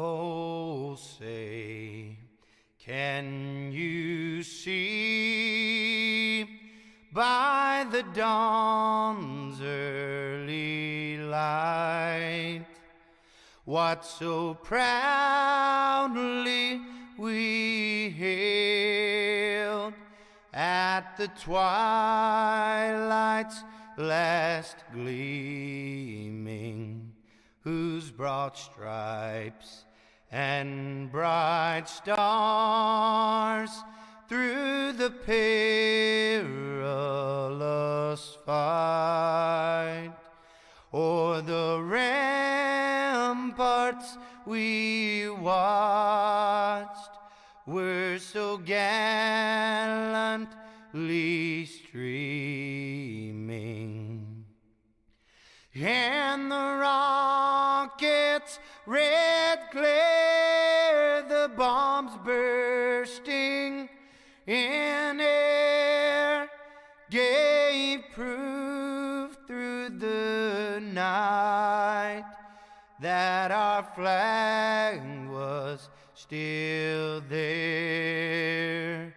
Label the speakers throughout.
Speaker 1: Oh, say, can you see by the dawn's early light what so proudly we hailed at the twilight's last gleaming, whose broad stripes and bright stars through the perilous fight o'er the ramparts we watched were so gallantly streaming, and the rockets' red glare, the bombs bursting in air, gave proof through the night that our flag was still there.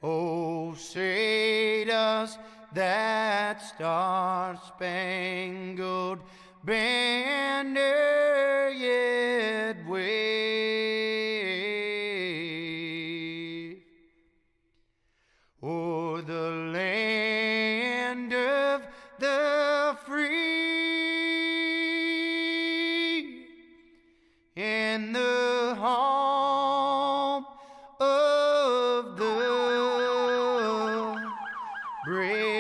Speaker 1: Oh, say does that star-spangled banner yet wave o'er the land of the free and the home of the brave?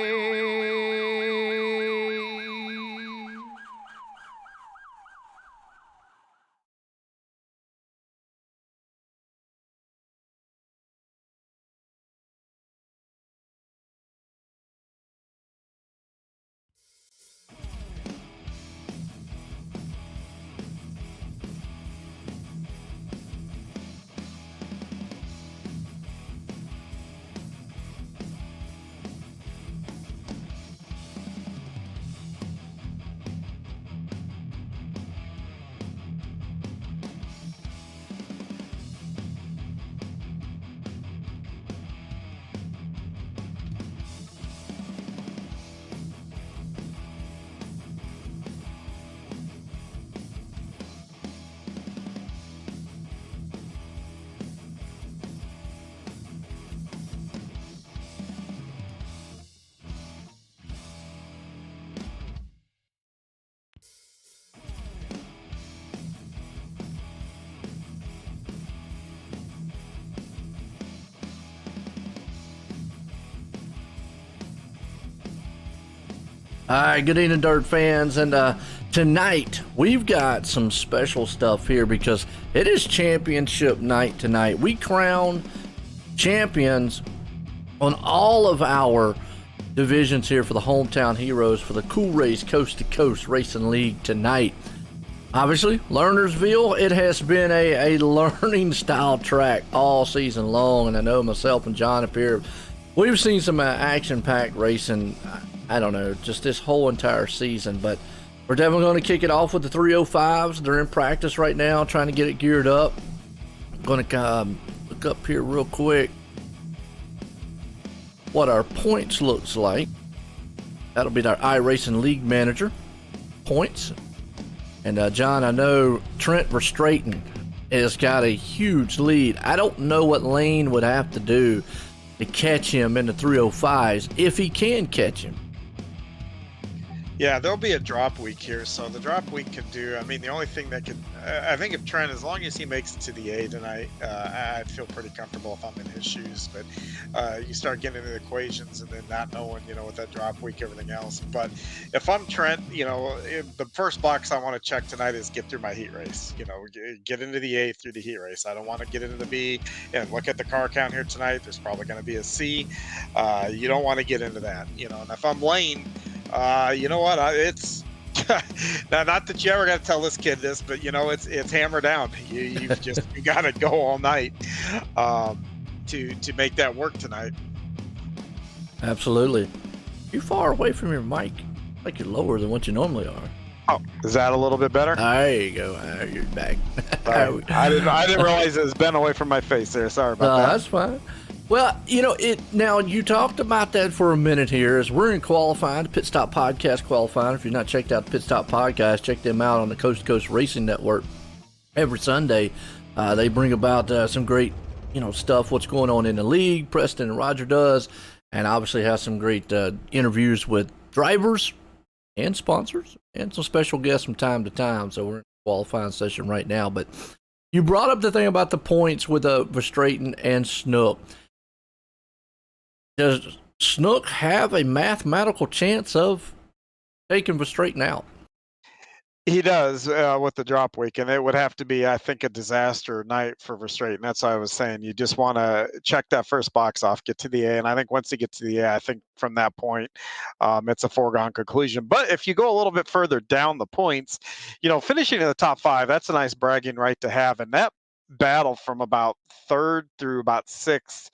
Speaker 2: All right, good evening, Dirt fans, and tonight we've got some special stuff here because it is championship night tonight. We crown champions on all of our divisions here for the hometown heroes for the Cool Race Coast to Coast Racing League tonight. Obviously, Lernerville, it has been a learning style track all season long, and I know myself and John up here, we've seen some action-packed racing, I don't know, just this whole entire season, but we're definitely going to kick it off with the 305s. They're in practice right now, trying to get it geared up. I'm going to look up here real quick what our points looks like. That'll be our iRacing League manager points. And John, I know Trent Verstraeten has got a huge lead. I don't know what Lane would have to do to catch him in the 305s, if he can catch him.
Speaker 3: Yeah, there'll be a drop week here, so the drop week could do, I mean, the only thing that could, I think if Trent, as long as he makes it to the A tonight, I'd feel pretty comfortable if I'm in his shoes, but you start getting into the equations and then not knowing, you know, with that drop week, everything else. But if I'm Trent, you know, the first box I want to check tonight is get through my heat race, you know, get into the A through the heat race. I don't want to get into the B and look at the car count here tonight. There's probably going to be a C. You don't want to get into that, you know, and if I'm Lane, you know what, it's now, not that you ever got to tell this kid this, but you know, it's hammer down. You've just you got to go all night to make that work tonight.
Speaker 2: Absolutely. You're far away from your mic, like you're lower than what you normally are.
Speaker 3: Oh, is that a little bit better?
Speaker 2: There you go. You're back.
Speaker 3: Sorry. I didn't realize it was bent away from my face there. Sorry about that.
Speaker 2: That's fine. Well, now you talked about that for a minute here as we're in qualifying, Pit Stop Podcast qualifying. If you've not checked out the Pit Stop Podcast, check them out on the Coast2Coast Racing Network every Sunday. They bring about some great, stuff, what's going on in the league. Preston and Roger does, and obviously has some great interviews with drivers and sponsors and some special guests from time to time. So we're in a qualifying session right now. But you brought up the thing about the points with Verstraeten and Snook. Does Snook have a mathematical chance of taking Verstraeten out?
Speaker 3: He does with the drop week, and it would have to be, I think, a disaster night for Verstraeten. That's why I was saying you just want to check that first box off, get to the A, and I think once you get to the A, I think from that point, it's a foregone conclusion. But if you go a little bit further down the points, finishing in the top 5, that's a nice bragging right to have, and that battle from about 3rd through about 6th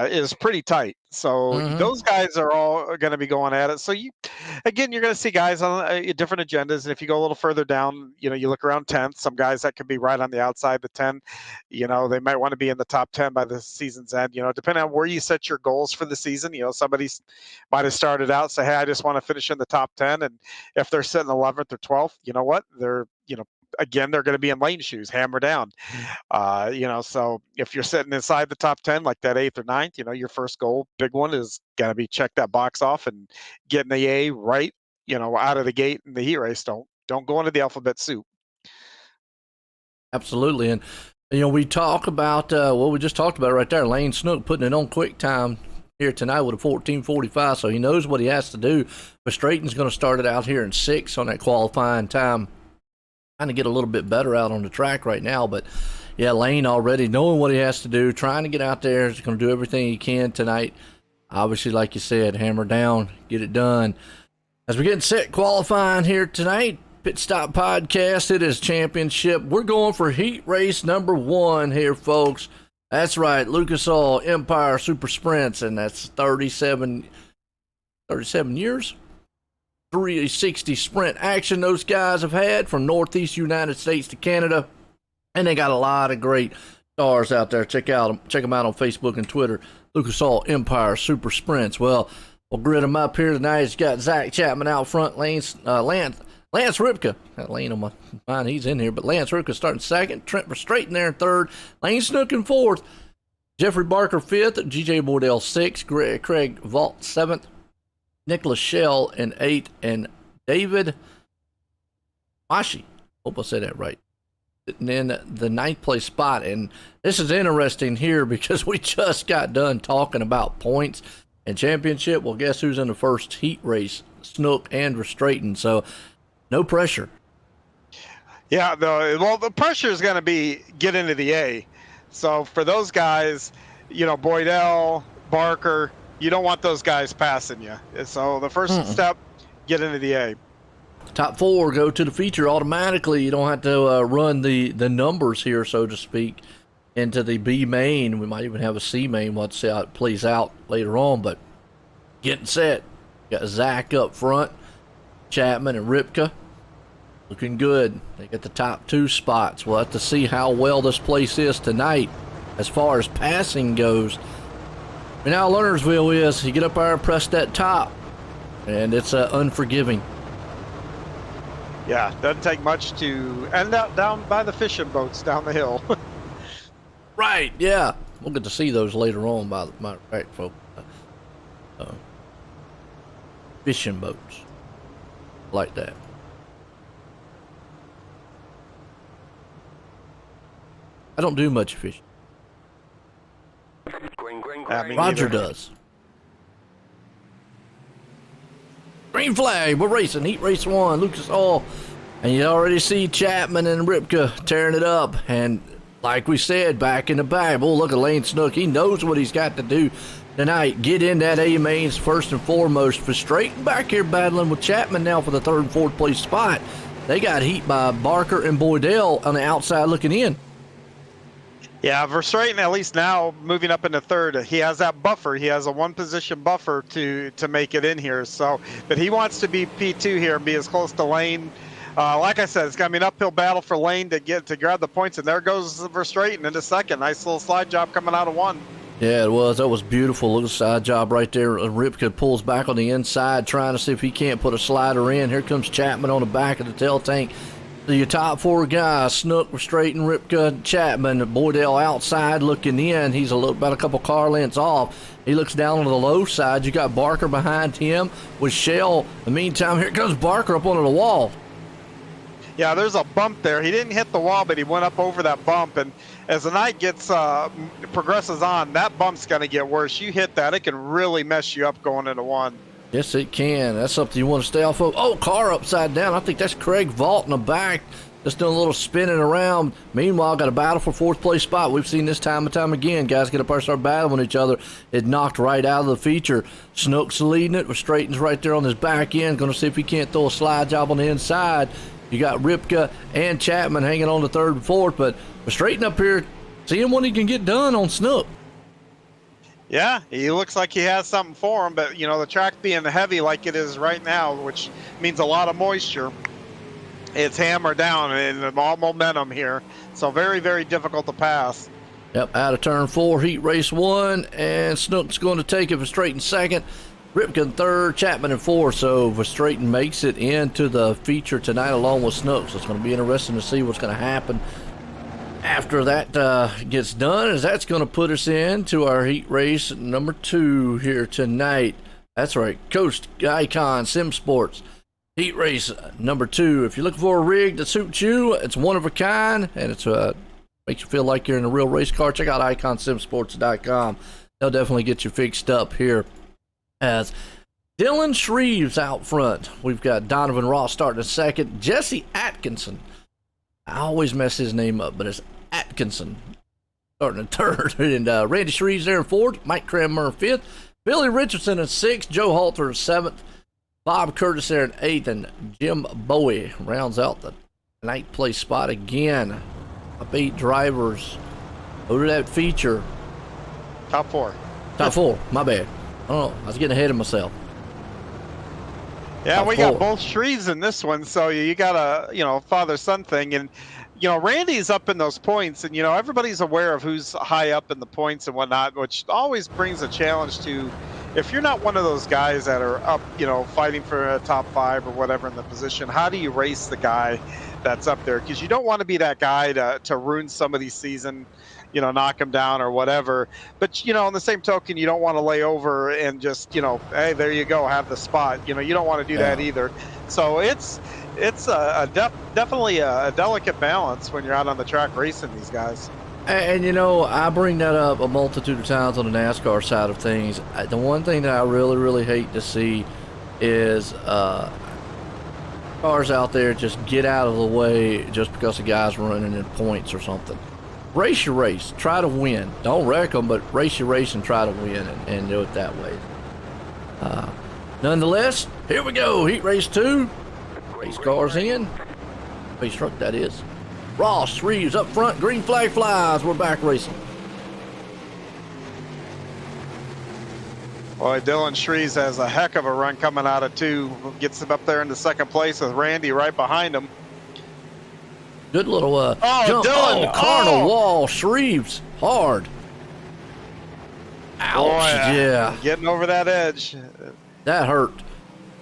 Speaker 3: is pretty tight. So those guys are all going to be going at it. So you're going to see guys on different agendas. And if you go a little further down, you look around 10th, some guys that could be right on the outside the 10, they might want to be in the top 10 by the season's end, depending on where you set your goals for the season. Somebody might have started out, say, hey, I just want to finish in the top 10. And if they're sitting 11th or 12th, you know what? They're going to be in lane shoes, hammer down. So if you're sitting inside the top 10, like that 8th or 9th, your first goal, big one, is going to be check that box off and getting the A right, out of the gate in the heat race. Don't go into the alphabet soup.
Speaker 2: Absolutely. And, we talk about what we just talked about right there, Lane Snook putting it on quick time here tonight with a 14:45. So he knows what he has to do. Verstraeten's going to start it out here in 6 on that qualifying time. Trying to get a little bit better out on the track right now, but yeah, Lane already knowing what he has to do, trying to get out there. He's going to do everything he can tonight. Obviously, like you said, hammer down, get it done. As we're getting set qualifying here tonight, Pit Stop Podcast, it is championship. We're going for heat race number 1 here, folks. That's right, Lucas Oil Empire Super Sprints, and that's 37 years. 360 sprint action those guys have had from Northeast United States to Canada, and they got a lot of great stars out there. Check them out on Facebook and Twitter. Lucas Oil Empire Super Sprints. Well, we'll grid them up here tonight. It's got Zach Chapman out front, Lance Ripka. Got Lane on my mind, he's in here, but Lance Ripka starting 2nd, Trent Verstraeten there in 3rd, Lane Snook in 4th, Jeffrey Barker 5th, GJ Bordell 6th, Craig Vault 7th, Nicholas Shell in 8th, and David Mashi, hope I said that right, sitting in the 9th place spot. And this is interesting here because we just got done talking about points and championship. Well, guess who's in the first heat race? Snook and Verstraeten. So no pressure.
Speaker 3: Yeah, the pressure is going to be get into the A. So for those guys, Boydell, Barker, you don't want those guys passing you. So the first step, get into the A.
Speaker 2: Top 4 go to the feature automatically. You don't have to run the numbers here, so to speak, into the B main. We might even have a C main. We'll see how it plays out later on. But getting set. Got Zach up front, Chapman and Ripka. Looking good. They get the top 2 spots. We'll have to see how well this place is tonight as far as passing goes. And now Lernerville is, you get up there and press that top, and it's unforgiving.
Speaker 3: Yeah, doesn't take much to end up down by the fishing boats down the hill.
Speaker 2: Right, yeah. We'll get to see those later on by my right, folks. Fishing boats. Like that. I don't do much fishing. Roger does. Green flag, we're racing. Heat race 1, Lucas Oil. And you already see Chapman and Ripka tearing it up. And like we said, back in the Bible, look at Lane Snook. He knows what he's got to do tonight. Get in that A mains first and foremost. Verstraeten back here battling with Chapman now for the 3rd and 4th place spot. They got heat by Barker and Boydell on the outside looking in.
Speaker 3: Yeah, Verstraeten, at least now moving up into 3rd, he has that buffer. He has a 1-position buffer to make it in here. So, but he wants to be P2 here and be as close to Lane Like I said, it's going to be an uphill battle for Lane to grab the points, and there goes Verstraeten into second. Nice little slide job coming out of one.
Speaker 2: Yeah, it was. That was beautiful. Little side job right there. Ripka pulls back on the inside, trying to see if he can't put a slider in. Here comes Chapman on the back of the tail tank. Your top four guys, Snook, Verstraeten, Ripka, Chapman. Boydell outside looking in. He's about a couple car lengths off. He looks down on the low side. You got Barker behind him with Shell. In the meantime, here comes Barker up onto the wall.
Speaker 3: Yeah, there's a bump there. He didn't hit the wall, but he went up over that bump. And as the night progresses on, that bump's going to get worse. You hit that, it can really mess you up going into one.
Speaker 2: Yes, it can. That's something you want to stay off of. Oh, car upside down. I think that's Craig Vault in the back. Just doing a little spinning around. Meanwhile, got a battle for fourth place spot. We've seen this time and time again. Guys get up there and start battling each other. It knocked right out of the feature. Snook's leading it. Verstraeten's right there on his back end. Going to see if he can't throw a slide job on the inside. You got Ripka and Chapman hanging on to third and fourth. But Verstraeten up here, seeing what he can get done on Snook.
Speaker 3: Yeah, he looks like he has something for him, but, the track being heavy like it is right now, which means a lot of moisture, it's hammered down and all momentum here. So very, very difficult to pass.
Speaker 2: Yep, out of turn 4, heat race 1, and Snook's going to take it. Verstraeten second, Ripken in third, Chapman in fourth. So Verstraeten makes it into the feature tonight along with Snook. So it's going to be interesting to see what's going to happen after that gets done, as that's going to put us into our heat race number 2 here tonight. That's right, Coast Icon Sim Sports heat race number 2. If you're looking for a rig that suits you, it's one of a kind, and it's makes you feel like you're in a real race car. Check out iconsimsports.com. They'll definitely get you fixed up here. As Dylan Shreves out front, we've got Donovan Ross starting in second, Jesse Atkinson, I always mess his name up, but it's Atkinson starting in third. And Randy Shreves there in fourth, Mike Cranmer in fifth, Billy Richardson in sixth, Joe Halter in seventh, Bob Curtis there in eighth, and Jim Bowie rounds out the ninth place spot again. Up 8 drivers. Who did that feature?
Speaker 3: Top 4.
Speaker 2: Top 4, my bad. Oh, I was getting ahead of myself.
Speaker 3: Yeah,
Speaker 2: Top
Speaker 3: we
Speaker 2: 4.
Speaker 3: got both Shreves in this one, so you got a father-son thing. And, Randy's up in those points, and, everybody's aware of who's high up in the points and whatnot, which always brings a challenge to, if you're not one of those guys that are up, fighting for a top 5 or whatever in the position, how do you race the guy that's up there? Because you don't want to be that guy to ruin somebody's season, knock him down or whatever. But, on the same token, you don't want to lay over and just, hey, there you go, have the spot. You don't want to do that either. So it's definitely a delicate balance when you're out on the track racing these guys.
Speaker 2: And I bring that up a multitude of times on the NASCAR side of things. The one thing that I really, really hate to see is cars out there just get out of the way just because the guy's running in points or something. Race your race. Try to win. Don't wreck them, but race your race and try to win and do it that way. Nonetheless, here we go. Heat race 2. Race cars in. Race truck, that is. Ross, Reeves up front. Green flag flies. We're back racing.
Speaker 3: Boy, Dylan Shreves has a heck of a run coming out of 2. Gets him up there into second place with Randy right behind him.
Speaker 2: Good little jump.
Speaker 3: Dylan.
Speaker 2: Car on the wall. Shreves hard. Ouch.
Speaker 3: Boy,
Speaker 2: yeah.
Speaker 3: Getting over that edge.
Speaker 2: That hurt.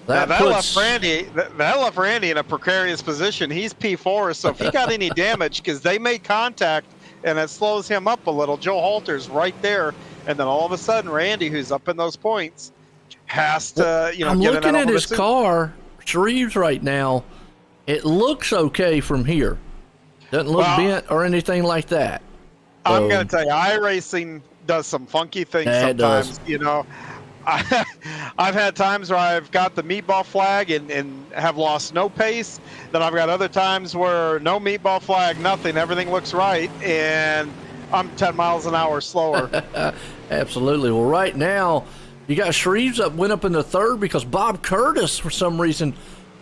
Speaker 3: That left Randy in a precarious position. He's P4, so if he got any damage, because they made contact and it slows him up a little. Joe Halter's right there, and then all of a sudden, Randy, who's up in those points, has to,
Speaker 2: I'm
Speaker 3: get
Speaker 2: looking
Speaker 3: it
Speaker 2: at his car, Shreves right now. It looks okay from here. Doesn't look bent or anything like that.
Speaker 3: I'm going to tell you, iRacing does some funky things sometimes. I've had times where I've got the meatball flag and have lost no pace. Then I've got other times where no meatball flag, nothing. Everything looks right, and I'm 10 miles an hour slower.
Speaker 2: Absolutely. Well, right now, you got Shreves went up in the third because Bob Curtis, for some reason,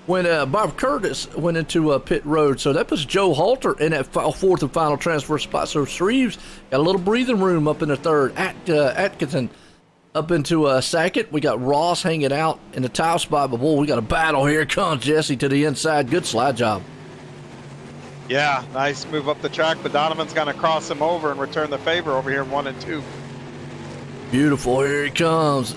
Speaker 2: Bob Curtis went into pit road. So that puts Joe Halter in that fourth and final transfer spot. So Shreves got a little breathing room up in the third. Atkinson up into second. We got Ross hanging out in the top spot, but boy, we got a battle here. Comes Jesse to the inside. Good slide job.
Speaker 3: Yeah, nice move up the track, but Donovan's going to cross him over and return the favor over here in 1 and 2.
Speaker 2: Beautiful. Here he comes.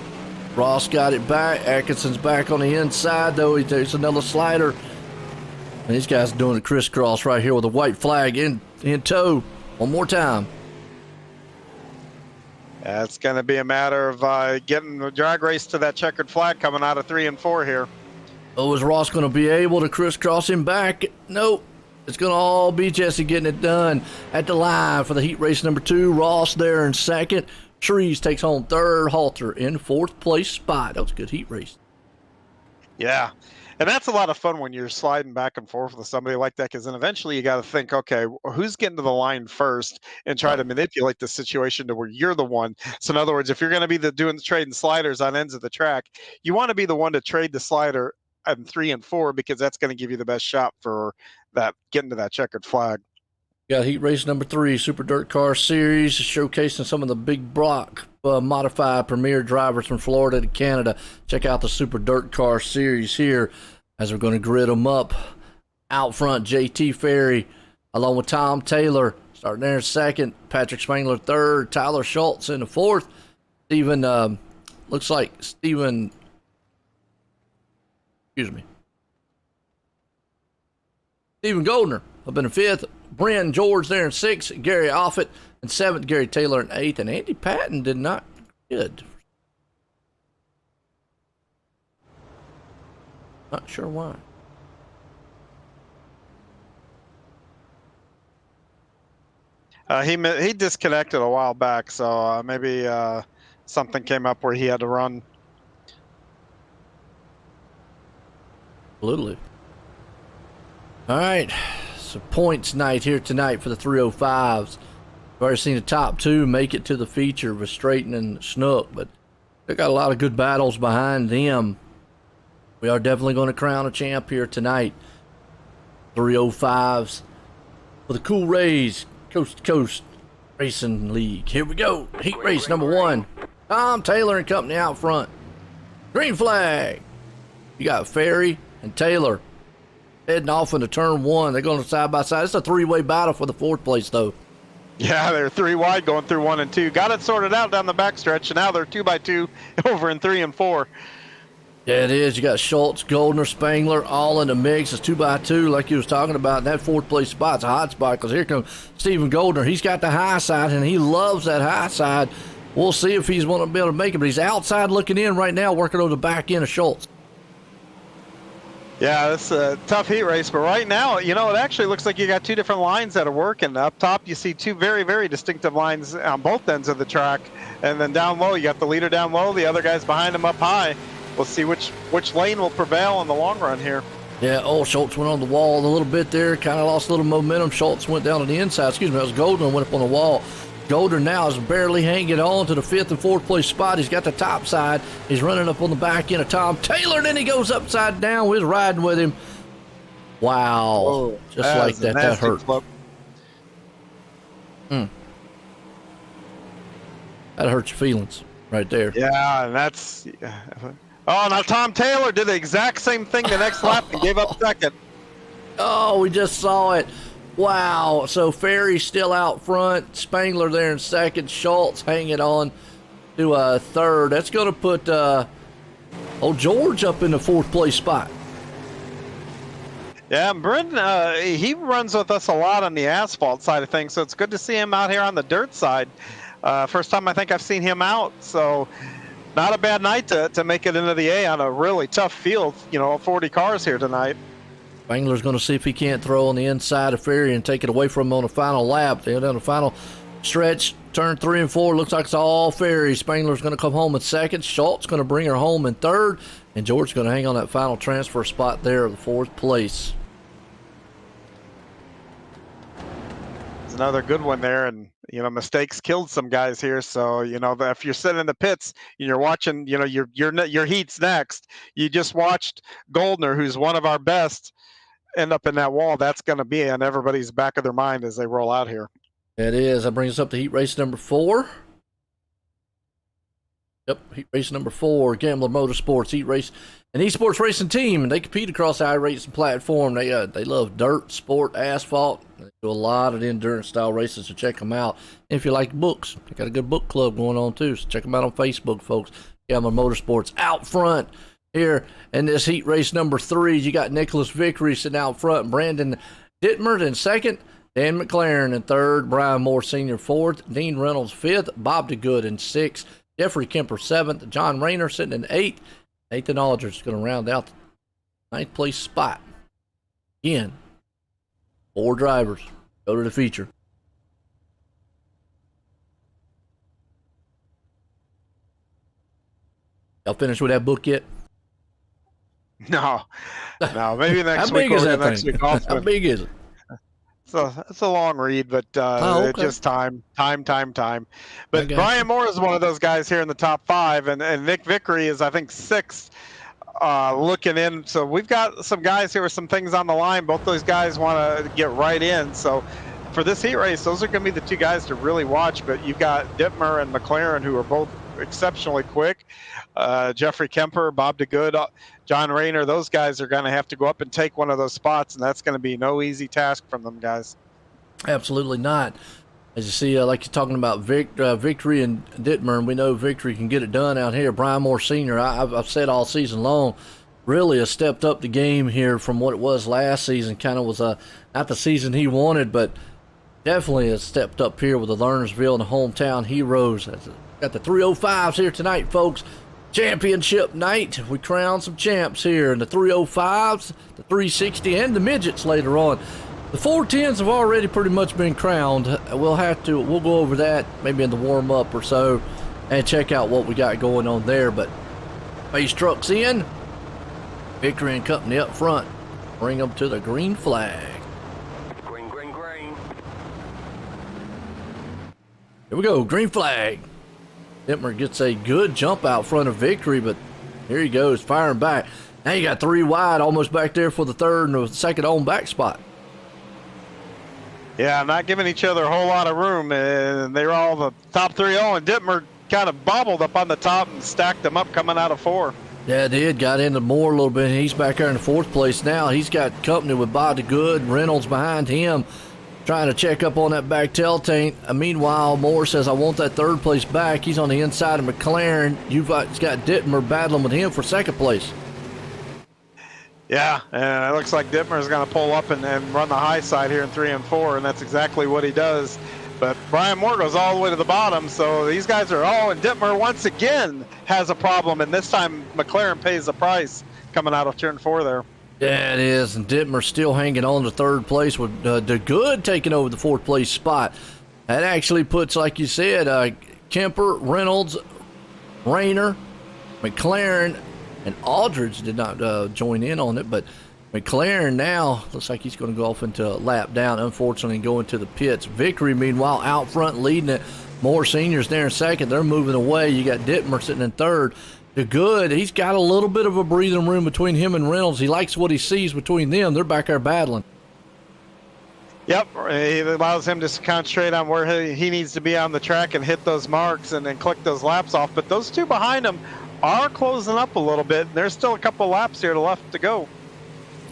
Speaker 2: Ross got it back. Atkinson's back on the inside, though. He takes another slider. And these guys are doing a crisscross right here with a white flag in tow. One more time.
Speaker 3: Yeah, it's going to be a matter of getting the drag race to that checkered flag coming out of 3 and 4 here.
Speaker 2: Oh, is Ross going to be able to crisscross him back? Nope. It's going to all be Jesse getting it done at the line for the heat race number 2. Ross there in second. Trees takes home third. Halter in fourth place spot. That was a good heat race.
Speaker 3: Yeah. And that's a lot of fun when you're sliding back and forth with somebody like that, because then eventually you got to think, okay, who's getting to the line first, and try to manipulate the situation to where you're the one. So in other words, if you're going to be doing the trading sliders on ends of the track, you want to be the one to trade the slider on 3 and 4, because that's going to give you the best shot for that getting to that checkered flag.
Speaker 2: Got heat race number 3, Super Dirt Car Series, showcasing some of the big block modified premier drivers from Florida to Canada. Check out the Super Dirt Car Series here as we're going to grid them up. Out front, JT Ferry along with Tom Taylor starting there in second. Patrick Spangler third. Tyler Schultz in the fourth. Stephen Goldner up in the fifth. Bryn George there in sixth. Gary Offit in seventh. Gary Taylor in eighth. And Andy Patton did not good. Not sure why.
Speaker 3: He disconnected a while back, so maybe something came up where he had to run.
Speaker 2: Absolutely. All right. So points night here tonight for the 305s. I've already seen the top 2 make it to the feature with Straighten and Snook, but they got a lot of good battles behind them. We are definitely going to crown a champ here tonight. 305s for the Cool Rays Coast2Coast Racing League. Here we go. Heat race number 1. Tom Taylor and company out front. Green flag. You got Ferry and Taylor heading off into turn 1. They're going side by side. It's a 3-way battle for the 4th place, though.
Speaker 3: Yeah, they're 3 wide going through 1 and 2. Got it sorted out down the backstretch, and now they're 2 by 2 over in 3 and 4.
Speaker 2: Yeah, it is. You got Schultz, Goldner, Spangler all in the mix. It's 2 by 2 like you was talking about. And that 4th place spot's a hot spot because here comes Stephen Goldner. He's got the high side, and he loves that high side. We'll see if he's going to be able to make it, but he's outside looking in right now, working over the back end of Schultz.
Speaker 3: Yeah, it's a tough heat race, but right now, it actually looks like you got 2 different lines that are working. Up top, you see 2 very, very distinctive lines on both ends of the track, and then down low, you got the leader down low, the other guy's behind him up high. We'll see which lane will prevail in the long run here.
Speaker 2: Yeah, Schultz went on the wall a little bit there, kind of lost a little momentum. Schultz went down to the inside. That was Goldner went up on the wall. Goldner now is barely hanging on to the 5th and 4th place spot. He's got the top side. He's running up on the back end of Tom Taylor, and then he goes upside down. We're riding with him. Wow.
Speaker 3: Whoa,
Speaker 2: just like that. That hurt. That hurt your feelings right there.
Speaker 3: Yeah, and that's... Oh, now Tom Taylor did the exact same thing the next lap and gave up second.
Speaker 2: Oh, we just saw it. Wow. So Ferry's still out front. Spangler there in second. Schultz hanging on to third. That's going to put George up in the 4th place spot.
Speaker 3: Yeah, Brendan, he runs with us a lot on the asphalt side of things, so it's good to see him out here on the dirt side. First time I think I've seen him out, so not a bad night to make it into the A on a really tough field, 40 cars here tonight.
Speaker 2: Spangler's going to see if he can't throw on the inside of Ferry and take it away from him on the final lap. They're on the final stretch, turn 3 and 4. Looks like it's all Ferry. Spangler's going to come home in second. Schultz going to bring her home in third. And George's going to hang on that final transfer spot there in the 4th place.
Speaker 3: It's another good one there. And, mistakes killed some guys here. So, if you're sitting in the pits and you're watching, your heat's next. You just watched Goldner, who's one of our best, end up in that wall. That's going to be on everybody's back of their mind as they roll out here.
Speaker 2: It is. That brings us up to heat race number 4. Yep, Heat Race number 4, Gambler Motorsports, Heat Race, an esports racing team, and they compete across the iRacing platform. They love dirt, sport, asphalt. They do a lot of endurance style races, so check them out. And if you like books, they got a good book club going on too, so check them out on Facebook, folks. Gambler Motorsports out front here in this Heat Race number 3. You got Nicholas Vickery sitting out front, Brandon Dittmer in second, Dan McLaren in third, Brian Moore Sr. fourth, Dean Reynolds fifth, Bob DeGood in sixth, Jeffrey Kemper seventh, John Rayner sitting in eighth. Nathan Aldridge is going to round out the ninth place spot. Again, 4 drivers go to the feature. Y'all finished with that book yet?
Speaker 3: No. Maybe next
Speaker 2: How
Speaker 3: week.
Speaker 2: big is that
Speaker 3: next
Speaker 2: thing?
Speaker 3: week also.
Speaker 2: How big is it?
Speaker 3: So it's a long read, but
Speaker 2: okay.
Speaker 3: It's just time. But
Speaker 2: Okay.
Speaker 3: Brian Moore is one of those guys here in the top 5, and Nick Vickery is, I think, 6th looking in. So we've got some guys here with some things on the line. Both those guys want to get right in. So for this heat race, those are going to be the 2 guys to really watch. But you've got Dittmer and McLaren, who are both exceptionally quick. Jeffrey Kemper, Bob DeGood, John Rayner, those guys are going to have to go up and take one of those spots, and that's going to be no easy task from them guys.
Speaker 2: Absolutely not. As you see, like you're talking about Victory and Dittmer, and we know Victory can get it done out here. Brian Moore Sr., I've said all season long, really has stepped up the game here from what it was last season. Kind of was not the season he wanted, but definitely has stepped up here with the Lernerville and the hometown heroes. Got the 305s here tonight, folks. Championship night. We crown some champs here in the 305s, the 360, and the midgets later on. The 410s have already pretty much been crowned. We'll go over that maybe in the warm-up or so and check out what we got going on there. But base trucks in. Victory and Company up front. Bring them to the green flag.
Speaker 4: Green, green, green.
Speaker 2: Here we go, green flag. Dittmer gets a good jump out front of Victory, but here he goes, firing back. Now you got 3 wide, almost back there for the third and the second on back spot.
Speaker 3: Yeah, not giving each other a whole lot of room, and they were all the top 3-0, and Dittmer kind of bobbled up on the top and stacked them up coming out of 4.
Speaker 2: Yeah, did. Got into Moore a little bit. He's back there in the 4th place now. He's got company with Bob DeGood, Reynolds behind him, trying to check up on that back tail taint. Meanwhile, Moore says, I want that 3rd place back. He's on the inside of McLaren. He's got Dittmer battling with him for 2nd place.
Speaker 3: Yeah, and it looks like Dittmer is going to pull up and run the high side here in 3 and 4, and that's exactly what he does. But Brian Moore goes all the way to the bottom, so these guys are and Dittmer once again has a problem, and this time McLaren pays the price coming out of turn 4 there.
Speaker 2: Yeah, it is, and Dittmer still hanging on to 3rd place with DeGood taking over the 4th place spot. That actually puts, like you said, Kemper, Reynolds, Rayner, McLaren, and Aldridge did not join in on it, but McLaren now looks like he's going to go off into a lap down, unfortunately, and go into the pits. Victory, meanwhile, out front leading it. Moore Senior's there in 2nd. They're moving away. You got Dittmer sitting in 3rd. DeGood, he's got a little bit of a breathing room between him and Reynolds. He likes what he sees between them. They're back there battling.
Speaker 3: Yep, it allows him to concentrate on where he needs to be on the track and hit those marks and then click those laps off. But those 2 behind him are closing up a little bit. There's still a couple laps here left to go.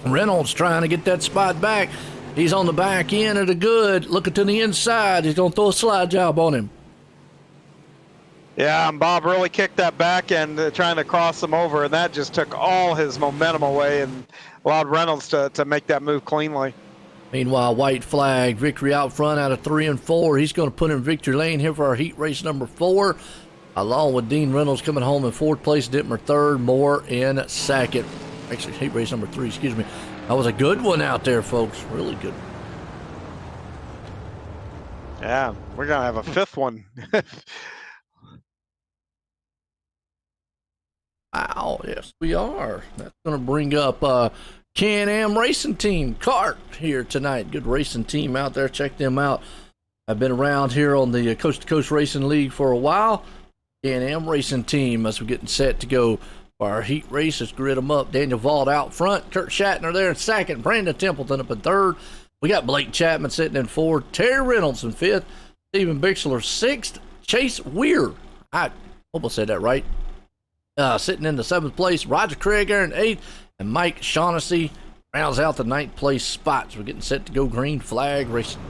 Speaker 2: Reynolds trying to get that spot back. He's on the back end of DeGood, looking to the inside. He's going to throw a slide job on him.
Speaker 3: Yeah, and Bob really kicked that back end trying to cross him over, and that just took all his momentum away and allowed Reynolds to make that move cleanly.
Speaker 2: Meanwhile, white flag, Victory out front out of 3 and 4. He's going to put in victory lane here for our heat race number 4, along with Dean Reynolds coming home in 4th place, Dittmer 3rd, Moore in 2nd. Actually, heat race number 3, excuse me. That was a good one out there, folks. Really good.
Speaker 3: Yeah, we're going to have a 5th one.
Speaker 2: Wow, yes, we are. That's going to bring up Can-Am Racing Team, CART, here tonight. Good racing team out there. Check them out. I've been around here on the Coast2Coast Racing League for a while. Can-Am Racing Team as we're getting set to go for our heat races. Grid them up. Daniel Vaught out front. Kurt Shatner there in 2nd. Brandon Templeton up in 3rd. We got Blake Chapman sitting in 4th. Terry Reynolds in 5th. Stephen Bixler 6th. Chase Weir. I Hope I said that right. Sitting in the 7th place, Roger Craig in 8th, and Mike Shaughnessy rounds out the 9th place spots. We're getting set to go green flag racing.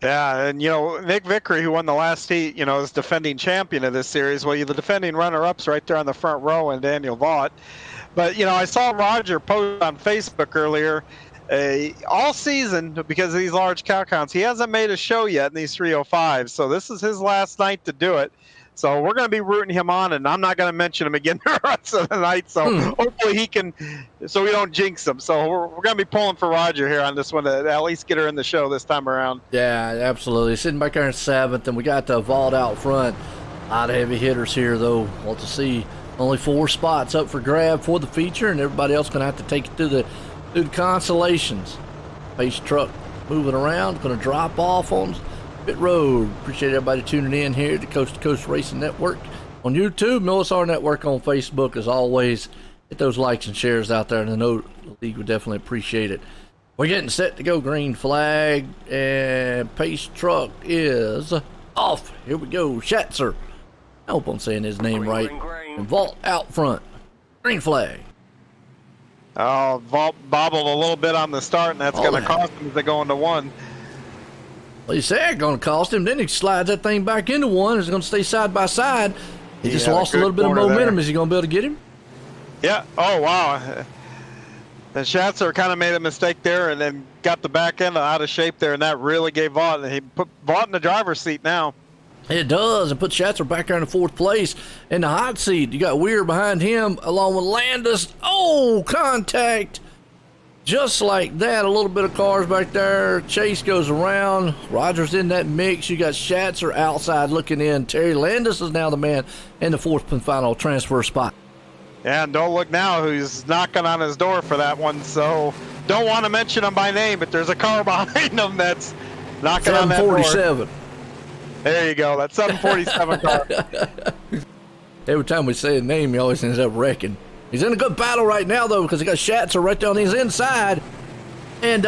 Speaker 3: Yeah, and Nick Vickery, who won the last heat, is defending champion of this series. Well, you're the defending runner-ups right there on the front row, and Daniel Vaught. But I saw Roger post on Facebook earlier. All season, because of these large cow counts, he hasn't made a show yet in these 305s. So this is his last night to do it. So we're going to be rooting him on, and I'm not going to mention him again the rest of the night. So hopefully he can, so we don't jinx him. So we're going to be pulling for Roger here on this one to at least get her in the show this time around.
Speaker 2: Yeah, absolutely. Sitting back there in 7th, and we got the vault out front. A lot of heavy hitters here, though. We'll to see only 4 spots up for grab for the feature, and everybody else going to have to take it through the consolations. Pace truck moving around, going to drop off on pit road. Appreciate everybody tuning in here to Coast to Coast Racing Network on YouTube, MillisR Network on Facebook. As always, get those likes and shares out there, and I know the league would definitely appreciate it. We're getting set to go green flag, and pace truck is off. Here we go. Schatzer. I hope I'm saying his name right. And vault out front. Green flag.
Speaker 3: Vault bobbled a little bit on the start, and that's going to cost him as they go into 1.
Speaker 2: Well, you said going to cost him. Then he slides that thing back into 1. It's going to stay side by side. He just lost a little bit of momentum. Is he going to be able to get him?
Speaker 3: Yeah. Oh, wow. And Schatzer kind of made a mistake there and then got the back end out of shape there, and that really gave Vaught. And he put Vaught in the driver's seat now.
Speaker 2: It does, and put Schatzer back there in the 4th place in the hot seat. You got Weir behind him along with Landis. Oh, contact. Just like that, a little bit of cars back there. Chase goes around. Rogers in that mix. You got Schatzer outside looking in. Terry Landis is now the man in the 4th and final transfer spot.
Speaker 3: Yeah, and don't look now who's knocking on his door for that one. So don't want to mention him by name, but there's a car behind him that's knocking on that door.
Speaker 2: 747.
Speaker 3: There you go. That's 747 car.
Speaker 2: Every time we say a name, he always ends up wrecking. He's in a good battle right now, though, because he got Schatzer right down his inside. And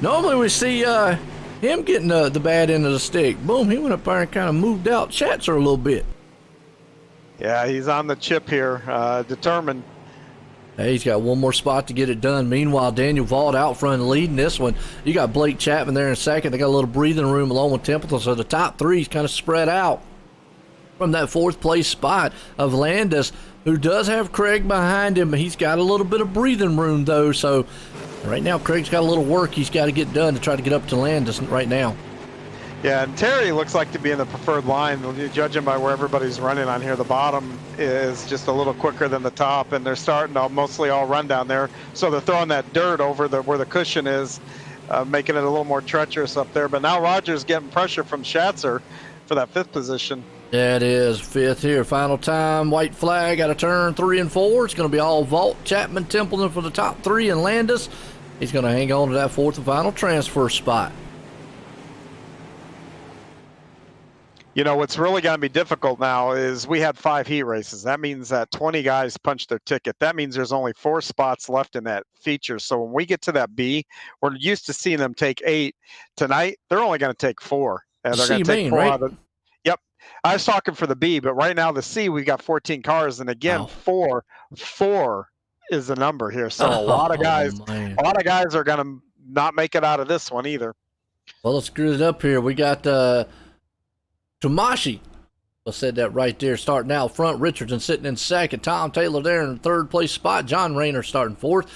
Speaker 2: normally we see him getting the bad end of the stick. Boom, he went up there and kind of moved out Schatzer a little bit.
Speaker 3: Yeah, he's on the chip here, determined.
Speaker 2: Hey, he's got one more spot to get it done. Meanwhile, Daniel Vaught out front leading this one. You got Blake Chapman there in second. They got a little breathing room along with Templeton, so the top 3 is kind of spread out from that 4th place spot of Landis, who does have Craig behind him. He's got a little bit of breathing room, though, so right now Craig's got a little work he's got to get done to try to get up to Landis right now.
Speaker 3: Yeah, and Terry looks like to be in the preferred line. Judging by where everybody's running on here, the bottom is just a little quicker than the top, and they're starting to mostly all run down there. So they're throwing that dirt over where the cushion is, making it a little more treacherous up there. But now Rogers getting pressure from Schatzer for that 5th position.
Speaker 2: Yeah, it is. 5th here. Final time. White flag out of turn 3 and 4. It's going to be all Vaught, Chapman, Templeton for the top 3, and Landis. He's going to hang on to that 4th and final transfer spot.
Speaker 3: What's really going to be difficult now is we had 5 heat races. That means that 20 guys punched their ticket. That means there's only 4 spots left in that feature. So when we get to that B, we're used to seeing them take 8. Tonight, they're only going to take 4. And they're going to take 4
Speaker 2: right?
Speaker 3: out of. Yep. I was talking for the B, but right now the C, we got 14 cars. And again, 4 is the number here. So a lot of guys are going to not make it out of this one either.
Speaker 2: Well, let's screw it up here. We got Tomashi, I said that right there, starting out front. Richardson sitting in second. Tom Taylor there in the 3rd place spot. John Rayner starting 4th.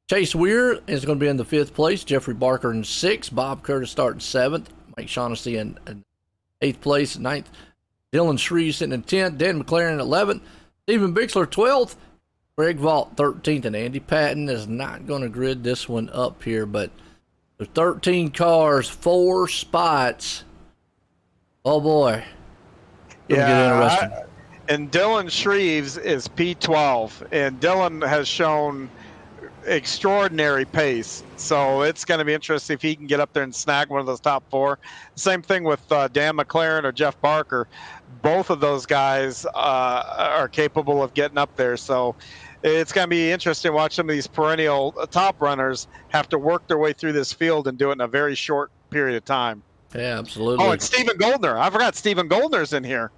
Speaker 2: Chase Weir is going to be in the 5th place. Jeffrey Barker in 6th. Bob Curtis starting 7th. Mike Shaughnessy in 8th place. 9th. Dylan Shreve sitting in 10th. Dan McLaren 11th. Stephen Bixler 12th. Greg Vaught 13th. And Andy Patton is not going to grid this one up here, but there's 13 cars, 4 spots. Oh boy. It'll get interesting.
Speaker 3: And Dylan Shreves is P12, and Dylan has shown extraordinary pace. So it's going to be interesting if he can get up there and snag one of those top 4. Same thing with Dan McLaren or Jeff Barker. Both of those guys are capable of getting up there. So it's going to be interesting to watch some of these perennial top runners have to work their way through this field and do it in a very short period of time.
Speaker 2: Yeah, absolutely.
Speaker 3: Oh, and Stephen Goldner. I forgot Stephen Goldner's in here.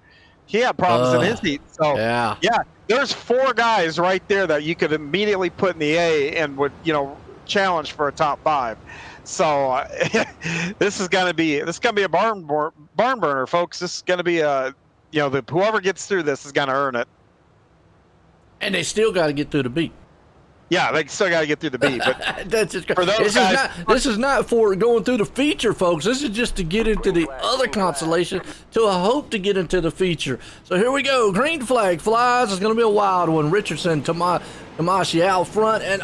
Speaker 3: he had problems in his heat. So
Speaker 2: yeah,
Speaker 3: there's 4 guys right there that you could immediately put in the A and would, challenge for a top 5. So this is gonna be a barn burner, folks. This is gonna be whoever gets through this is gonna earn it.
Speaker 2: and they still got to get through the beat.
Speaker 3: Yeah, they still got to get through the beat. But
Speaker 2: That's just,
Speaker 3: for those guys,
Speaker 2: this is not for going through the feature, folks. This is just to get into the other constellation to hope to get into the feature. So here we go. Green flag flies. It's going to be a wild one. Richardson, Tamashi out front. And,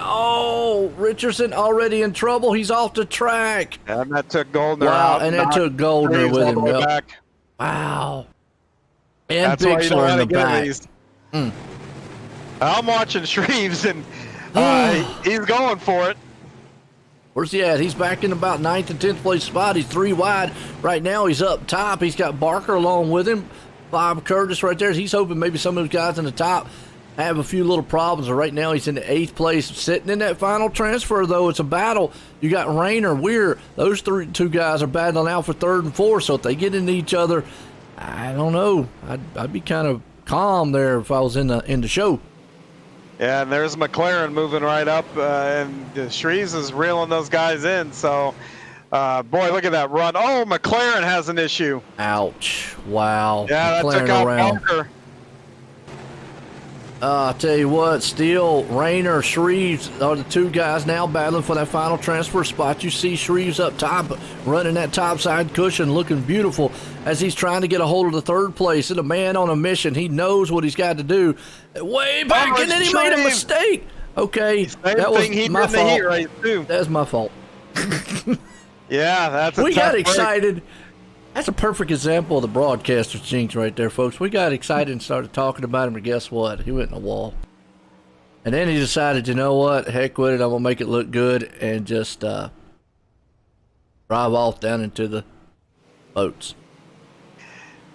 Speaker 2: Richardson already in trouble. He's off the track.
Speaker 3: And that took Goldner
Speaker 2: wow,
Speaker 3: out.
Speaker 2: And that took Goldner with him. Yep.
Speaker 3: Back.
Speaker 2: Wow. And
Speaker 3: That's
Speaker 2: Bixler in the back.
Speaker 3: I'm watching Shreves, and he's going for it.
Speaker 2: Where's he at? He's back in about 9th and 10th place spot. He's 3 wide. Right now he's up top. He's got Barker along with him. Bob Curtis right there. He's hoping maybe some of those guys in the top have a few little problems. Right now he's in the 8th place. Sitting in that final transfer, though, it's a battle. You got Rayner, Weir. Those 2 guys are battling out for 3rd and 4th. So if they get into each other, I don't know. I'd be kind of calm there if I was in the show.
Speaker 3: Yeah, and there's McLaren moving right up, and Shreves is reeling those guys in. So, boy, look at that run. Oh, McLaren has an issue.
Speaker 2: Ouch. Wow.
Speaker 3: Yeah,
Speaker 2: McLaren
Speaker 3: that took out
Speaker 2: around.
Speaker 3: Parker.
Speaker 2: I'll tell you what, Steele, Rayner, Shreves are the 2 guys now battling for that final transfer spot. You see Shreves up top, running that top side cushion, looking beautiful as he's trying to get a hold of the 3rd place. And a man on a mission. He knows what he's got to do. Way back, and then he made a mistake. Okay, that was my fault.
Speaker 3: Heat race too.
Speaker 2: That's my fault.
Speaker 3: Yeah, that's
Speaker 2: we got excited. That's a perfect example of the broadcaster's jinx right there, folks. We got excited and started talking about him, and guess what? He went in the wall. And then he decided, you know what? Heck with it. I'm going to make it look good and just drive off down into the boats.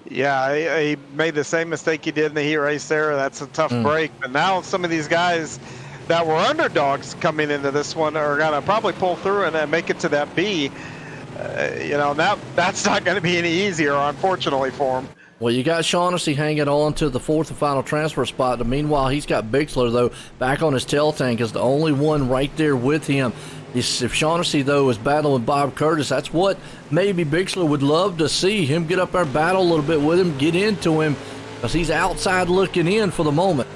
Speaker 3: Yeah, he made the same mistake he did in the heat race there. That's a tough break. But now some of these guys that were underdogs coming into this one are going to probably pull through and make it to that B. That's not going to be any easier, unfortunately, for him.
Speaker 2: Well, you got Shaughnessy hanging on to the 4th and final transfer spot. And meanwhile, he's got Bixler, though, back on his tail tank is the only one right there with him. If Shaughnessy, though, is battling with Bob Curtis, that's what maybe Bixler would love to see. Him get up there, battle a little bit with him, get into him, because he's outside looking in for the moment.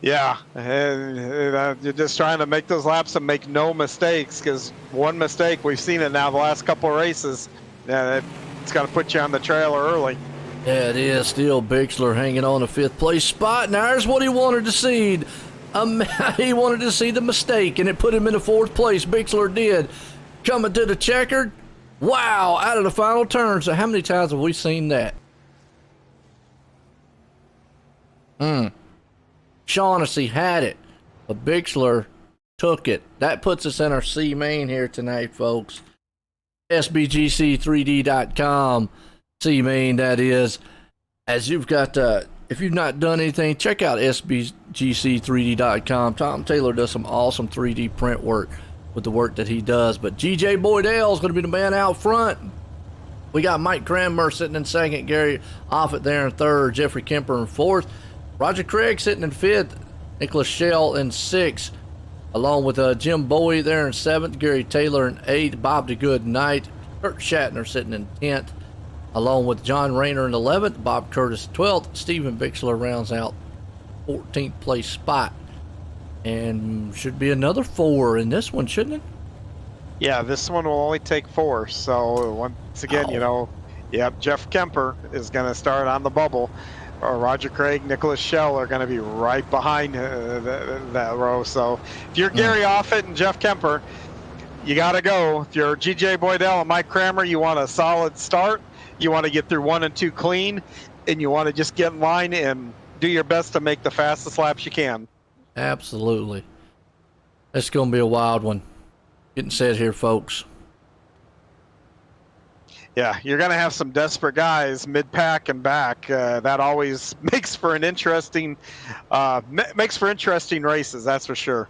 Speaker 3: Yeah, and you're just trying to make those laps and make no mistakes, because one mistake, we've seen it now the last couple of races, it's got to put you on the trailer early.
Speaker 2: Yeah, it is. Still Bixler hanging on the 5th place spot, and there's what he wanted to see. He wanted to see the mistake, and it put him in the 4th place. Bixler did. Coming to the checkered. Wow, out of the final turn. So how many times have we seen that? Shaughnessy had it, but Bixler took it. That puts us in our C main here tonight, folks. SBGC3D.com. C main, that is. As you've got, if you've not done anything, check out SBGC3D.com. Tom Taylor does some awesome 3D print work with the work that he does. But GJ Boydell is going to be the man out front. We got Mike Cranmer sitting in 2nd, Gary Offit there in 3rd, Jeffrey Kemper in 4th. Roger Craig sitting in 5th, Nicholas Shell in 6th, along with Jim Bowie there in 7th, Gary Taylor in 8th, Bob DeGood 9th, Kurt Shatner sitting in 10th, along with John Rayner in 11th, Bob Curtis 12th, Stephen Bixler rounds out 14th place spot. And should be another 4 in this one, shouldn't it?
Speaker 3: Yeah, this one will only take 4. So once again, Jeff Kemper is going to start on the bubble. Roger Craig, Nicholas Shell are going to be right behind that row. So if you're Gary Offit and Jeff Kemper, you got to go. If you're GJ Boydell and Mike Cranmer, you want a solid start. You want to get through 1 and 2 clean, and you want to just get in line and do your best to make the fastest laps you can.
Speaker 2: Absolutely. It's going to be a wild one. Getting set here, folks.
Speaker 3: Yeah, you're going to have some desperate guys mid-pack and back. That always makes for interesting races, that's for sure.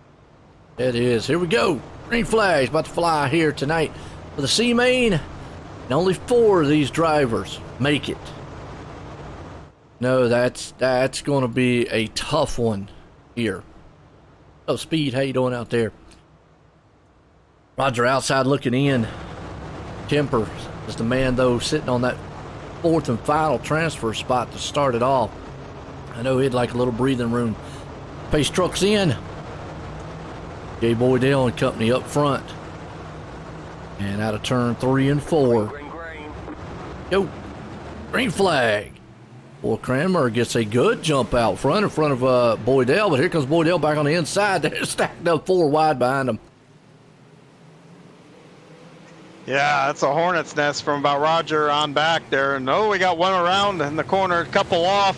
Speaker 2: It is. Here we go. Green flag's about to fly here tonight for the C main. And only 4 of these drivers make it. No, that's going to be a tough one here. Oh, Speed, how you doing out there? Roger outside looking in. Kemper is the man, though, sitting on that fourth and final transfer spot to start it off. I know he'd like a little breathing room. Pace truck's in. Jay Boydell and company up front. And out of turn 3 and 4.
Speaker 4: Green, green.
Speaker 2: Yo, green flag. Well, Cranmer gets a good jump out front in front of Boydell, but here comes Boydell back on the inside. They're stacked up 4 wide behind him.
Speaker 5: Yeah, that's a hornet's nest from about Roger on back there. No, we got one around in the corner, a couple off.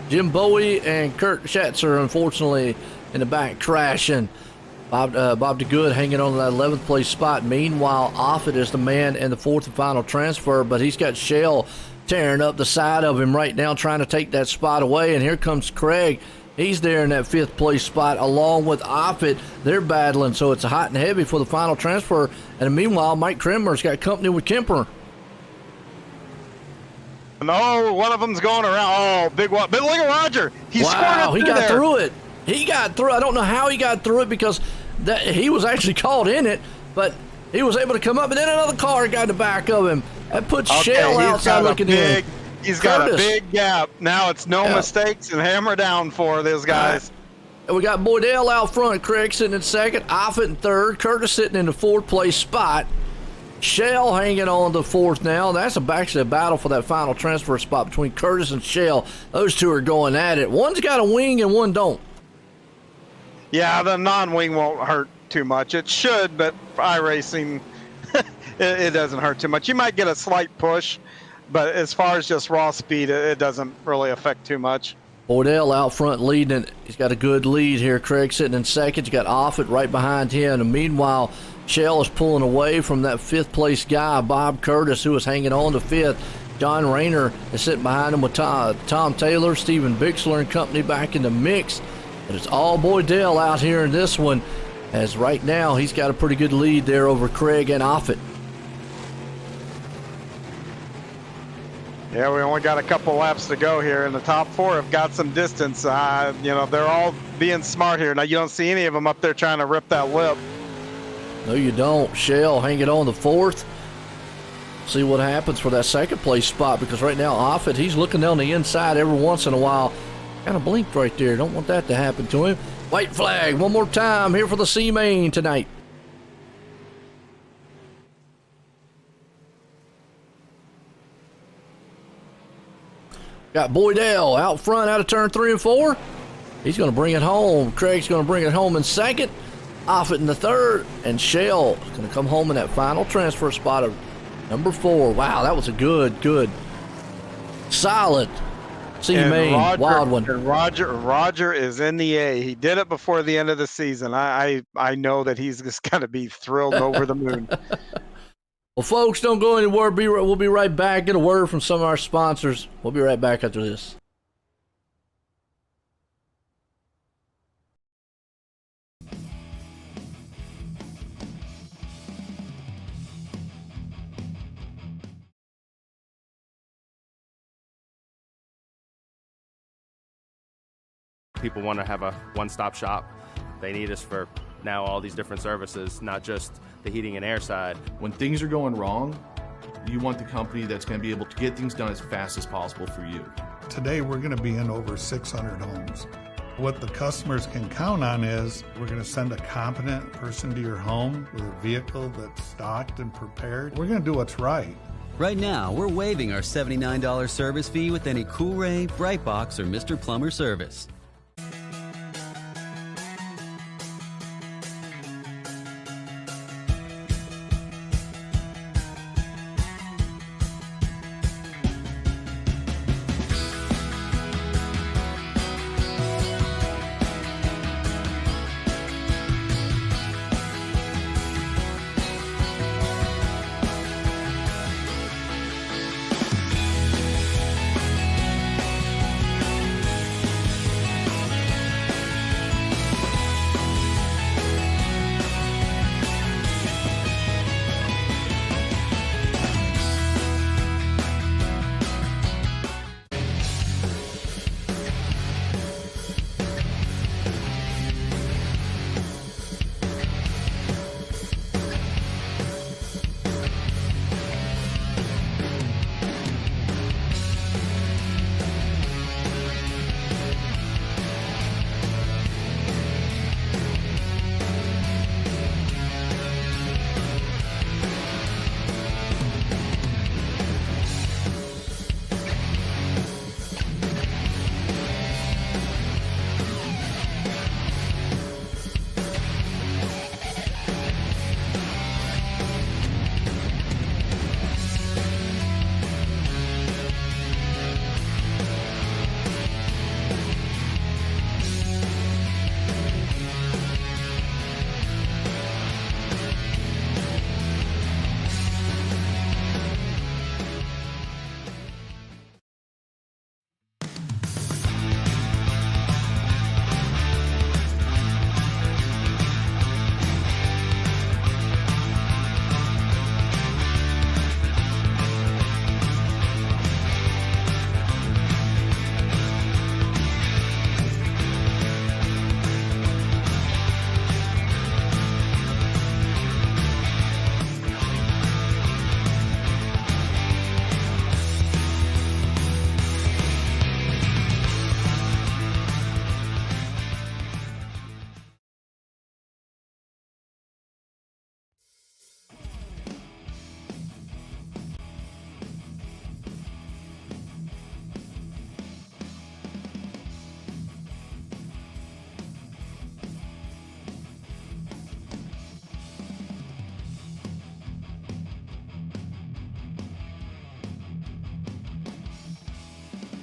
Speaker 2: Jim Bowie and Kurt Schatzer, unfortunately, in the back crashing. Bob DeGood hanging on to that 11th place spot. Meanwhile, Offit is the man in the 4th and final transfer, but he's got Shell tearing up the side of him right now, trying to take that spot away. And here comes Craig. He's there in that 5th place spot along with Offit. They're battling, so it's hot and heavy for the final transfer. And meanwhile, Mike Krimmer's got company with Kemper.
Speaker 5: No, one of them's going around. Oh, big one. But look at Roger. He
Speaker 2: wow, he got
Speaker 5: there.
Speaker 2: through it. He got through. I don't know how he got through it because he was actually caught in it, but he was able to come up, and then another car got in the back of him. That puts Shell outside looking in.
Speaker 5: He's got a big gap. Now it's no mistakes and hammer down for those guys.
Speaker 2: And we got Boydell out front, Craig sitting in 2nd, Offit in 3rd, Curtis sitting in the 4th place spot. Shell hanging on to 4th now. That's actually a battle for that final transfer spot between Curtis and Shell. Those two are going at it. One's got a wing and one don't.
Speaker 5: Yeah, the non-wing won't hurt too much. It should, but for iRacing, it doesn't hurt too much. You might get a slight push, but as far as just raw speed, it doesn't really affect too much.
Speaker 2: Boydell out front leading. He's got a good lead here. Craig sitting in 2nd. You got Offit right behind him. And meanwhile, Shell is pulling away from that 5th place guy, Bob Curtis, who is hanging on to 5th. John Rayner is sitting behind him with Tom Taylor, Stephen Bixler and company back in the mix. But it's all Boydell out here in this one, as right now he's got a pretty good lead there over Craig and Offit.
Speaker 5: Yeah, we only got a couple laps to go here, and the top 4 have got some distance. They're all being smart here. Now, you don't see any of them up there trying to rip that lip.
Speaker 2: No, you don't. Shell hanging on the 4th. See what happens for that 2nd place spot, because right now Offit, he's looking down the inside every once in a while. Kind of blinked right there. Don't want that to happen to him. White flag one more time here for the C-Main tonight. Got Boydell out front out of turn 3 and 4. He's going to bring it home. Craig's going to bring it home in 2nd. Offit in the 3rd. And Shell is going to come home in that final transfer spot of number 4. Wow, that was a good, solid C-Main wild one.
Speaker 5: And Roger is in the A. He did it before the end of the season. I know that he's just going to be thrilled over the moon.
Speaker 2: Well, folks, don't go anywhere. We'll be right back. Get a word from some of our sponsors. We'll be right back after this.
Speaker 6: People want to have a one-stop shop. They need us for now all these different services, not just the heating and air side.
Speaker 7: When things are going wrong, you want the company that's going to be able to get things done as fast as possible for you.
Speaker 8: Today we're going to be in over 600 homes. What the customers can count on is we're going to send a competent person to your home with a vehicle that's stocked and prepared. We're going to do what's right.
Speaker 9: Right now, we're waiving our $79 service fee with any Cool-Ray, Brightbox, or Mr. Plumber service.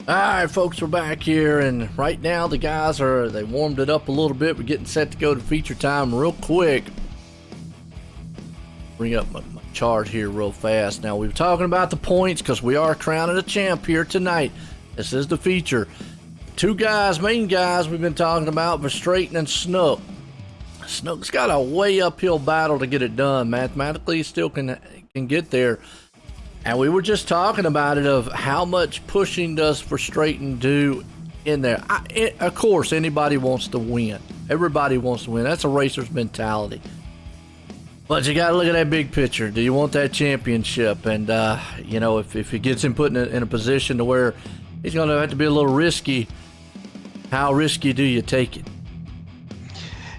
Speaker 2: All right, folks, we're back here, and right now the guys they warmed it up a little bit. We're getting set to go to feature time real quick. Bring up my chart here real fast. Now, we were talking about the points because we are crowning a champ here tonight. This is the feature. Two guys, main guys we've been talking about, Verstraeten and Snook. Snook's got a way uphill battle to get it done. Mathematically, he still can get there. And we were just talking about it of how much pushing does Verstraeten do in there. Of course, anybody wants to win. Everybody wants to win. That's a racer's mentality. But you got to look at that big picture. Do you want that championship? And, if he gets him put in a position to where he's going to have to be a little risky, how risky do you take it?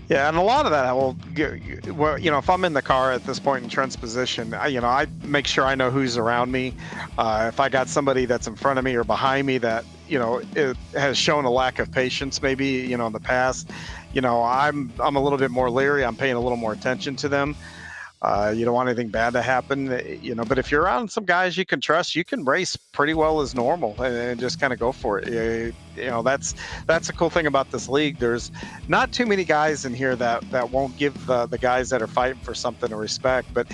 Speaker 5: Yeah, and a lot of that if I'm in the car at this point in Trent's position, I make sure I know who's around me. If I got somebody that's in front of me or behind me that, it has shown a lack of patience maybe, in the past, I'm a little bit more leery. I'm paying a little more attention to them. You don't want anything bad to happen, but if you're around some guys you can trust, you can race pretty well as normal and just kind of go for it. That's the cool thing about this league. There's not too many guys in here that won't give the guys that are fighting for something a respect. But,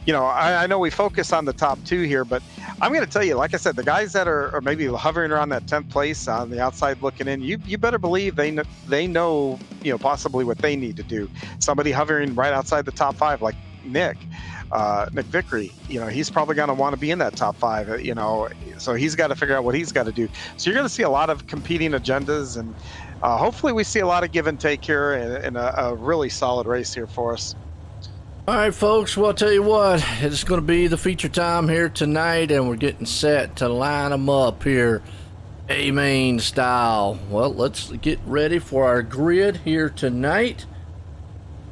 Speaker 5: I know we focus on the top two here, but I'm going to tell you, like I said, the guys that are maybe hovering around that 10th place on the outside looking in, you better believe they know, possibly what they need to do. Somebody hovering right outside the top 5, like Nick Vickery, he's probably going to want to be in that top 5, so he's got to figure out what he's got to do. So you're going to see a lot of competing agendas, and hopefully we see a lot of give and take here in a really solid race here for us.
Speaker 2: All right, folks, well, I'll tell you what, it's going to be the feature time here tonight, and we're getting set to line them up here, A-Main style. Well, let's get ready for our grid here tonight.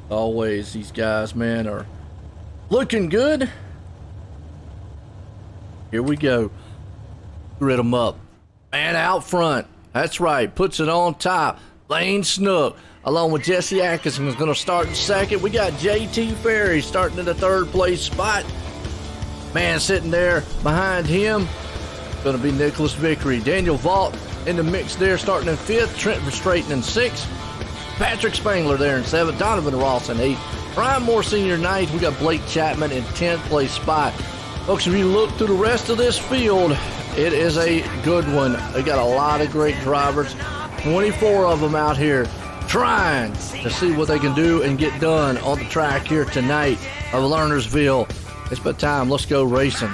Speaker 2: Always, these guys, man, are looking good. Here we go. Grid them up. Man out front. That's right. Puts it on top. Lane Snook, along with Jesse Atkinson, is going to start in second. We got JT Ferry starting in the 3rd place spot. Man sitting there behind him, going to be Nicholas Vickery. Daniel Vault in the mix there, starting in 5th. Trent Verstraeten in 6th. Patrick Spangler there in 7th. Donovan Ross in 8th. Brian Moore Sr. 9th. We got Blake Chapman in 10th place spot. Folks, if you look through the rest of this field, it is a good one. They got a lot of great drivers. 24 of them out here trying to see what they can do and get done on the track here tonight of Lernerville. It's about time. Let's go racing.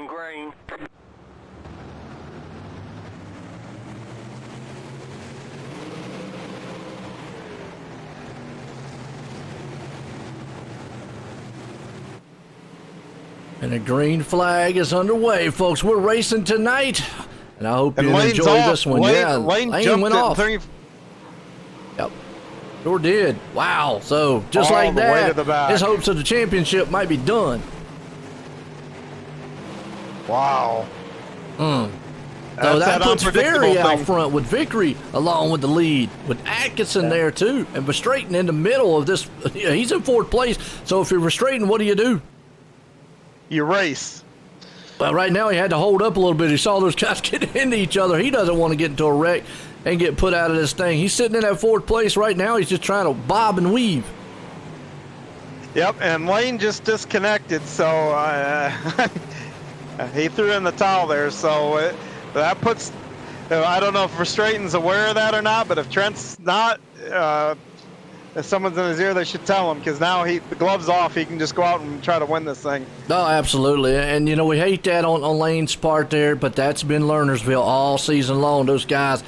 Speaker 4: Green.
Speaker 2: And a green flag is underway, folks. We're racing tonight, and I hope you enjoy this one.
Speaker 5: Lane
Speaker 2: went off. Yep, sure did. Wow. So just like that, his hopes of the championship might be done.
Speaker 5: Wow.
Speaker 2: So that puts Ferry out front with Vickery along with the lead, with Atkinson there too, and Verstraeten in the middle of this. He's in 4th place. So if you're Verstraeten, what do?
Speaker 5: You race.
Speaker 2: Well, right now he had to hold up a little bit. He saw those guys get into each other. He doesn't want to get into a wreck and get put out of this thing. He's sitting in that 4th place right now. He's just trying to bob and weave.
Speaker 5: Yep, and Lane just disconnected, so he threw in the towel there. So that puts, I don't know if Verstraeten's aware of that or not, but if Trent's not, if someone's in his ear, they should tell him, because now the glove's off. He can just go out and try to win this thing.
Speaker 2: No, absolutely. And, we hate that on Lane's part there, but that's been Lernerville all season long. Those guys,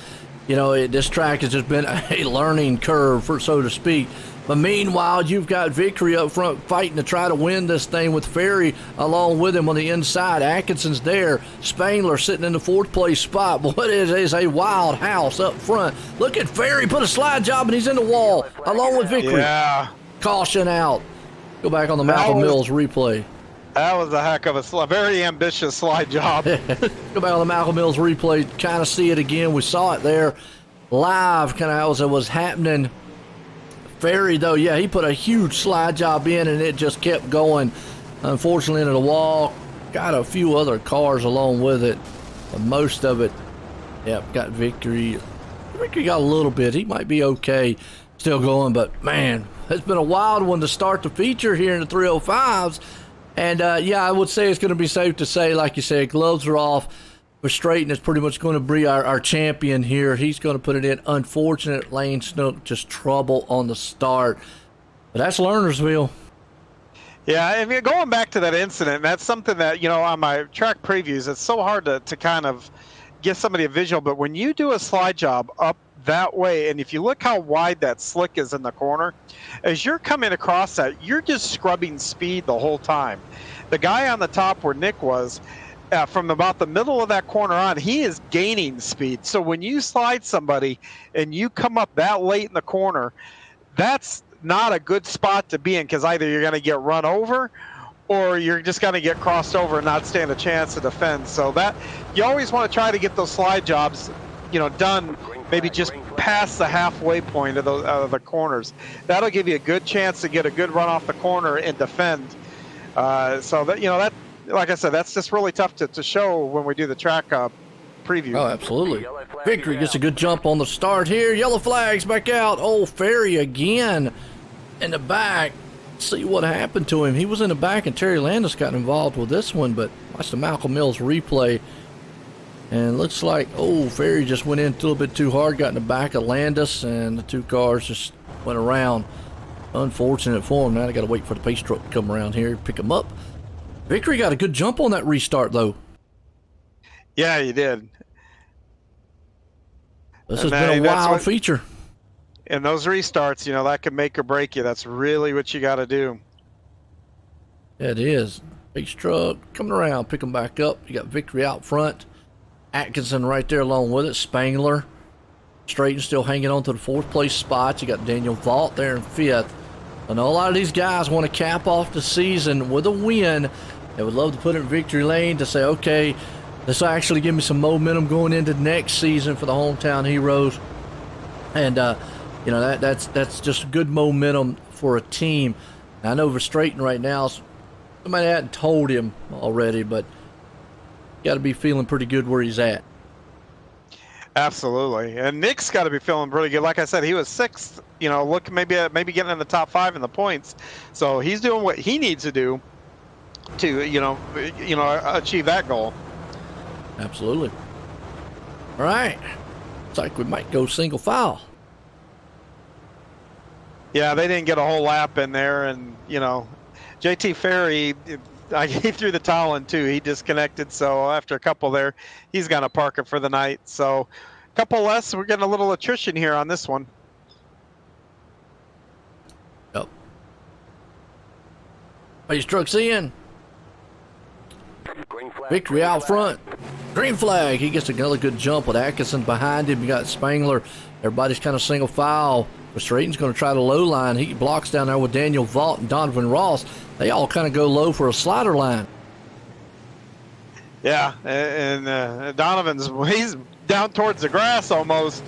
Speaker 2: this track has just been a learning curve, so to speak. But meanwhile, you've got Victory up front fighting to try to win this thing with Ferry along with him on the inside. Atkinson's there. Spangler sitting in the 4th place spot. But what is a wild house up front. Look at Ferry put a slide job and he's in the wall along with Victory.
Speaker 5: Yeah.
Speaker 2: Caution out. Go back on the Malcolm Mills replay.
Speaker 5: That was a heck of a very ambitious slide job.
Speaker 2: Go back on the Malcolm Mills replay. Kind of see it again. We saw it there live kind of as it was happening. Ferry, though, yeah, he put a huge slide job in, and it just kept going, unfortunately, into the wall. Got a few other cars along with it, but most of it, yep, got Victory. Victory got a little bit. He might be okay still going, but, man, it's been a wild one to start the feature here in the 305s. And, yeah, I would say it's going to be safe to say, like you said, gloves are off. Straighten is pretty much going to be our champion here. He's going to put it in. Unfortunate, Lane Snook, just trouble on the start. But that's Lernerville.
Speaker 5: Yeah, I mean, going back to that incident, that's something that, on my track previews, it's so hard to kind of give somebody a visual. But when you do a slide job up that way, and if you look how wide that slick is in the corner, as you're coming across that, you're just scrubbing speed the whole time. The guy on the top where Nick was, from about the middle of that corner on, he is gaining speed. So when you slide somebody and you come up that late in the corner, that's not a good spot to be in, because either you're going to get run over or you're just going to get crossed over and not stand a chance to defend. So that you always want to try to get those slide jobs, done maybe just past the halfway point of the corners. That'll give you a good chance to get a good run off the corner and defend. So that that. Like I said, that's just really tough to show when we do the track preview.
Speaker 2: Oh, absolutely. Victory gets a good jump on the start here. Yellow flags back out. Oh, Ferry again in the back. See what happened to him. He was in the back, and Terry Landis got involved with this one, but watch the Malcolm Mills replay. And it looks like, Ferry just went in a little bit too hard, got in the back of Landis, and the two cars just went around. Unfortunate for him. Now they got to wait for the pace truck to come around here, pick him up. Victory got a good jump on that restart, though.
Speaker 5: Yeah, you did.
Speaker 2: This has been a wild feature.
Speaker 5: And those restarts, that can make or break you. That's really what you got to do.
Speaker 2: Yeah, it is. Pace truck coming around, pick them back up. You got Victory out front. Atkinson right there along with it. Spangler. Straighten still hanging on to the 4th place spot. You got Daniel Vault there in 5th. I know a lot of these guys want to cap off the season with a win. They would love to put it in victory lane to say, okay, this will actually give me some momentum going into next season for the hometown heroes. And, that's just good momentum for a team. I know Verstraeten right now, somebody hadn't told him already, but got to be feeling pretty good where he's at.
Speaker 5: Absolutely. And Nick's got to be feeling pretty good. Like I said, he was 6th, look, maybe getting in the top 5 in the points. So he's doing what he needs to do to, achieve that goal.
Speaker 2: Absolutely. All right. Looks like we might go single file.
Speaker 5: Yeah, they didn't get a whole lap in there. And, JT Ferry, he threw the towel in too. He disconnected. So after a couple there, he's going to park it for the night. So a couple less. We're getting a little attrition here on this one.
Speaker 2: Yep. Pace truck's in. Victory out front. Green flag. He gets another good jump with Atkinson behind him. You got Spangler. Everybody's kind of single file. Verstraeten's going to try the low line. He blocks down there with Daniel Vault and Donovan Ross. They all kind of go low for a slider line.
Speaker 5: Yeah, and Donovan's, he's down towards the grass almost.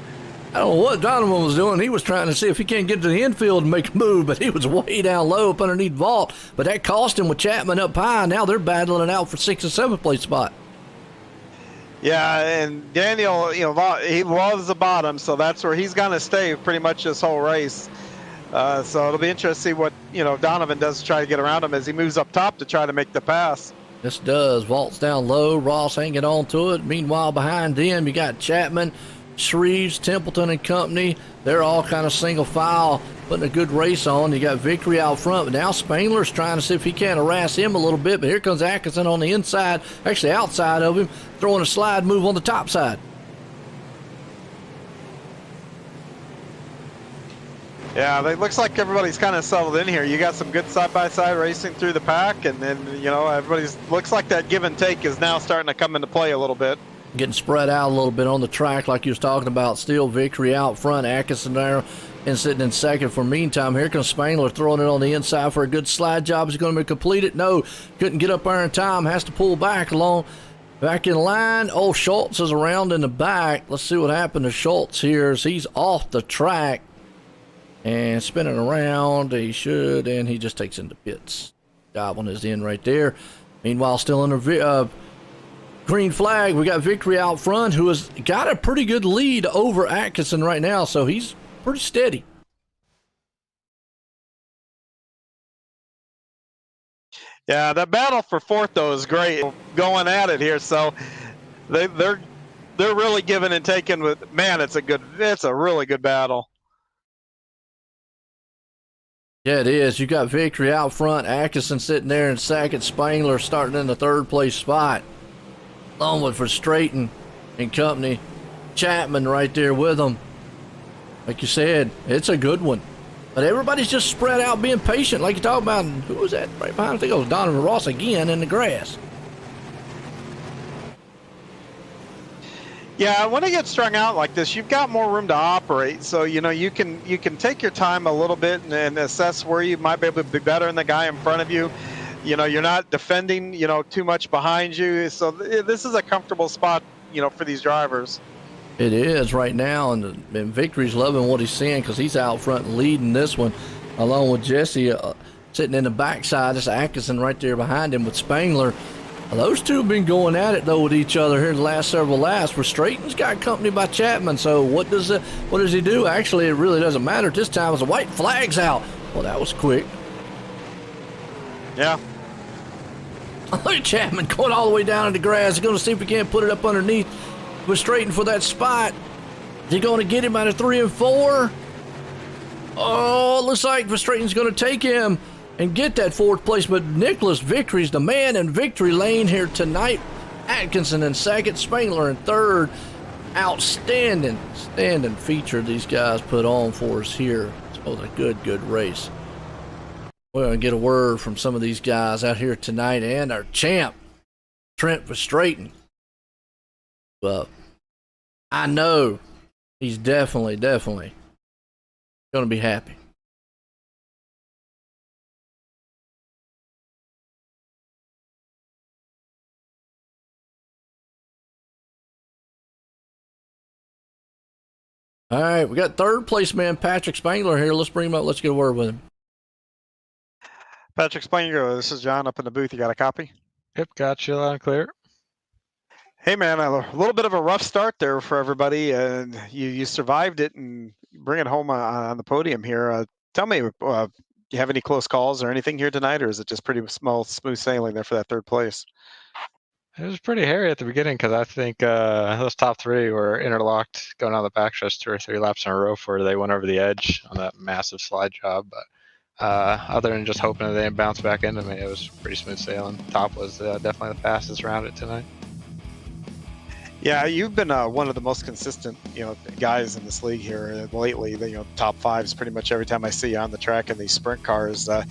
Speaker 2: I don't know what Donovan was doing. He was trying to see if he can't get to the infield and make a move, but he was way down low up underneath Vault. But that cost him with Chapman up high. Now they're battling it out for 6th and 7th place spot.
Speaker 5: Yeah, and Daniel, he loves the bottom, so that's where he's going to stay pretty much this whole race. So it'll be interesting to see what, Donovan does to try to get around him as he moves up top to try to make the pass.
Speaker 2: This does. Vault's down low. Ross hanging on to it. Meanwhile, behind them, you got Chapman, Shreves, Templeton, and company. They're all kind of single file, putting a good race on. You got Victory out front, but now Spangler's trying to see if he can harass him a little bit, but here comes Atkinson on the inside, actually outside of him, throwing a slide move on the top side.
Speaker 5: Yeah, it looks like everybody's kind of settled in here. You got some good side-by-side racing through the pack, and then, you know, everybody's looks like that give and take is now starting to come into play a little bit.
Speaker 2: Getting spread out a little bit on the track like you was talking about. Still Victory out front. Atkinson there and sitting in second. For meantime, here comes Spangler throwing it on the inside for a good slide job. Is he going to be completed? No. Couldn't get up there in time. Has to pull back in line. Oh, Schultz is around in the back. Let's see what happened to Schultz here as he's off the track and spinning around. He should, and he just takes into pits. Job on his end right there. Meanwhile, still in the green flag, we got Victory out front, who has got a pretty good lead over Atkinson right now, so he's pretty steady.
Speaker 5: Yeah, the battle for fourth though is great. Going at it here, so they're really giving and taking with. Man, it's a really good battle.
Speaker 2: Yeah, it is. You got Victory out front, Atkinson sitting there in second, Spangler starting in the third place spot. Along with Verstraeten and company. Chapman right there with them. Like you said, it's a good one. But everybody's just spread out being patient like you talk about. Who was that right behind? I think it was Donovan Ross again in the grass.
Speaker 5: Yeah, when it gets strung out like this, you've got more room to operate. So, you know, you can take your time a little bit and assess where you might be able to be better than the guy in front of you. You know, you're not defending, you know, too much behind you. So this is a comfortable spot, you know, for these drivers.
Speaker 2: It is right now, and Victory's loving what he's seeing because he's out front leading this one, along with Jesse sitting in the backside. This Atkinson right there behind him with Spangler. Those two have been going at it though with each other here the last several laps. Verstraeten's got company by Chapman, so what does he do? Actually, it really doesn't matter this time as the white flag's out. Well, that was quick.
Speaker 5: Yeah.
Speaker 2: Look at Chapman going all the way down in the grass. He's going to see if he can't put it up underneath Verstraeten for that spot. Is he going to get him out of 3 and 4? Oh, it looks like Verstraeten's going to take him and get that fourth place, but Nicholas Victory's the man in victory lane here tonight. Atkinson in second, Spangler in third. Outstanding feature these guys put on for us here. It was a good race. We're going to get a word from some of these guys out here tonight and our champ, Trent Verstraeten. But I know he's definitely going to be happy. All right, we got third place man Patrick Spangler here. Let's bring him up. Let's get a word with him.
Speaker 5: Patrick Spangler, this is John up in the booth. You got a copy?
Speaker 10: Yep, got you loud and clear.
Speaker 5: Hey man, a little bit of a rough start there for everybody, and you survived it and bring it home on the podium here. Tell me, do you have any close calls or anything here tonight, or is it just pretty smooth sailing there for that third place?
Speaker 10: It was pretty hairy at the beginning because I think those top three were interlocked going on the backstretch 2 or 3 laps in a row before they went over the edge on that massive slide job. But other than just hoping that they didn't bounce back into me, it was pretty smooth sailing. Top was definitely the fastest around it tonight.
Speaker 5: Yeah, you've been one of the most consistent, guys in this league here lately. Top fives pretty much every time I see you on the track in these sprint cars. Do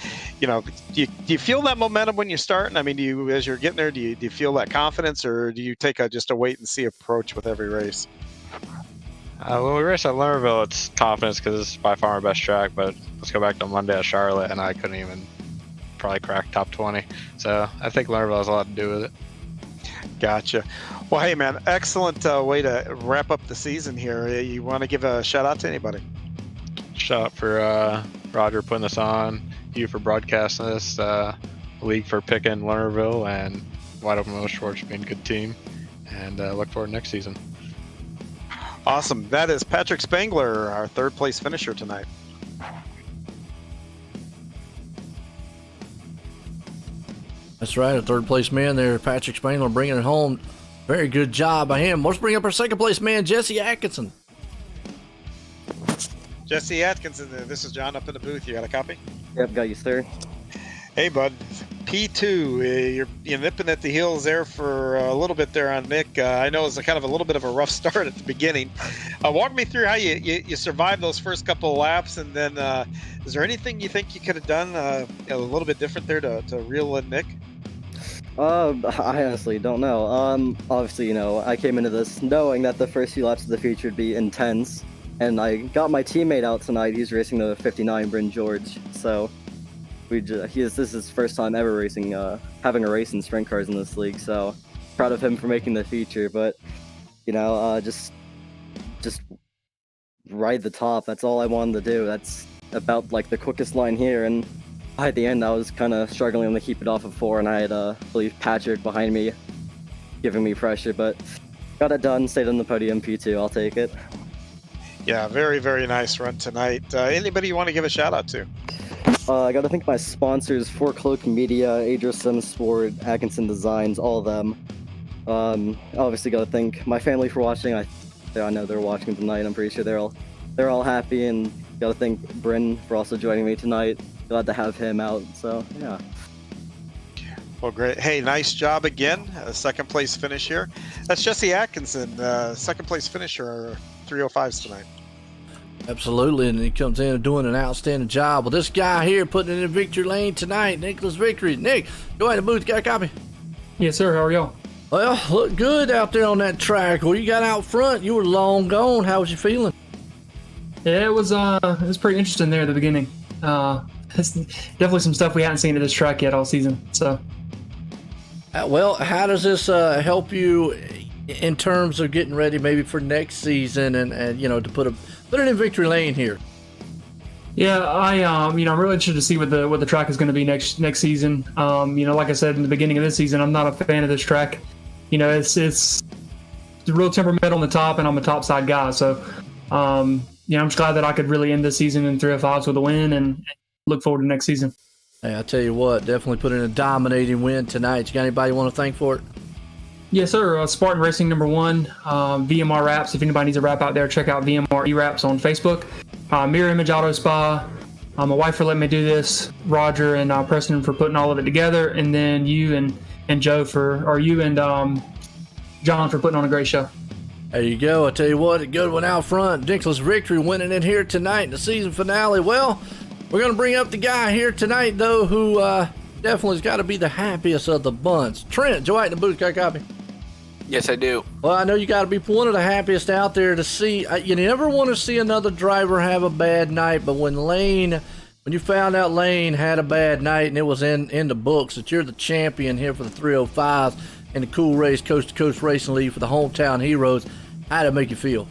Speaker 5: you feel that momentum when you're starting? I mean, as you're getting there, do you feel that confidence, or do you take just a wait and see approach with every race?
Speaker 10: When we race at Lernerville, it's confidence because it's by far our best track. But let's go back to Monday at Charlotte, and I couldn't even probably crack top 20. So I think Lernerville has a lot to do with it.
Speaker 5: Gotcha. Well, hey, man, excellent way to wrap up the season here. You want to give a shout out to anybody?
Speaker 10: Shout out for Roger putting this on, you for broadcasting this, league for picking Lernerville, and Wide Open Motorsports being a good team, and look forward to next season.
Speaker 5: Awesome. That is Patrick Spangler, our third place finisher tonight.
Speaker 2: That's right, a third place man there, Patrick Spangler, bringing it home. Very good job by him. Let's bring up our second place man, Jesse Atkinson.
Speaker 5: Jesse Atkinson, this is John up in the booth. You got a copy?
Speaker 11: Yep, got you, sir.
Speaker 5: Hey, bud.
Speaker 3: P2, you're nipping at the heels there for a little bit there on Nick. I know it was kind of a little bit of a rough start at the beginning. Walk me through how you survived those first couple of laps, and then is there anything you think you could have done a little bit different there to reel in Nick?
Speaker 11: I honestly don't know. Obviously, I came into this knowing that the first few laps of the feature would be intense, and I got my teammate out tonight. He's racing the 59 Bryn George, so this is his first time ever racing, having a race in sprint cars in this league. So proud of him for making the feature. But just ride the top. That's all I wanted to do. That's about like the quickest line here, and at the end, I was kind of struggling to keep it off of 4, and I had, I believe, Patrick behind me giving me pressure, but got it done, stayed on the podium, P2, I'll take it.
Speaker 3: Yeah, very, very nice run tonight. Anybody you want to give a shout out to?
Speaker 11: I got to thank my sponsors, For Cloak Media, Adria Sim Sport, Atkinson Designs, all of them. Obviously got to thank my family for watching. I know they're watching tonight. I'm pretty sure they're all happy, and got to thank Bryn for also joining me tonight. Glad to have him out, so yeah.
Speaker 3: Well, great. Hey, nice job again. Second place finish here. That's Jesse Atkinson, second place finisher, 305s tonight.
Speaker 2: Absolutely, and he comes in and doing an outstanding job. Well, this guy here putting it in victory lane tonight, Nicholas Victory. Nick, go ahead and booth. Got a copy?
Speaker 12: Yes, sir. How are y'all?
Speaker 2: Well, look good out there on that track. Well, you got out front. You were long gone. How was you feeling?
Speaker 12: Yeah, it was pretty interesting there at the beginning. It's definitely some stuff we hadn't seen at this track yet all season. So,
Speaker 2: well, how does this help you in terms of getting ready maybe for next season and to put it in victory lane here?
Speaker 12: Yeah, I'm really interested to see what the track is going to be next season. Like I said in the beginning of this season, I'm not a fan of this track. It's real temperamental on the top, and I'm a top side guy. So, I'm just glad that I could really end this season in 305s with a win and look forward to next season.
Speaker 2: Hey, I tell you what, definitely put in a dominating win tonight. You got anybody you want to thank for it?
Speaker 12: Yes, sir. Spartan Racing #1, VMR Wraps. If anybody needs a wrap out there, check out VMR E-Wraps on Facebook. Mirror Image Auto Spa. My wife for letting me do this. Roger and Preston for putting all of it together, and then you and Joe John for putting on a great show.
Speaker 2: There you go. I tell you what, a good one out front. Nicholas Victory winning it here tonight in the season finale. Well, we're going to bring up the guy here tonight, though, who definitely has got to be the happiest of the bunch. Trent, Joe White in the booth, got a copy?
Speaker 13: Yes, I do.
Speaker 2: Well, I know you got to be one of the happiest out there to see. You never want to see another driver have a bad night, but when you found out Lane had a bad night and it was in the books that you're the champion here for the 305s in the Cool Race Coast2Coast Racing League for the Hometown Heroes, how did it make you feel?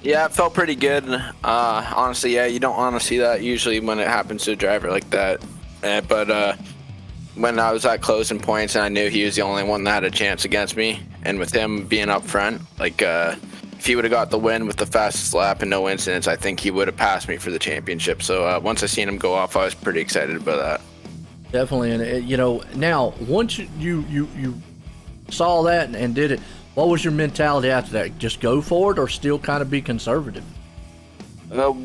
Speaker 13: Yeah, it felt pretty good. Honestly, yeah, you don't want to see that usually when it happens to a driver like that. But when I was that close in points and I knew he was the only one that had a chance against me, and with him being up front, if he would have got the win with the fastest lap and no incidents, I think he would have passed me for the championship. So once I seen him go off, I was pretty excited about that.
Speaker 2: Definitely, and now once you saw that and did it, what was your mentality after that? Just go for it, or still kind of be conservative?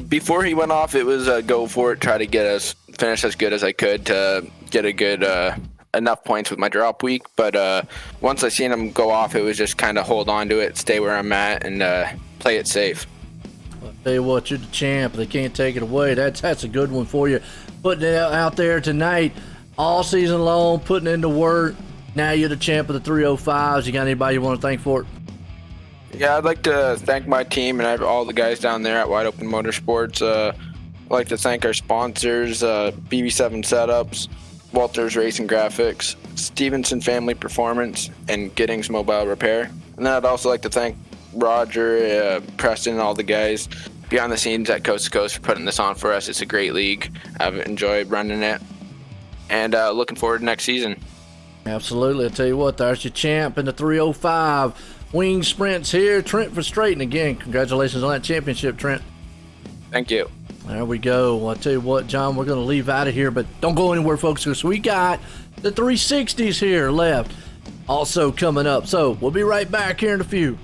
Speaker 13: Before he went off, it was go for it, try to finish as good as I could to get a good enough points with my drop week. But once I seen him go off, it was just kind of hold on to it, stay where I'm at, and play it safe.
Speaker 2: I'll tell you what, you're the champ. They can't take it away. That's a good one for you. Putting it out there tonight, all season long, putting into work. Now you're the champ of the 305s. You got anybody you want to thank for it?
Speaker 13: Yeah, I'd like to thank my team and all the guys down there at Wide Open Motorsports. I'd like to thank our sponsors, BB7 Setups, Walters Racing Graphics, Stevenson Family Performance, and Giddings Mobile Repair. And then I'd also like to thank Roger, Preston, and all the guys behind the scenes at Coast2Coast for putting this on for us. It's a great league. I've enjoyed running it, and looking forward to next season.
Speaker 2: Absolutely. I tell you what, there's your champ in the 305 wing sprints here, Trent Verstraeten. Again, congratulations on that championship, Trent.
Speaker 13: Thank you.
Speaker 2: There we go. Well, I tell you what, John, we're going to leave out of here, but don't go anywhere, folks, because we got the 360s here left also coming up. So we'll be right back here in a few.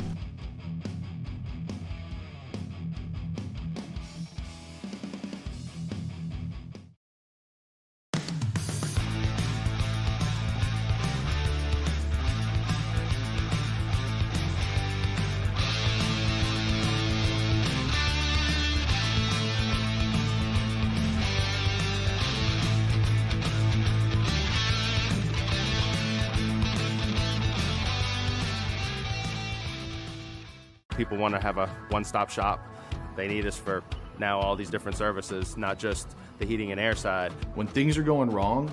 Speaker 6: people want to have a one-stop shop. They need us for now all these different services, not just the heating and air side.
Speaker 7: When things are going wrong,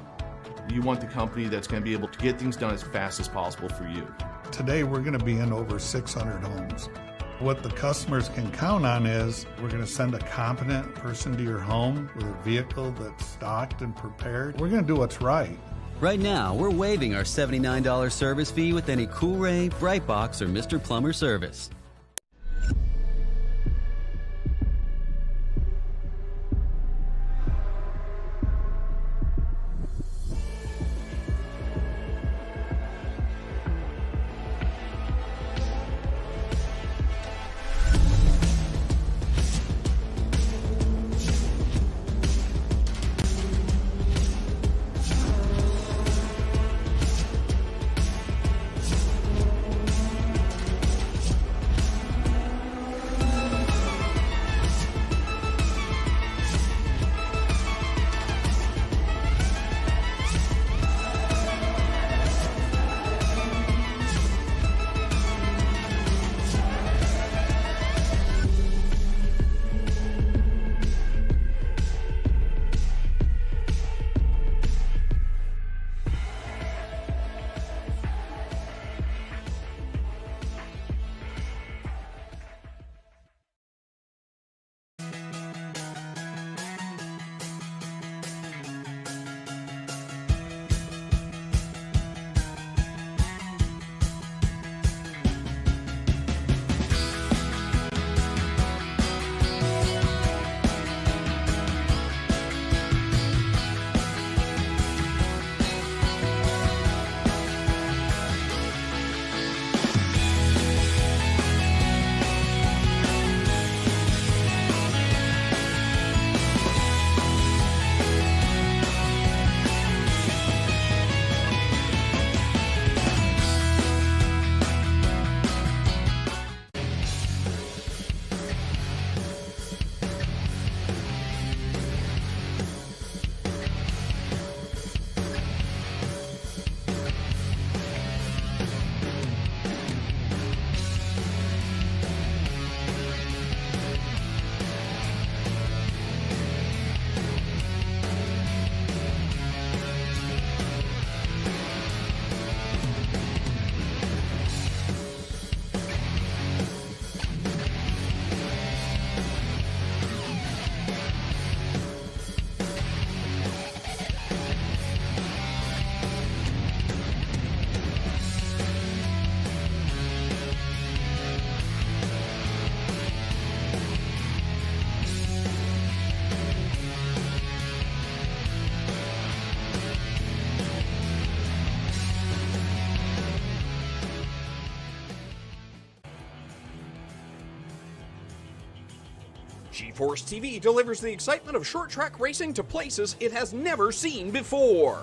Speaker 7: you want the company that's going to be able to get things done as fast as possible for you.
Speaker 8: Today, we're going to be in over 600 homes. What the customers can count on is we're going to send a competent person to your home with a vehicle that's stocked and prepared. We're going to do what's right.
Speaker 9: Right now, we're waiving our $79 service fee with any Cool-Ray, Brightbox, or Mr. Plumber service.
Speaker 14: GeForce TV delivers the excitement of short track racing to places it has never seen before.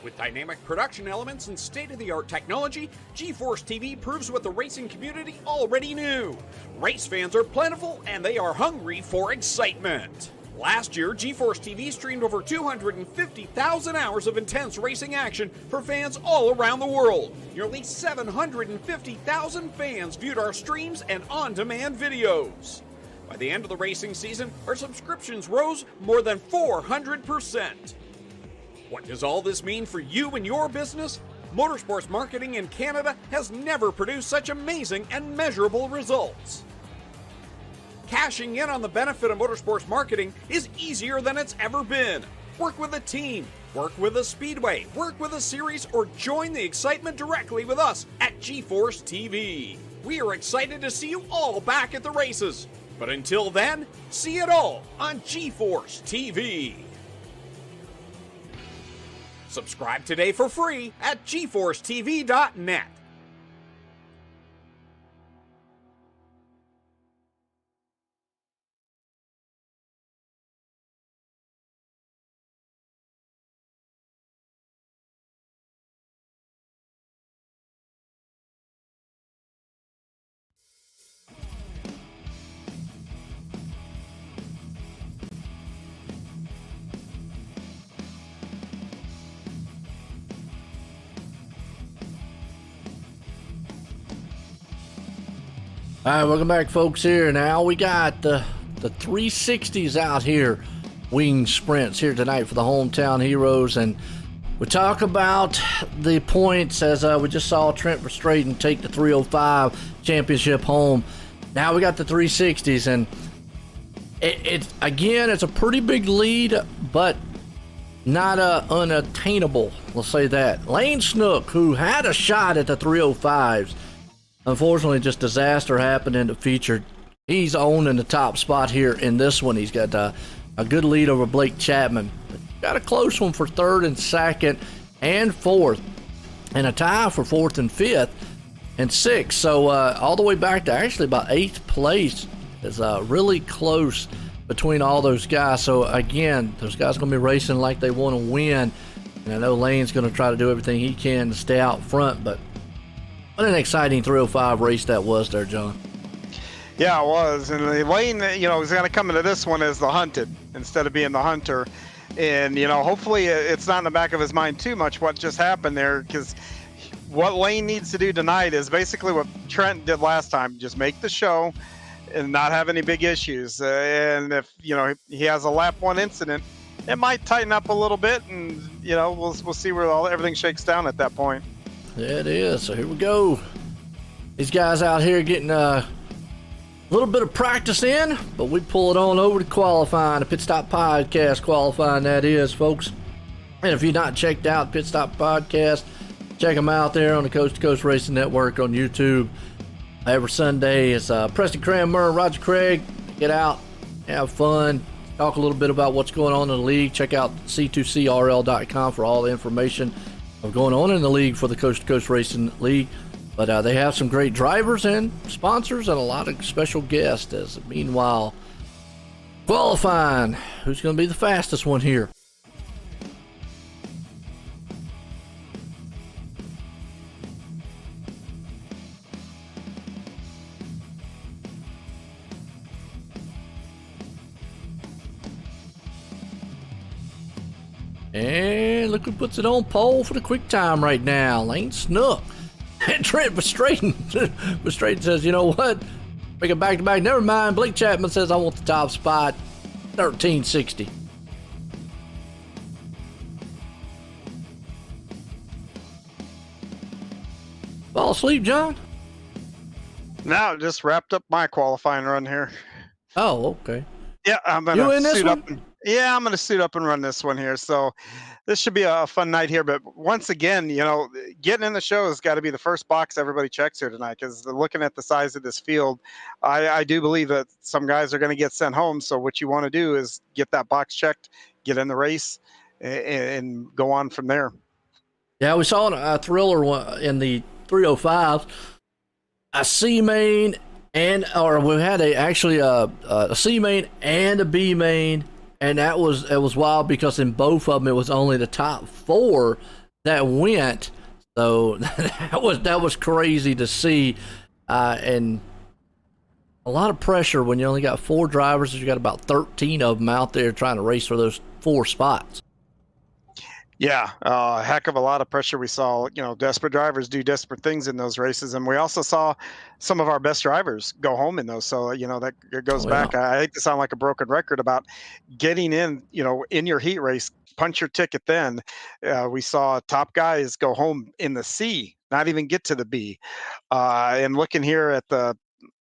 Speaker 14: With dynamic production elements and state-of-the-art technology, GeForce TV proves what the racing community already knew. Race fans are plentiful and they are hungry for excitement. Last year, GeForce TV streamed over 250,000 hours of intense racing action for fans all around the world. Nearly 750,000 fans viewed our streams and on-demand videos. By the end of the racing season, our subscriptions rose more than 400%. What does all this mean for you and your business? Motorsports marketing in Canada has never produced such amazing and measurable results. Cashing in on the benefit of motorsports marketing is easier than it's ever been. Work with a team, work with a speedway, work with a series, or join the excitement directly with us at GeForce TV. We are excited to see you all back at the races. But until then, see it all on GeForce TV. Subscribe today for free at GeForceTV.net.
Speaker 2: All right, welcome back, folks. Here now we got the 360s out here, wing sprints here tonight for the hometown heroes, and we talk about the points as we just saw Trent Verstraeten take the 305 championship home. Now we got the 360s, and it's a pretty big lead, but not unattainable. We'll say that. Lane Snook, who had a shot at the 305s, unfortunately, just disaster happened in the feature. He's owning the top spot here in this one. He's got a good lead over Blake Chapman. Got a close one for third and second and fourth, and a tie for fourth and fifth and sixth. So all the way back to actually about eighth place is really close between all those guys. So again, those guys are going to be racing like they want to win. And I know Lane's going to try to do everything he can to stay out front, but what an exciting 305 race that was there, John.
Speaker 5: Yeah, it was. And Lane, is going to come into this one as the hunted instead of being the hunter. And, hopefully it's not in the back of his mind too much what just happened there, because what Lane needs to do tonight is basically what Trent did last time. Just make the show and not have any big issues. And if, he has a lap one incident, it might tighten up a little bit, and, we'll see where everything shakes down at that point.
Speaker 2: Yeah, it is. So here we go. These guys out here getting a little bit of practice in, but we pull it on over to qualifying, the Pit Stop Podcast qualifying, that is, folks. And if you've not checked out Pit Stop Podcast, check them out there on the Coast2Coast Racing Network on YouTube. Every Sunday is Preston Cranmer, Roger Craig. Get out, have fun, talk a little bit about what's going on in the league. Check out c2crl.com for all the information of going on in the league for the Coast2Coast Racing League. But they have some great drivers and sponsors and a lot of special guests. As meanwhile, qualifying, who's going to be the fastest one here? And look who puts it on pole for the quick time right now. Lane Snook. And Trent Verstraeten. Verstraeten says, you know what? Make it back to back. Never mind. Blake Chapman says, I want the top spot. 1360. Fall asleep, John?
Speaker 5: No, just wrapped up my qualifying run here.
Speaker 2: Oh, okay.
Speaker 5: Yeah, I'm gonna suit up. I'm gonna suit up and run this one here. So this should be a fun night here. But once again, getting in the show has got to be the first box everybody checks here tonight, because looking at the size of this field, I do believe that some guys are going to get sent home. So what you want to do is get that box checked, get in the race, and go on from there.
Speaker 2: Yeah, we saw a thriller in the 305s, a C main. We had a C main and a B main, and it was wild because in both of them it was only the top four that went. So that was crazy to see, and a lot of pressure when you only got four drivers. You got about 13 of them out there trying to race for those four spots.
Speaker 5: Yeah, a heck of a lot of pressure. We saw, desperate drivers do desperate things in those races. And we also saw some of our best drivers go home in those. So, that it goes back. I hate to sound like a broken record about getting in, in your heat race, punch your ticket then. We saw top guys go home in the C, not even get to the B. And looking here at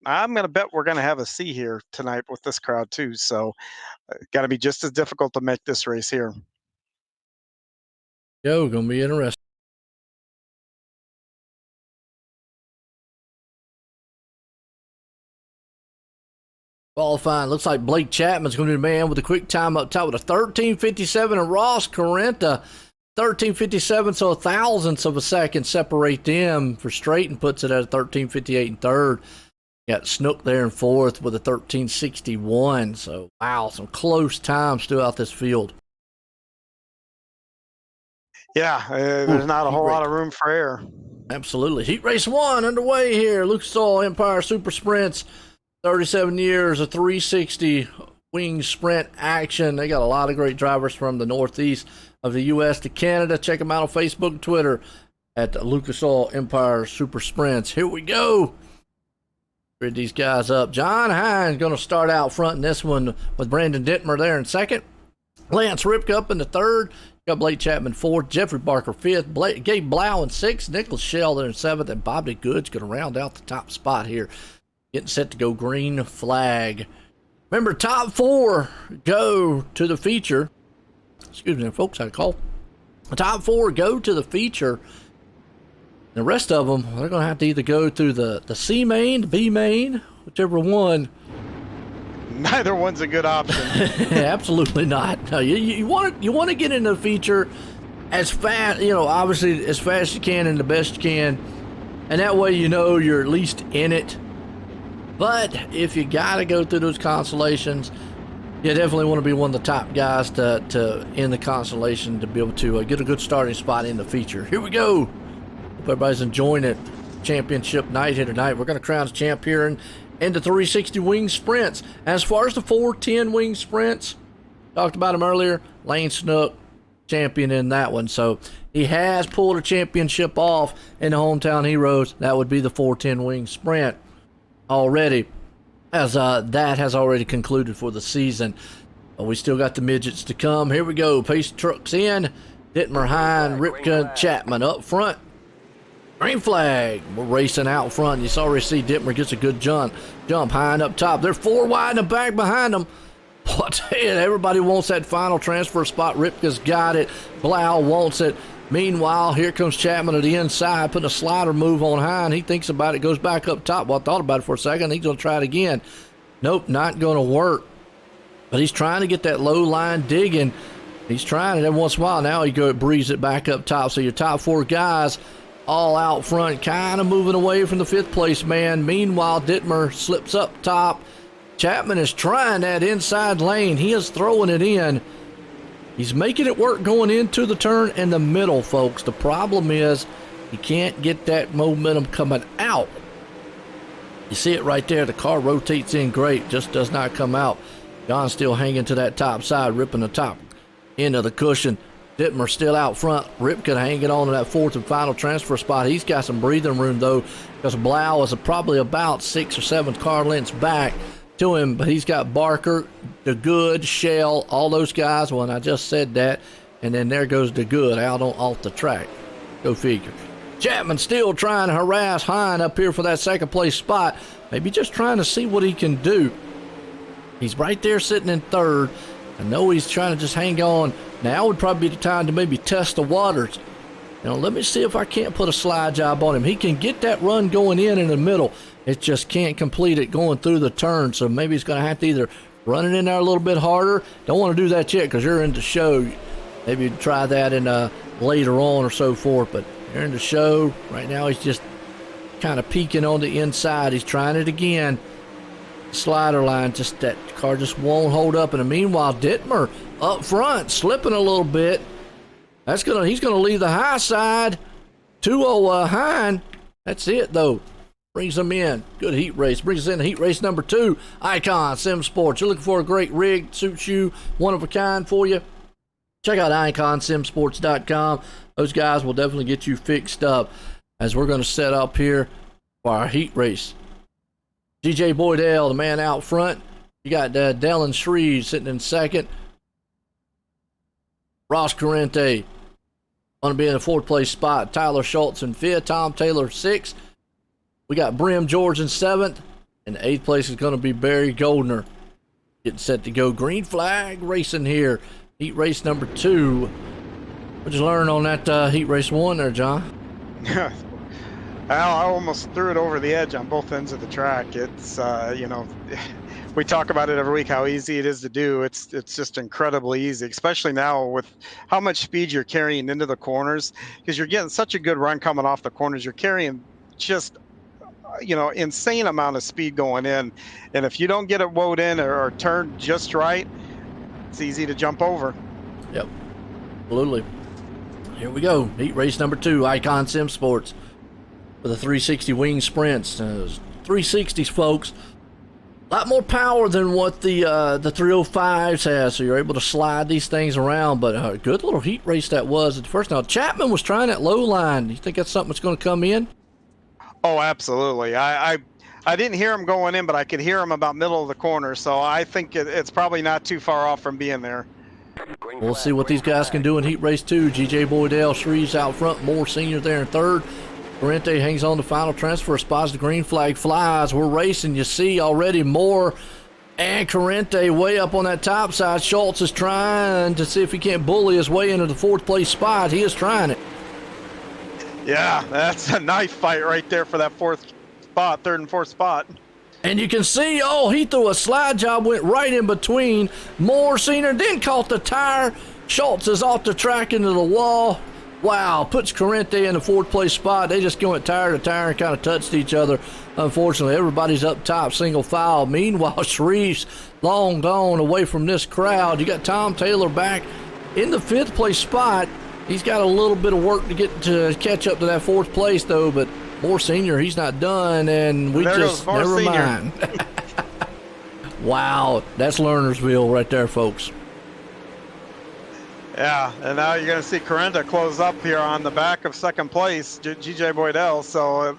Speaker 5: I'm going to bet we're going to have a C here tonight with this crowd too. So got to be just as difficult to make this race here.
Speaker 2: Gonna be interesting. Qualifying, looks like Blake Chapman's going to be the man with a quick time up top with a 13:57, and Ross Carrenta 13:57, so a thousandths of a second separate them. Verstraeten puts it at a 13:58 in third. Got Snook there in fourth with a 13:61. So wow, some close times throughout this field.
Speaker 5: Yeah, there's not a whole lot of room for error.
Speaker 2: Absolutely. Heat Race 1 underway here. Lucas Oil Empire Super Sprints, 37 years of 360 wing sprint action. They got a lot of great drivers from the northeast of the U.S. to Canada. Check them out on Facebook and Twitter at Lucas Oil Empire Super Sprints. Here we go. Grid these guys up. John Hines going to start out front in this one with Brandon Dittmer there in second. Lance Ripke up in the third. Got Blake Chapman fourth. Jeffrey Barker fifth. Gabe Blau in sixth. Nicholas Shell there in seventh. And Bobby Good's going to round out the top spot here. Getting set to go green flag. Remember, top 4 go to the feature. Excuse me, folks, I had a call. The top 4 go to the feature. The rest of them, they're going to have to either go through the C main, the B main, whichever one.
Speaker 5: Neither one's a good option.
Speaker 2: Absolutely not. No, you want to get into the feature as fast, obviously as fast as you can and the best you can, and that way you're at least in it. But if you got to go through those consolations, you definitely want to be one of the top guys to in the consolation to be able to get a good starting spot in the feature. Here we go. Hope everybody's enjoying it. Championship night here tonight. We're going to crown the champ here in the 360 wing sprints. As far as the 410 wing sprints, talked about him earlier. Lane Snook, champion in that one. So he has pulled a championship off in the Hometown Heroes. That would be the 410 wing sprint already, as that has already concluded for the season. But we still got the midgets to come. Here we go. Pace trucks in. Dittmer, Hine, Ripke, Chapman up front. Green flag. We're racing out front. You already see Dittmer gets a good jump. Hine up top. They're 4 wide in the back behind them. What? Everybody wants that final transfer spot. Ripke's got it. Blau wants it. Meanwhile, here comes Chapman to the inside, putting a slider move on Hine. He thinks about it, goes back up top. Well, I thought about it for a second. He's going to try it again. Nope, not going to work. But he's trying to get that low line digging. He's trying it every once in a while. Now he breeze it back up top. So your top 4 guys all out front, kind of moving away from the 5th place man. Meanwhile, Dittmer slips up top. Chapman is trying that inside lane. He is throwing it in. He's making it work going into the turn in the middle, folks. The problem is he can't get that momentum coming out. You see it right there. The car rotates in great, just does not come out. John's still hanging to that top side, ripping the top end of the cushion. Dittmer still out front. Ripke hanging on to that 4th and final transfer spot. He's got some breathing room, though, because Blau is probably about 6 or 7 car lengths back to him, but he's got Barker, DeGood, Shell, all those guys. Well, and I just said that, and then there goes DeGood out off the track. Go figure. Chapman still trying to harass Hine up here for that 2nd place spot. Maybe just trying to see what he can do. He's right there sitting in 3rd. I know he's trying to just hang on. Now would probably be the time to maybe test the waters. Let me see if I can't put a slide job on him. He can get that run going in the middle. It just can't complete it going through the turn. So maybe he's going to have to either run it in there a little bit harder. Don't want to do that yet because you're in the show. Maybe try that in later on or so forth. But you're in the show. Right now he's just kind of peeking on the inside. He's trying it again. Slider line, just that car just won't hold up. And meanwhile, Dittmer up front, slipping a little bit. He's gonna leave the high side. 2-0 Hine. That's it though. Brings them in. Good heat race. Brings us in heat race number 2. Icon Sim Sports. You're looking for a great rig, suits you, one of a kind for you. Check out iconsimsports.com. Those guys will definitely get you fixed up as we're going to set up here for our heat race. DJ Boydell, the man out front. You got Dallin Shreve sitting in 2nd. Ross Corrente going to be in the 4th place spot. Tyler Schultz in 5th. Tom Taylor 6th. We got Brim George in 7th. And 8th place is going to be Barry Goldner. Getting set to go green flag racing here. Heat race number 2. What'd you learn on that heat race 1 there, John?
Speaker 5: I almost threw it over the edge on both ends of the track. It's, we talk about it every week, how easy it is to do. It's just incredibly easy, especially now with how much speed you're carrying into the corners, because you're getting such a good run coming off the corners. You're carrying just, insane amount of speed going in. And if you don't get it woed in or turned just right, it's easy to jump over.
Speaker 2: Yep, absolutely. Here we go. Heat race number 2, Icon Sim Sports. For the 360 wing sprints. 360s, folks. A lot more power than what the 305s has, so you're able to slide these things around. But a good little heat race that was at the first. Now, Chapman was trying that low line. Do you think that's something that's going to come in?
Speaker 5: Oh, absolutely. I I didn't hear him going in, but I could hear him about middle of the corner. So I think it's probably not too far off from being there.
Speaker 2: We'll see what these guys can do in Heat Race 2. G.J. Boydell, Shreves out front, Moore Sr. there in third. Corrente hangs on the final transfer spots. The green flag flies. We're racing. You see already Moore and Corrente way up on that top side. Schultz is trying to see if he can't bully his way into the fourth place spot. He is trying it.
Speaker 5: Yeah, that's a knife fight right there for that fourth spot, third and fourth spot.
Speaker 2: And you can see, he threw a slide job, went right in between Moore Sr., then caught the tire. Schultz is off the track into the wall. Wow, puts Corrente in the fourth place spot. They just went tire to tire and kind of touched each other. Unfortunately, everybody's up top, single file. Meanwhile, Shreves long gone away from this crowd. You got Tom Taylor back in the fifth place spot. He's got a little bit of work to catch up to that fourth place, though, but Moore Sr., he's not done, and we just never mind. Wow, that's Lernerville right there, folks.
Speaker 5: Yeah, and now you're going to see Corrente close up here on the back of second place, G.J. Boydell. So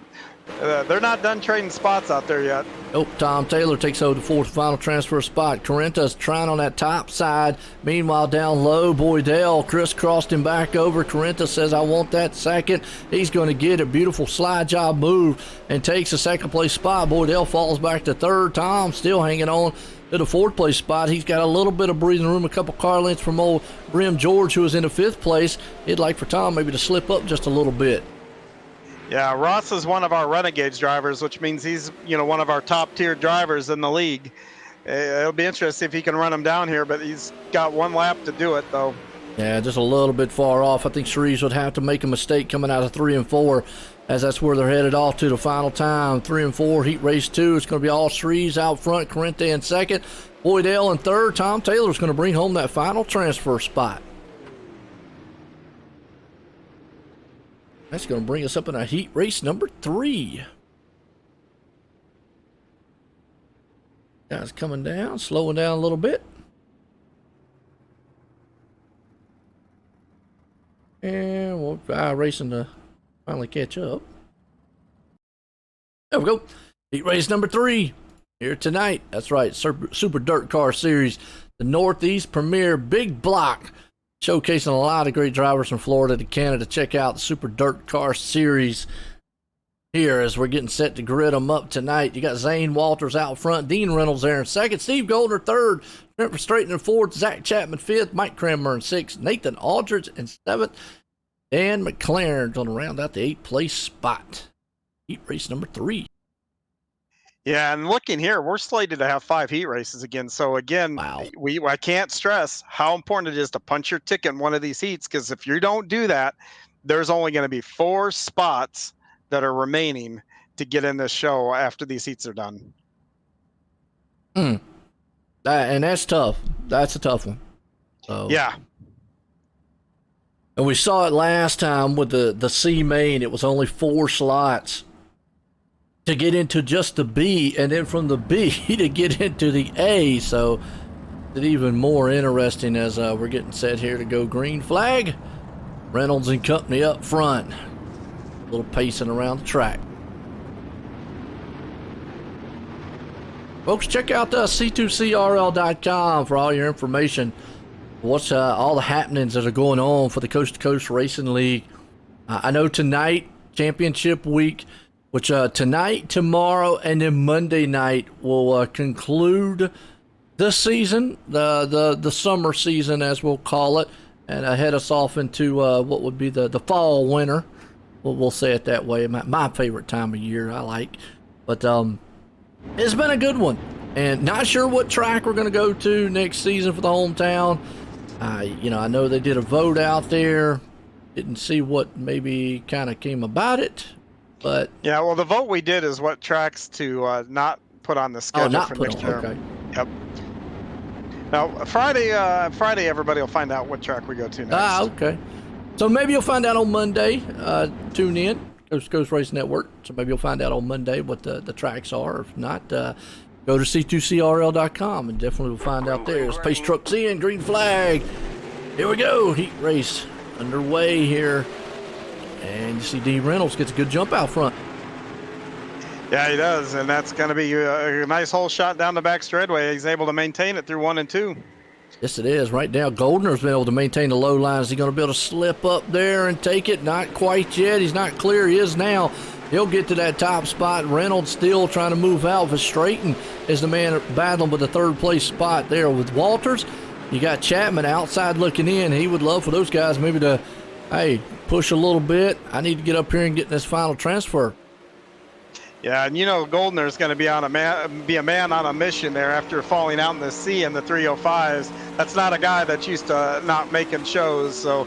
Speaker 5: they're not done trading spots out there yet.
Speaker 2: Nope, Tom Taylor takes over the fourth final transfer spot. Corrente's trying on that top side. Meanwhile, down low, Boydell crisscrossed him back over. Corrente says, I want that second. He's going to get a beautiful slide job move and takes a second place spot. Boydell falls back to third. Tom still hanging on to the fourth place spot. He's got a little bit of breathing room, a couple car lengths from old Brim George, who was in the fifth place. He'd like for Tom maybe to slip up just a little bit.
Speaker 5: Yeah, Ross is one of our Renegades drivers, which means he's, one of our top tier drivers in the league. It'll be interesting if he can run him down here, but he's got one lap to do it, though.
Speaker 2: Yeah, just a little bit far off. I think Shreves would have to make a mistake coming out of 3 and 4, as that's where they're headed off to the final time. 3 and 4, Heat Race 2. It's going to be all Shreves out front, Corrente in second, Boydell in third. Tom Taylor's going to bring home that final transfer spot. That's going to bring us up in a Heat Race number 3. Guys coming down, slowing down a little bit. And we'll try racing to finally catch up. There we go. Heat Race number 3 here tonight. That's right, Super Dirt Car Series. The Northeast Premier Big Block. Showcasing a lot of great drivers from Florida to Canada. Check out the Super Dirt Car Series here as we're getting set to grid them up tonight. You got Zane Walters out front, Dean Reynolds there in second, Steve Goldner third, Trent Verstraeten in fourth, Zach Chapman fifth, Mike Cranmer in sixth, Nathan Aldridge in seventh, Dan McLaren's going to round out the 8th place spot. Heat Race number 3.
Speaker 5: Yeah, and looking here, we're slated to have 5 heat races again. So again,
Speaker 2: wow.
Speaker 5: I can't stress how important it is to punch your ticket in one of these heats, because if you don't do that, there's only going to be 4 spots that are remaining to get in this show after these heats are done.
Speaker 2: And that's tough. That's a tough one. So
Speaker 5: yeah.
Speaker 2: And we saw it last time with the C main. It was only 4 slots to get into just the B, and then from the B to get into the A. So it's even more interesting as we're getting set here to go green flag. Reynolds and company up front. A little pacing around the track. Folks, check out C2CRL.com for all your information. What's all the happenings that are going on for the Coast2Coast Racing League. I know tonight, championship week, which tonight, tomorrow, and then Monday night will conclude the season, the summer season, as we'll call it, and head us off into what would be the fall winter. We'll say it that way. My favorite time of year, I like. But it's been a good one, and not sure what track we're going to go to next season for the hometown. I know they did a vote out there. Didn't see what maybe kind of came about it. But
Speaker 5: yeah, well, the vote we did is what tracks to not put on the schedule for next year.
Speaker 2: Okay.
Speaker 5: Yep. Now Friday, everybody will find out what track we go to next.
Speaker 2: Okay. So maybe you'll find out on Monday. Tune in, Coast2Coast Racing Network. So maybe you'll find out on Monday what the tracks are. If not, go to C2CRL.com and definitely will find out there. There's Pace Trucks in, green flag. Here we go. Heat race underway here. And you see Dean Reynolds gets a good jump out front.
Speaker 5: Yeah, he does, and that's going to be a nice hole shot down the back straightaway. He's able to maintain it through 1 and 2.
Speaker 2: Yes, it is. Right now, Goldner's been able to maintain the low line. Is he going to be able to slip up there and take it? Not quite yet. He's not clear. He is now. He'll get to that top spot. Reynolds still trying to move out. Verstraeten is the man battling with the third place spot there with Walters. You got Chapman outside looking in. He would love for those guys maybe to, hey, push a little bit. I need to get up here and get this final transfer.
Speaker 5: Yeah, and Goldner's going to be a man on a mission there after falling out in the sea in the 305s. That's not a guy that's used to not making shows, so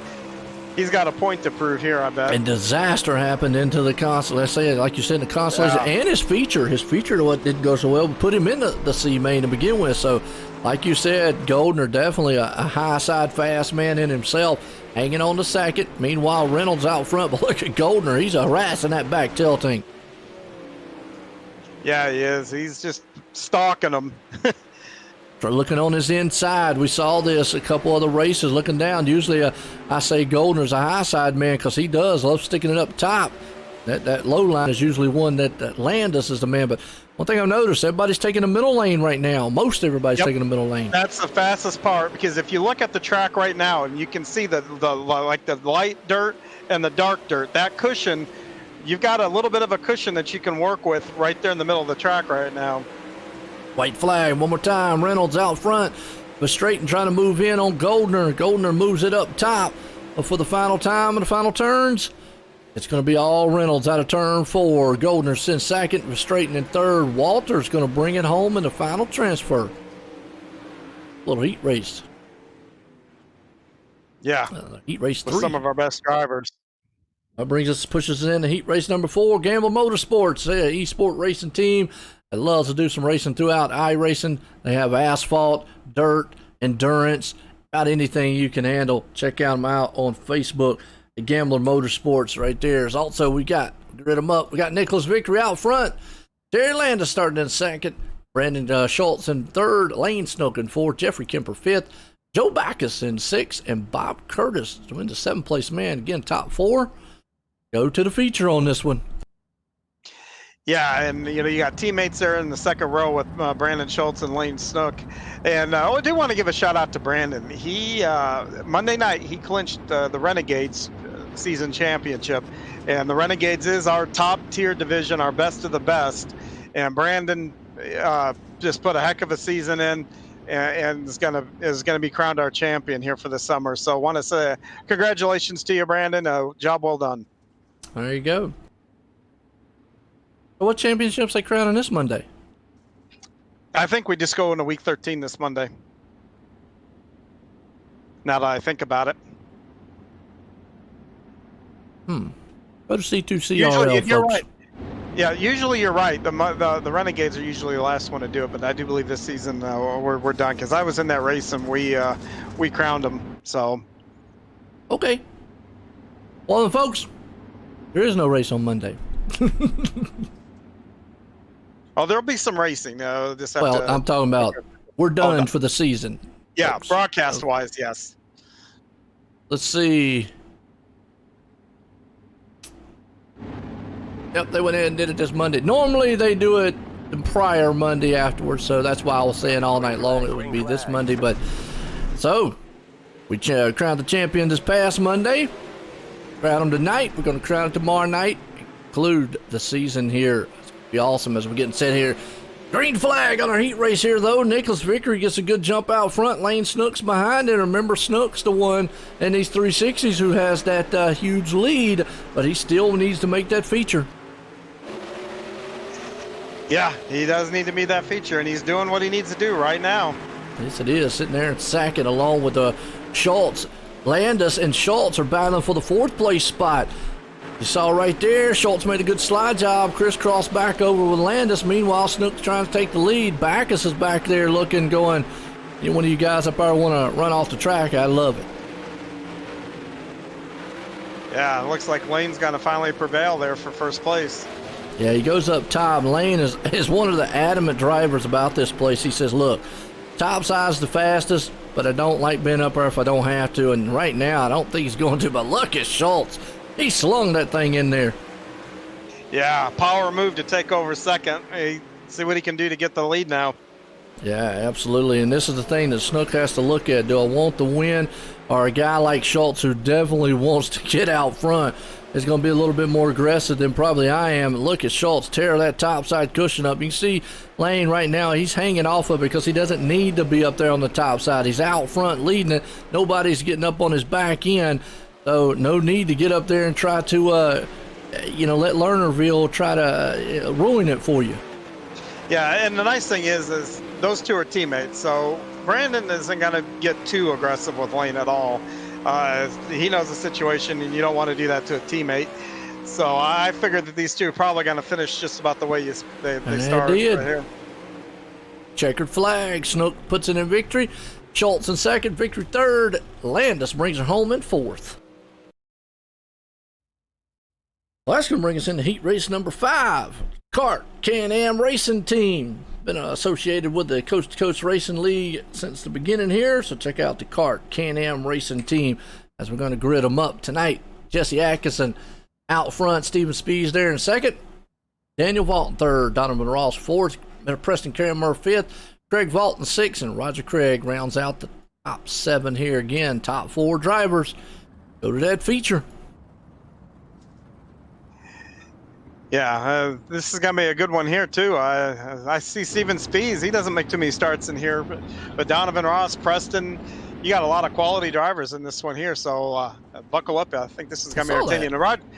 Speaker 5: he's got a point to prove here, I bet.
Speaker 2: And disaster happened into the Constellation. Let's say it, like you said, in the Constellation, and his feature what didn't go so well, but put him in the C main to begin with. So, like you said, Goldner definitely a high side fast man in himself, hanging on to second. Meanwhile, Reynolds out front, but look at Goldner. He's harassing that back tail tank.
Speaker 5: Yeah, he is. He's just stalking them.
Speaker 2: Looking on his inside, we saw this a couple other races. Looking down, usually I say Goldner's a high side man because he does love sticking it up top. That low line is usually one that Landis is the man. But one thing I've noticed, everybody's taking the middle lane right now. Most everybody's taking the middle lane.
Speaker 5: That's the fastest part, because if you look at the track right now, and you can see the light dirt and the dark dirt, that cushion. You've got a little bit of a cushion that you can work with right there in the middle of the track right now.
Speaker 2: White flag one more time. Reynolds out front. Verstraeten trying to move in on Goldner. Goldner moves it up top. But for the final time and the final turns, it's going to be all Reynolds out of turn 4. Goldner's in second. Verstraeten in third. Walter's going to bring it home in the final transfer. Little heat race.
Speaker 5: Yeah.
Speaker 2: Heat race 3.
Speaker 5: With some of our best drivers.
Speaker 2: That pushes us into heat race number 4, Gamble Motorsports, e-sport racing team that loves to do some racing throughout iRacing. They have asphalt, dirt, endurance, about anything you can handle. Check them out on Facebook, the Gambler Motorsports right there. Also, we got Nicholas Victory out front. Terry Landis starting in second. Brandon Schultz in third. Lane Snook in fourth. Jeffrey Kemper fifth. Joe Backus in sixth. And Bob Curtis to win the 7th place man. Again, top 4. Go to the feature on this one.
Speaker 5: Yeah, and you got teammates there in the second row with Brandon Schultz and Lane Snook. And I do want to give a shout out to Brandon. He Monday night he clinched the Renegades season championship, and the Renegades is our top tier division, our best of the best. And Brandon just put a heck of a season in, and is gonna be crowned our champion here for the summer. So I want to say congratulations to you, Brandon. Job well done.
Speaker 2: There you go. What championships they crowning this Monday?
Speaker 5: I think we just go into week 13 this Monday. Now that I think about it.
Speaker 2: Go to C2CRL,
Speaker 5: usually, you're
Speaker 2: folks.
Speaker 5: right. Yeah, usually you're right. The Renegades are usually the last one to do it, but I do believe this season we're done, because I was in that race and we crowned them. So.
Speaker 2: Okay. Well, then, folks, there is no race on Monday.
Speaker 5: Oh, there'll be some racing. Just have
Speaker 2: I'm talking about we're done for the season.
Speaker 5: Yeah,
Speaker 2: folks.
Speaker 5: broadcast-wise, yes.
Speaker 2: Let's see. Yep, they went in and did it this Monday. Normally they do it the prior Monday afterwards, so that's why I was saying all night long it would be this Monday. But so we crowned the champion this past Monday. Crown him tonight. We're going to crown it tomorrow night. Conclude the season here. It's going to be awesome as we're getting set here. Green flag on our heat race here, though. Nicholas Vickery gets a good jump out front. Lane Snook's behind it. Remember, Snook's the one in these 360s who has that huge lead, but he still needs to make that feature.
Speaker 5: Yeah, he does need to meet that feature, and he's doing what he needs to do right now.
Speaker 2: Yes, it is. Sitting there in second along with Schultz. Landis and Schultz are battling for the 4th place spot. You saw right there, Schultz made a good slide job, crisscross back over with Landis. Meanwhile, Snook's trying to take the lead. Backus is back there looking, going, one of you guys up there want to run off the track, I love it.
Speaker 5: Yeah, it looks like Lane's going to finally prevail there for first place.
Speaker 2: Yeah, he goes up top. Lane is one of the adamant drivers about this place. He says, look, top side's the fastest, but I don't like being up there if I don't have to. And right now, I don't think he's going to, but look at Schultz. He slung that thing in there.
Speaker 5: Yeah, power move to take over second. Hey, see what he can do to get the lead now.
Speaker 2: Yeah, absolutely. And this is the thing that Snook has to look at. Do I want the win, or a guy like Schultz who definitely wants to get out front is going to be a little bit more aggressive than probably I am? Look at Schultz tear that topside cushion up. You can see Lane right now, he's hanging off of it because he doesn't need to be up there on the top side. He's out front leading it. Nobody's getting up on his back end, so no need to get up there and try to, let Lernerville try to ruin it for you.
Speaker 5: Yeah, and the nice thing is those two are teammates, so Brandon isn't going to get too aggressive with Lane at all. He knows the situation, and you don't want to do that to a teammate. So I figured that these two are probably going to finish just about the way they started right here.
Speaker 2: Checkered flag. Snook puts it in victory. Schultz in second, victory third. Landis brings her home in fourth. Well, that's going to bring us into heat race number 5. Kart Can-Am Racing Team. Been associated with the Coast2Coast Racing League since the beginning here, so check out the Kart Can-Am Racing Team as we're going to grid them up tonight. Jesse Atkinson out front, Steven Spees there in second, Daniel Vault third, Donovan Ross fourth, Preston Cranmer fifth, Craig Vault in sixth, and Roger Craig rounds out the top 7 here again. Top 4 drivers go to that feature.
Speaker 5: Yeah, this is going to be a good one here, too. I see Steven Spees. He doesn't make too many starts in here. But Donovan Ross, Preston, you got a lot of quality drivers in this one here. So buckle up. I think this is going to be entertaining.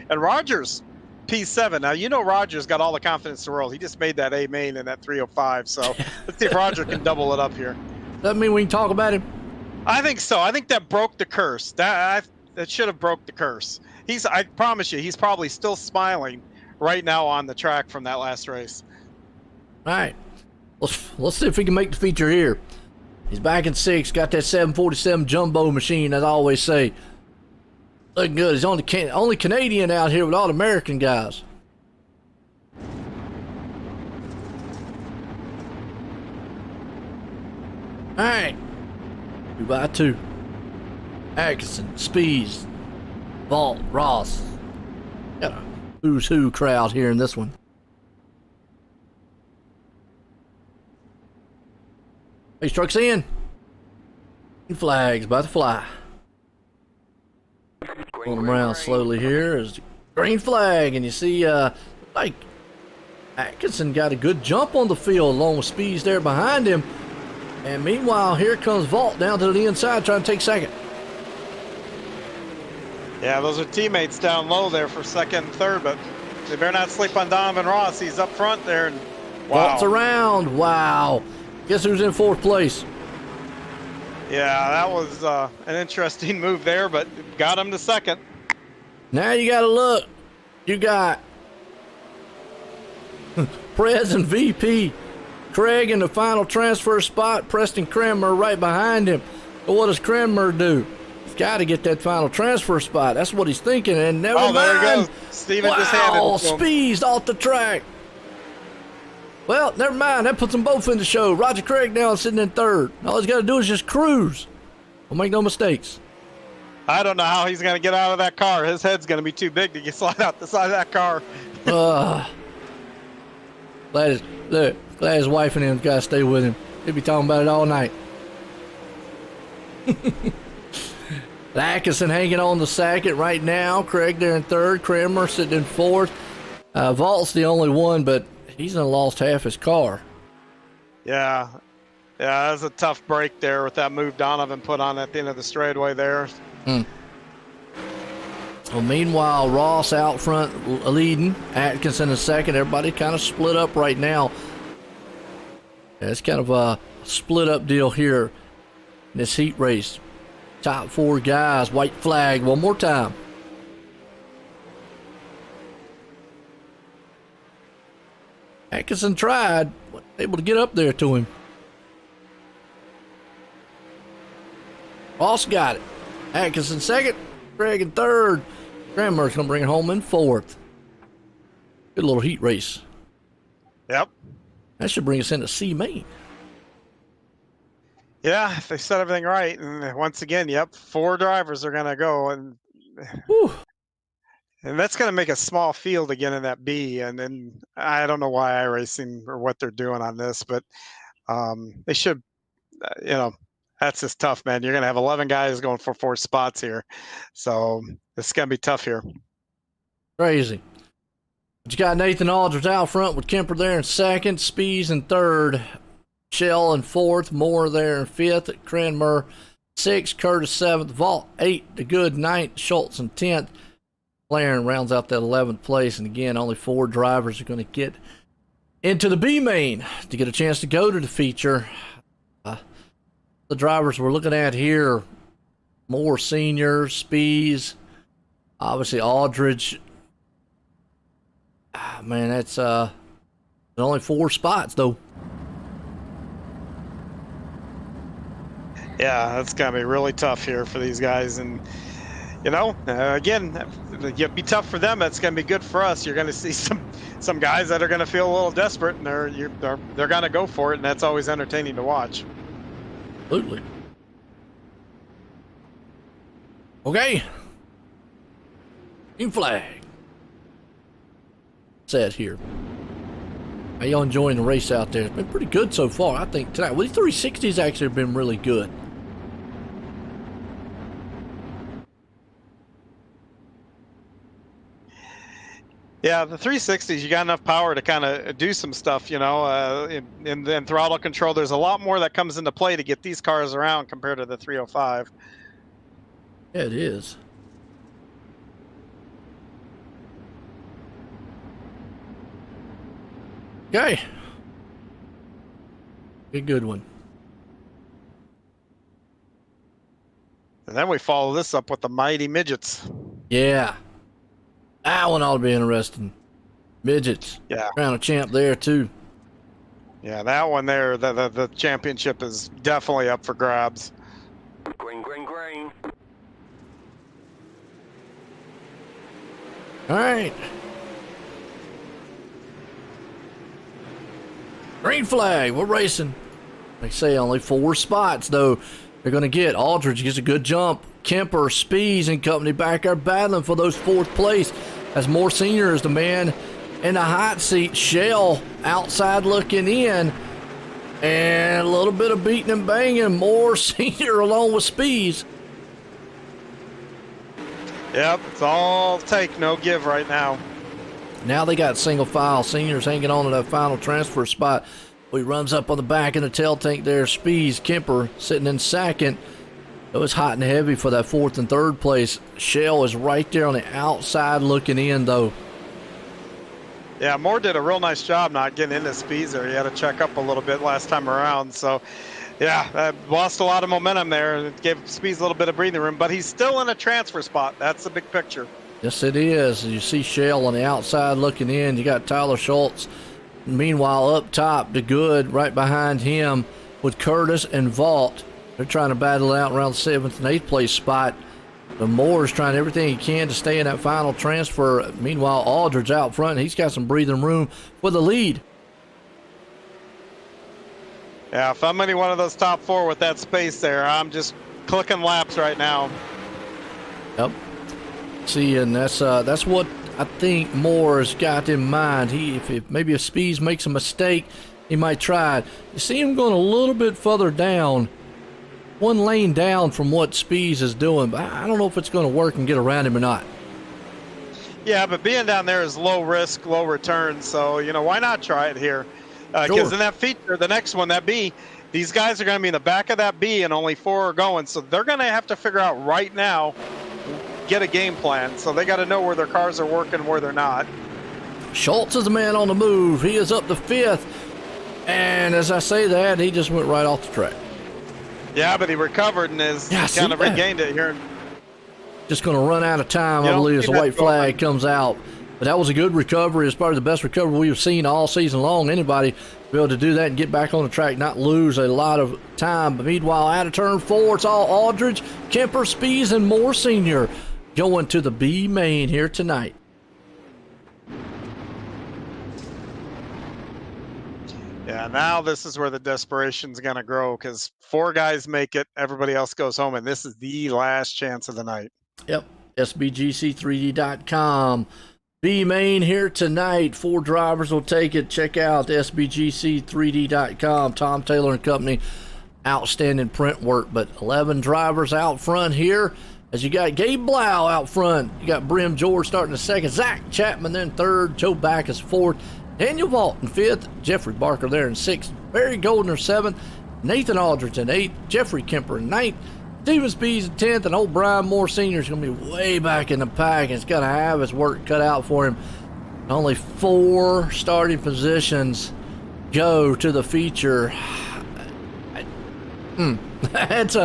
Speaker 5: And Rogers, P7. Now, you know Rogers got all the confidence in the world. He just made that A main in that 305. So let's see if Roger can double it up here.
Speaker 2: Does that mean we can talk about him?
Speaker 5: I think so. I think that broke the curse. That should have broke the curse. I promise you, he's probably still smiling right now on the track from that last race.
Speaker 2: All right, let's see if he can make the feature here. He's back in 6th, got that 747 jumbo machine, as I always say. Looking good. He's only Canadian out here with all the American guys. All right, 2x2. Atkinson, Spees, Vault, Ross. Got a who's who crowd here in this one. Race trucks in. Flags about to fly. Pulling them around slowly here is the green flag, and you see like Atkinson got a good jump on the field along with Speeds there behind him. And meanwhile, here comes Vault down to the inside trying to take second.
Speaker 5: Yeah, those are teammates down low there for second and third, but they better not sleep on Donovan Ross. He's up front there. And wow.
Speaker 2: Vault's around. Wow. Guess who's in 4th place?
Speaker 5: Yeah, that was an interesting move there, but got him to second.
Speaker 2: Now you got to look. You got Prez and VP. Craig in the final transfer spot. Preston Cranmer right behind him. But what does Cranmer do? Got to get that final transfer spot. That's what he's thinking. And never mind.
Speaker 5: There he goes. Steven just handed it to him.
Speaker 2: Speeds off the track. Well, never mind. That puts them both in the show. Roger Craig now sitting in 3rd. All he's got to do is just cruise. Don't make no mistakes.
Speaker 5: I don't know how he's going to get out of that car. His head's going to be too big to slide out the side of that car. Glad his wife and him got to stay with him. He'll be talking about it all night. Atkinson hanging on the second right now. Craig there in 3rd. Cranmer sitting in 4th. Vault's the only one, but he's lost half his car. Yeah, that was a tough break there with that move Donovan put on at the end of the straightaway there.
Speaker 2: Well, meanwhile, Ross out front leading. Atkinson in 2nd. Everybody kind of split up right now. Yeah, it's kind of a split up deal here in this heat race. Top 4 guys, white flag one more time. Atkinson tried, wasn't able to get up there to him. Ross got it. Atkinson 2nd, Craig in 3rd. Cranmer's going to bring it home in 4th. Good little heat race.
Speaker 5: Yep.
Speaker 2: That should bring us into C main.
Speaker 5: Yeah, if they set everything right, and once again, 4 drivers are gonna go, and And that's going to make a small field again in that B. And then I don't know why iRacing or what they're doing on this, but they should, that's just tough, man. You're going to have 11 guys going for 4 spots here. So it's going to be tough here.
Speaker 2: Crazy. But you got Nathan Aldridge out front with Kemper there in second, Spees in third, Shell in fourth, Moore there in fifth, Cranmer 6th, Curtis 7th, Vault 8th, DeGood 9th, Schultz in 10th. Laren rounds out that 11th place, and again, only 4 drivers are going to get into the B main to get a chance to go to the feature. The drivers we're looking at here, Moore Senior, Spees, obviously Aldridge. Man, that's only 4 spots though.
Speaker 5: Yeah, that's gonna be really tough here for these guys, and again, it'd be tough for them. It's gonna be good for us. You're gonna see some guys that are gonna feel a little desperate, and they're gonna go for it, and that's always entertaining to watch.
Speaker 2: Absolutely. Okay. Green flag. Set here. How y'all enjoying the race out there? It's been pretty good so far, I think, tonight. Well, these 360s actually have been really good.
Speaker 5: Yeah, the 360s, you got enough power to kind of do some stuff, in throttle control. There's a lot more that comes into play to get these cars around compared to the 305.
Speaker 2: Yeah, it is. Okay. A good one.
Speaker 5: And then we follow this up with the Mighty Midgets.
Speaker 2: Yeah. That one ought to be interesting. Midgets.
Speaker 5: Yeah.
Speaker 2: Crown a champ there, too.
Speaker 5: Yeah, that one there, the championship is definitely up for grabs.
Speaker 4: Green, green, green.
Speaker 2: All right. Green flag. We're racing. They say only 4 spots, though. They're going to get. Aldridge gets a good jump. Kemper, Spees, and company back are battling for those 4th place. As Moore Senior is the man in the hot seat. Shell outside looking in. And a little bit of beating and banging. Moore Senior along with Spees.
Speaker 5: Yep, it's all take, no give right now.
Speaker 2: Now they got single file. Seniors hanging on to that final transfer spot. He runs up on the back in the tail tank there. Spees, Kemper sitting in second. It was hot and heavy for that 4th and 3rd place. Shell is right there on the outside looking in, though.
Speaker 5: Yeah, Moore did a real nice job not getting into Spees there. He had to check up a little bit last time around. So, yeah, lost a lot of momentum there. It gave Spees a little bit of breathing room, but he's still in a transfer spot. That's the big picture.
Speaker 2: Yes, it is. You see Shell on the outside looking in. You got Tyler Schultz. Meanwhile, up top, DeGood right behind him with Curtis and Vault. They're trying to battle out around the 7th and 8th place spot. The Moore's trying everything he can to stay in that final transfer. Meanwhile, Aldridge out front. He's got some breathing room for the lead.
Speaker 5: Yeah, if I'm any one of those top 4 with that space there, I'm just clicking laps right now.
Speaker 2: Yep. See, and that's what I think Moore has got in mind. Maybe if Spees makes a mistake, he might try it. You see him going a little bit further down, 1 lane down from what Spees is doing, but I don't know if it's going to work and get around him or not.
Speaker 5: Yeah, but being down there is low risk, low return, so, why not try it here? Because in that feature, the next one, that B, these guys are going to be in the back of that B and only 4 are going, so they're going to have to figure out right now, get a game plan. So they got to know where their cars are working, where they're not.
Speaker 2: Schultz is the man on the move. He is up to 5th. And as I say that, he just went right off the track.
Speaker 5: Yeah, but he recovered and kind of regained it here.
Speaker 2: Just going to run out of time, I believe, as the white flag comes out. But that was a good recovery. It's probably the best recovery we've seen all season long. Anybody be able to do that and get back on the track, not lose a lot of time. But meanwhile, out of turn 4, it's all Aldridge, Kemper, Spees, and Moore Senior going to the B main here tonight.
Speaker 5: Yeah, now this is where the desperation's going to grow because 4 guys make it, everybody else goes home, and this is the last chance of the night.
Speaker 2: Yep. SBGC3D.com. B-Main here tonight. 4 drivers will take it. Check out SBGC3D.com. Tom Taylor and Company. Outstanding print work. But 11 drivers out front here. As you got Gabe Blau out front. You got Brim George starting in second. Zach Chapman then third. Joe Backus fourth. Daniel Vaught in fifth. Jeffrey Barker there in sixth. Barry Goldner seventh. Nathan Aldridge in eighth. Jeffrey Kemper in ninth. Steven Spees in 10th, and old Brian Moore Sr. is going to be way back in the pack. He's got to have his work cut out for him. Only 4 starting positions go to the feature. That's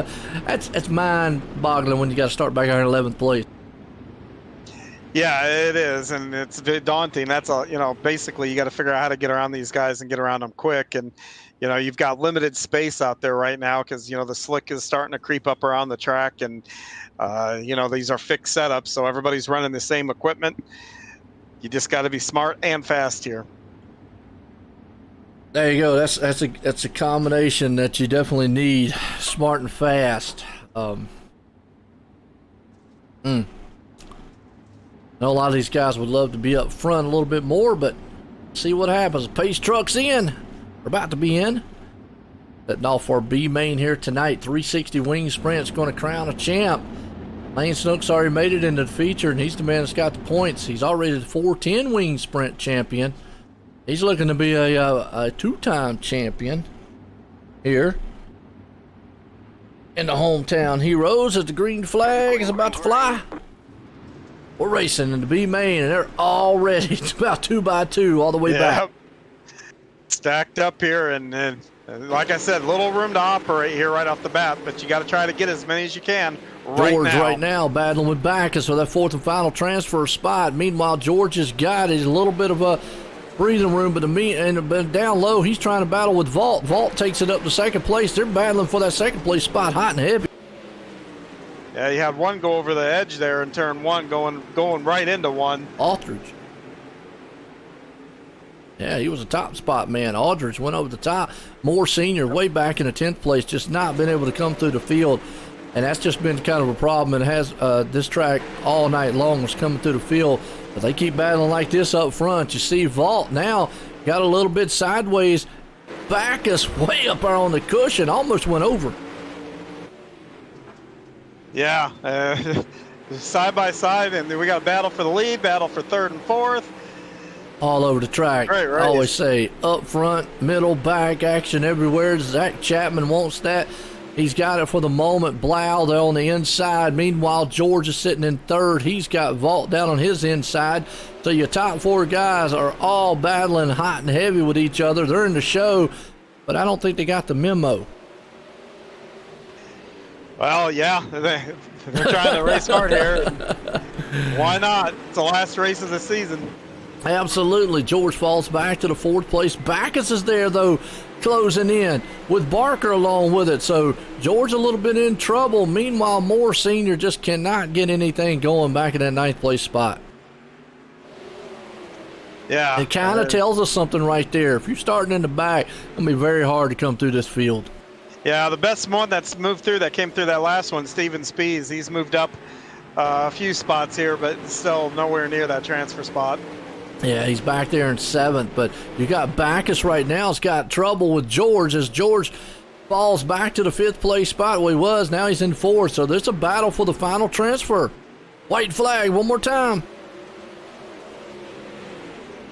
Speaker 2: mind-boggling when you got to start back here in 11th place.
Speaker 5: Yeah, it is, and it's daunting. That's basically you got to figure out how to get around these guys and get around them quick. And you've got limited space out there right now because the slick is starting to creep up around the track, and these are fixed setups, so everybody's running the same equipment. You just got to be smart and fast here.
Speaker 2: There you go. That's a combination that you definitely need. Smart and fast. I know a lot of these guys would love to be up front a little bit more, but see what happens. Pace truck's in. We're about to be in. Setting off for B-Main here tonight. 360 wing sprint's going to crown a champ. Lane Snook's already made it into the feature, and he's the man that's got the points. He's already the 410 wing sprint champion. He's looking to be a 2-time champion here in the hometown heroes as the green flag is about to fly. We're racing in the B-Main, and they're already about 2x2 all the way back.
Speaker 5: Stacked up here, and like I said, little room to operate here right off the bat, but you got to try to get as many as you can
Speaker 2: George right now battling with Backus for that 4th and final transfer spot. Meanwhile, George has got a little bit of a breathing room, but down low, he's trying to battle with Vaught. Vaught takes it up to 2nd place. They're battling for that 2nd place spot, hot and heavy.
Speaker 5: Yeah, you had one go over the edge there in turn 1, going right into one.
Speaker 2: Aldridge. Yeah, he was a top spot man. Aldridge went over the top. Moore Sr. way back in the 10th place, just not been able to come through the field. And that's just been kind of a problem. It has this track all night long was coming through the field. But they keep battling like this up front. You see Vaught now got a little bit sideways. Backus way up there on the cushion, almost went over.
Speaker 5: Yeah, side by side, and we got a battle for the lead, battle for 3rd and 4th.
Speaker 2: All over the track.
Speaker 5: Right.
Speaker 2: I always say up front, middle, back, action everywhere. Zach Chapman wants that. He's got it for the moment. Blau there on the inside. Meanwhile, George is sitting in 3rd. He's got Vaught down on his inside. So your top 4 guys are all battling hot and heavy with each other. They're in the show, but I don't think they got the memo.
Speaker 5: Well, yeah, they're trying to race hard here. Why not? It's the last race of the season.
Speaker 2: Absolutely. George falls back to the 4th place. Backus is there, though, closing in with Barker along with it. So George a little bit in trouble. Meanwhile, Moore Sr. just cannot get anything going back in that 9th place spot.
Speaker 5: Yeah.
Speaker 2: It kind of tells us something right there. If you're starting in the back, it's going to be very hard to come through this field.
Speaker 5: Yeah, the best one that's moved through, that came through that last one, Steven Spees. He's moved up a few spots here, but still nowhere near that transfer spot.
Speaker 2: Yeah, he's back there in 7th, but you got Backus right now. He's got trouble with George as George falls back to the 5th place spot where he was. Now he's in 4th, so there's a battle for the final transfer. White flag one more time.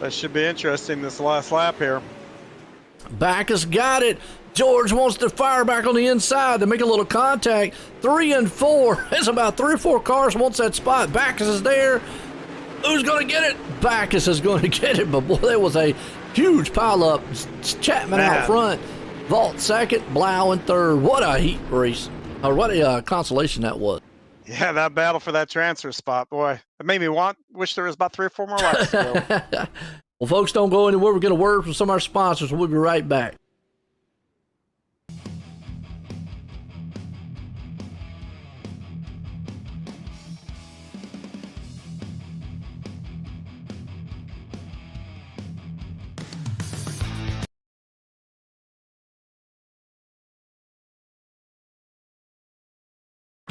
Speaker 5: That should be interesting, this last lap here.
Speaker 2: Backus got it. George wants to fire back on the inside to make a little contact. 3 and 4. There's about 3 or 4 cars wants that spot. Backus is there. Who's going to get it? Backus is going to get it, but boy, there was a huge pileup. Chapman out front. Vaught 2nd, Blau in 3rd. What a heat race. Or what a consolation that was.
Speaker 5: Yeah, that battle for that transfer spot, boy. It made me wish there was about 3 or 4 more laps to go.
Speaker 2: Well, folks, don't go anywhere. We're going to word from some of our sponsors. We'll be right back.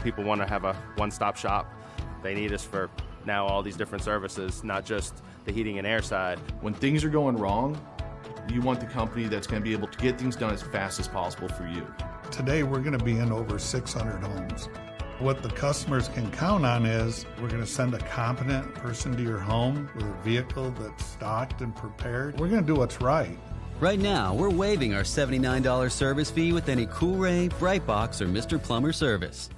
Speaker 6: People want to have a one-stop shop. They need us for now all these different services, not just the heating and air side.
Speaker 7: When things are going wrong, you want the company that's going to be able to get things done as fast as possible for you.
Speaker 8: Today, we're going to be in over 600 homes. What the customers can count on is we're going to send a competent person to your home with a vehicle that's stocked and prepared. We're going to do what's right.
Speaker 9: Right now, we're waiving our $79 service fee with any Cool-Ray, Brightbox, or Mr. Plumber service.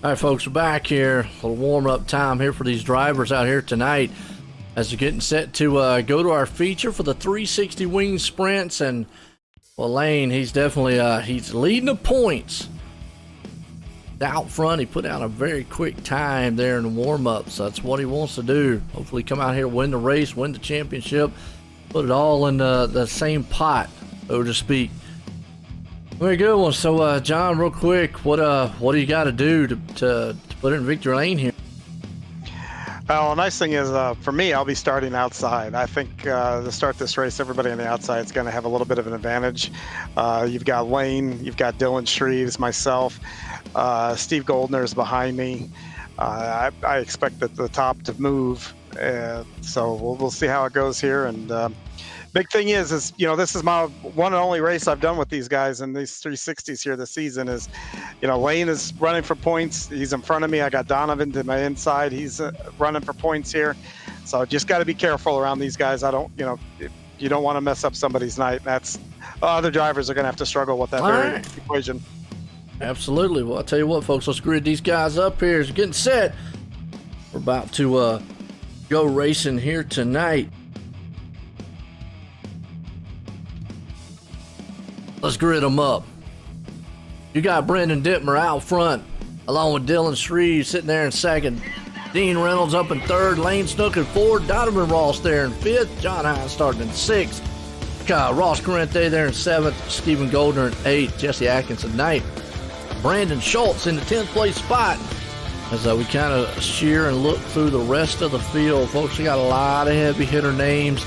Speaker 2: All right, folks, we're back here. A little warm-up time here for these drivers out here tonight as they're getting set to go to our feature for the 360 wing sprints. And, well, Lane, he's definitely he's leading the points. Out front, he put out a very quick time there in the warm-up, so that's what he wants to do. Hopefully come out here, win the race, win the championship, put it all in the same pot, so to speak. Very good one. So, John, real quick, what do you got to do to put it in victory lane here?
Speaker 5: Well, the nice thing is, for me, I'll be starting outside. I think to start this race, everybody on the outside is going to have a little bit of an advantage. You've got Lane, you've got Dylan Shreves, myself, Steve Goldner is behind me. I expect the top to move, so we'll see how it goes here. And big thing is this is my one and only race I've done with these guys in these 360s here this season. Is Lane is running for points. He's in front of me. I got Donovan to my inside. He's running for points here. So just got to be careful around these guys. I don't you don't want to mess up somebody's night. That's other drivers are going to have to struggle with that equation.
Speaker 2: Absolutely. Well, I'll tell you what, folks, let's grid these guys up here. It's getting set. We're about to go racing here tonight. Let's grid them up. You got Brendan Dittmer out front, along with Dylan Shreves sitting there in second. Dean Reynolds up in third. Lane Snook in fourth. Donovan Ross there in fifth. John Hines starting in sixth. got Ross Corrente there in 7th, Stephen Goldner in 8th, Jesse Atkinson 9th, Brandon Schultz in the 10th place spot. As we kind of sheer and look through the rest of the field, folks, we got a lot of heavy hitter names,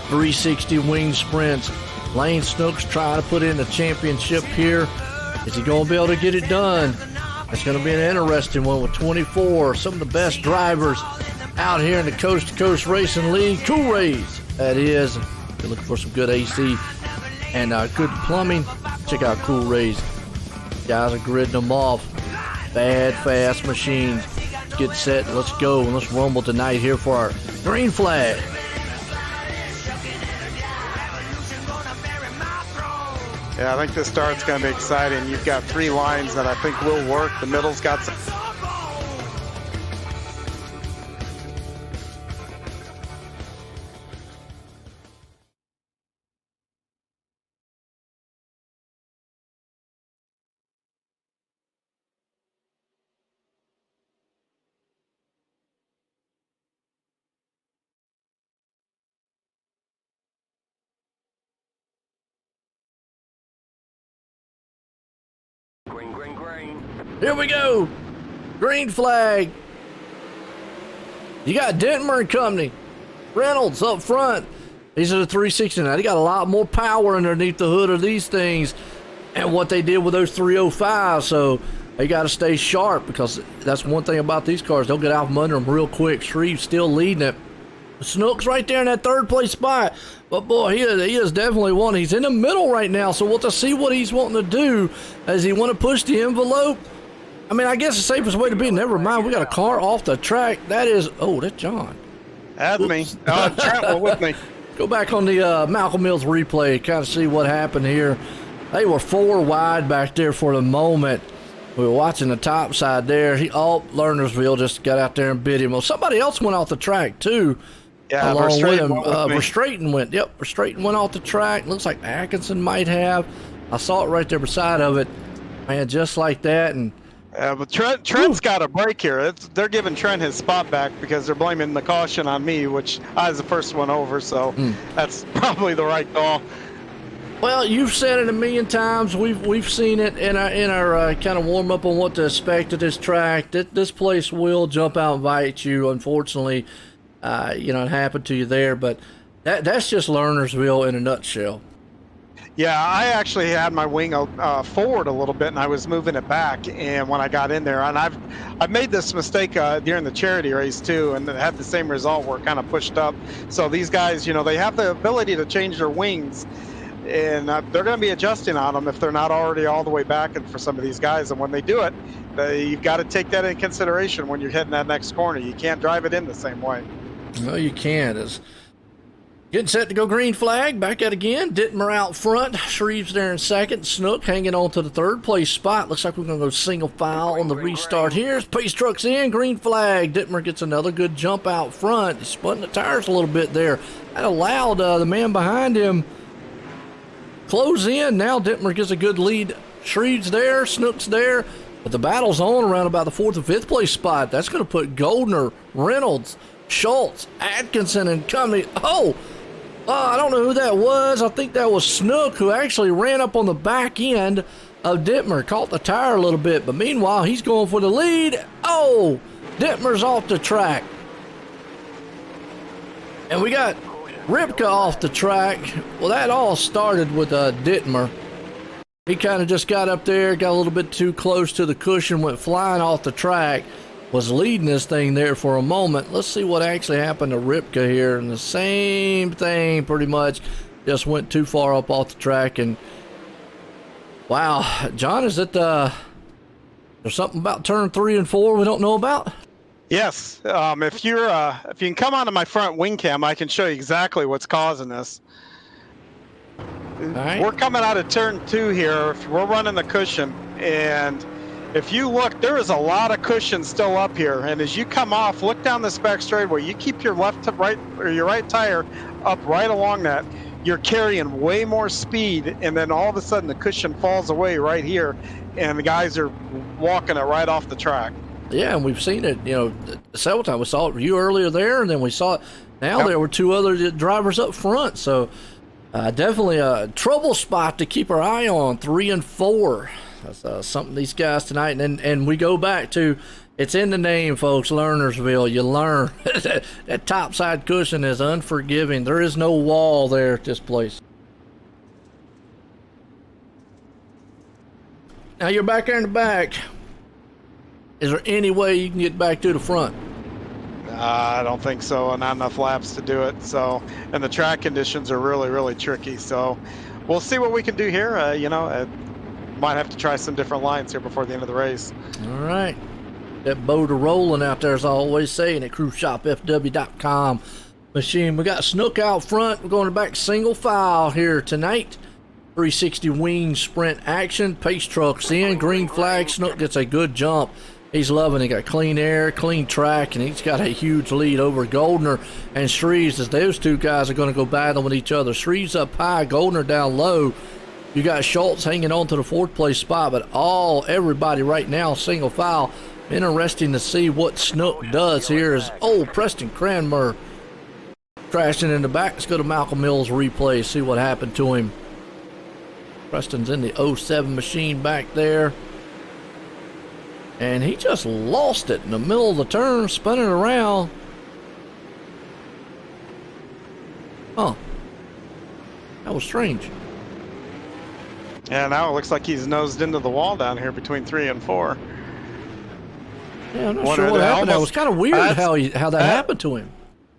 Speaker 2: 360 wing sprints. Lane Snooks trying to put in the championship here. Is he going to be able to get it done? It's going to be an interesting one with 24. Some of the best drivers out here in the Coast2Coast Racing League. Cool Rays, that is. If you're looking for some good AC and good plumbing, check out Cool Rays. Guys are gridding them off. Bad, fast machines. Let's get set. Let's go. And let's rumble tonight here for our green flag.
Speaker 5: Yeah, I think the start's going to be exciting. You've got 3 lines that I think will work. The middle's got some.
Speaker 4: Green, green, green.
Speaker 2: Here we go. Green flag. You got Detmer and Company. Reynolds up front. These are the 360 now. They got a lot more power underneath the hood of these things and what they did with those 305. So they got to stay sharp because that's one thing about these cars. They'll get out from under them real quick. Shreve's still leading it. Snook's right there in that 3rd place spot. But boy, he is definitely one. He's in the middle right now, so we'll have to see what he's wanting to do. Does he want to push the envelope? I mean, I guess the safest way to be, never mind, we got a car off the track. That is, oh, that's John.
Speaker 5: That's me. Trent was with me.
Speaker 2: Go back on the Malcolm Mills replay, kind of see what happened here. They were 4 wide back there for the moment. We were watching the top side there. Lernerville just got out there and bit him. Well, somebody else went off the track, too.
Speaker 5: Yeah,
Speaker 2: along with him.
Speaker 5: Verstraeten
Speaker 2: went. Yep, Verstraeten went off the track. Looks like Atkinson might have. I saw it right there beside of it. Man, just like that. And
Speaker 5: but Trent's got a break here. They're giving Trent his spot back because they're blaming the caution on me, which I was the first one over. So that's probably the right call.
Speaker 2: Well, you've said it a million times. We've seen it in our kind of warm up on what to expect at this track. This place will jump out and bite you. Unfortunately, it happened to you there, but that's just Lernerville in a nutshell.
Speaker 5: Yeah, I actually had my wing forward a little bit, and I was moving it back. And when I got in there, and I've made this mistake during the charity race too, and had the same result. We're kind of pushed up. So these guys, they have the ability to change their wings, and they're going to be adjusting on them if they're not already all the way back. And for some of these guys, and when they do it, you've got to take that in consideration when you're hitting that next corner. You can't drive it in the same way.
Speaker 2: No, you can't. It's getting set to go green flag. Back at again. Dittmer out front. Shreve's there in 2nd. Snook hanging on to the 3rd place spot. Looks like we're going to go single file on the restart here. Pace truck's in. Green flag. Dittmer gets another good jump out front. He's sputting the tires a little bit there. That allowed the man behind him close in. Now Dittmer gets a good lead. Shreve's there. Snook's there. But the battle's on around about the 4th and 5th place spot. That's going to put Goldner, Reynolds, Schultz, Atkinson, and Company. I don't know who that was. I think that was Snook, who actually ran up on the back end of Dittmer. Caught the tire a little bit, but meanwhile, he's going for the lead. Oh, Dittmer's off the track. And we got Ripka off the track. Well, that all started with Dittmer. He kind of just got up there, got a little bit too close to the cushion, went flying off the track. Was leading this thing there for a moment. Let's see what actually happened to Ripka here. And the same thing pretty much. Just went too far up off the track. And wow, John, is it there's something about turn 3 and 4 we don't know about?
Speaker 5: Yes. If you can come onto my front wing cam, I can show you exactly what's causing this.
Speaker 2: Right.
Speaker 5: We're coming out of turn 2 here. We're running the cushion, and if you look, there is a lot of cushion still up here. And as you come off, look down this back straightaway. You keep your left to right, or your right tire up right along that. You're carrying way more speed, and then all of a sudden the cushion falls away right here, and the guys are walking it right off the track.
Speaker 2: Yeah, and we've seen it, several times. We saw it you earlier there, and then we saw it now. Yep. There were 2 other drivers up front. So Definitely a trouble spot to keep our eye on, 3 and 4. That's something these guys tonight. And we go back to, it's in the name, folks, Lernerville. You learn that topside cushion is unforgiving. There is no wall there at this place. Now you're back there in the back. Is there any way you can get back to the front?
Speaker 5: I don't think so. Not enough laps to do it. So, and the track conditions are really, really tricky. So, we'll see what we can do here. Might have to try some different lines here before the end of the race.
Speaker 2: All right. That boat are rolling out there, as I always say, and at cruiseshopfw.com machine. We got Snook out front. We're going back single file here tonight. 360 wing sprint action. Pace trucks in. Green flag. Snook gets a good jump. He's loving it. He got clean air, clean track, and he's got a huge lead over Goldner and Shreves, as those two guys are going to go battle with each other. Shreves up high, Goldner down low. You got Schultz hanging on to the 4th place spot, but everybody right now single file. Interesting to see what Snook does here as Preston Cranmer crashing in the back. Let's go to Malcolm Mills replay, see what happened to him. Preston's in the 07 machine back there. And he just lost it in the middle of the turn, spinning around. Huh. That was strange.
Speaker 5: Yeah, now it looks like he's nosed into the wall down here between 3 and 4.
Speaker 2: Yeah, I'm not sure what happened. That was kind of weird how that happened to him.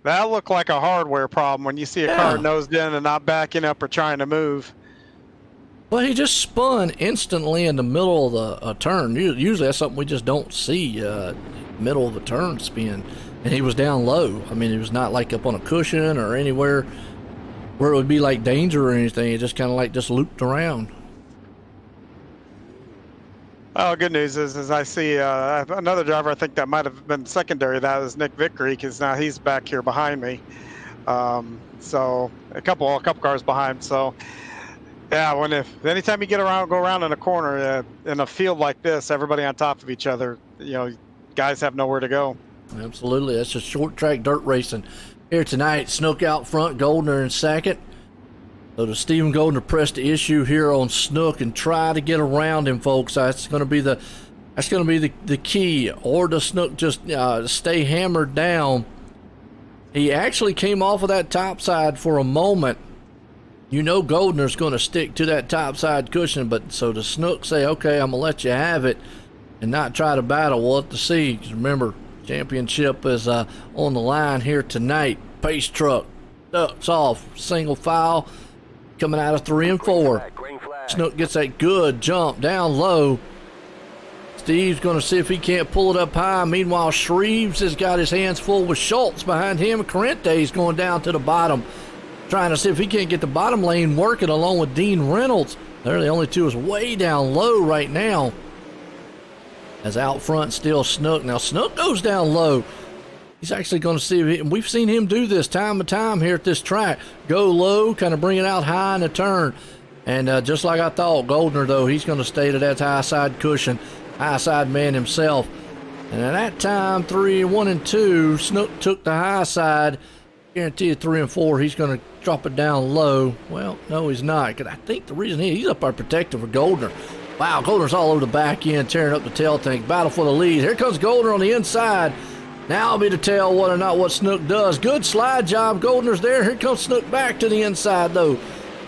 Speaker 5: That looked like a hardware problem when you see a car nosed in and not backing up or trying to move.
Speaker 2: Well, he just spun instantly in the middle of the turn. Usually that's something we just don't see, middle of a turn spin. And he was down low. I mean, it was not like up on a cushion or anywhere where it would be like danger or anything. It just kind of like just looped around.
Speaker 5: Oh, good news is I see another driver. I think that might have been secondary. That was Nick Vickery, because now he's back here behind me. So a couple cars behind. So yeah, anytime you go around in a corner in a field like this, everybody on top of each other, guys have nowhere to go.
Speaker 2: Absolutely, that's just short track dirt racing here tonight. Snook out front, Goldner in second. So does Stephen Goldner press the issue here on Snook and try to get around him, folks? That's going to be the key. Or does Snook just stay hammered down? He actually came off of that top side for a moment. Goldner's going to stick to that top side cushion, but so does Snook say, okay, I'm going to let you have it and not try to battle? We'll have to see. 'Cause remember, championship is on the line here tonight. Pace truck ducks off, single file. Coming out of 3 and 4. Snook gets that good jump down low. Steve's going to see if he can't pull it up high. Meanwhile, Shreves has got his hands full with Schultz behind him. Carente's going down to the bottom, trying to see if he can't get the bottom lane working along with Dean Reynolds. They're the only two is way down low right now. As out front still Snook. Now Snook goes down low. He's actually going to see, and we've seen him do this time and time here at this track. Go low, kind of bring it out high in the turn. And just like I thought, Goldner, though, he's going to stay to that high side cushion, high side man himself. And at that time, 1 and 2, Snook took the high side. Guaranteed 3 and 4, he's going to drop it down low. Well, no, he's not. Because I think the reason he's up there protective of Goldner. Wow, Goldner's all over the back end, tearing up the tail tank. Battle for the lead. Here comes Goldner on the inside. Now I'll be to tell whether or not what Snook does. Good slide job. Goldner's there. Here comes Snook back to the inside, though,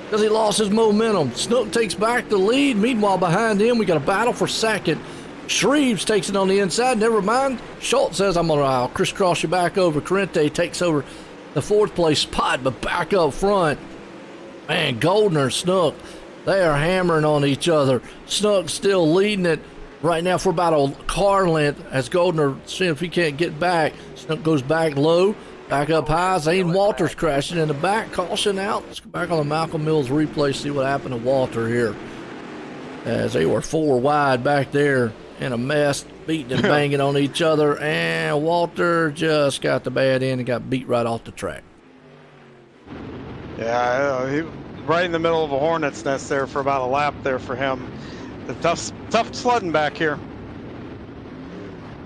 Speaker 2: because he lost his momentum. Snook takes back the lead. Meanwhile, behind him, we got a battle for second. Shreves takes it on the inside. Never mind. Schultz says, I'll crisscross you back over. Carente takes over the 4th place spot, but back up front. Man, Goldner, Snook, they are hammering on each other. Snook still leading it right now for about a car length as Goldner seeing if he can't get back. Snook goes back low, back up high. Zane Walters crashing in the back. Caution out. Let's go back on the Malcolm Mills replay, see what happened to Walter here. As they were 4 wide back there in a mess, beating and banging on each other. And Walter just got the bad end and got beat right off the track.
Speaker 5: Yeah, he right in the middle of a hornet's nest there for about a lap there for him. The tough sledding back here.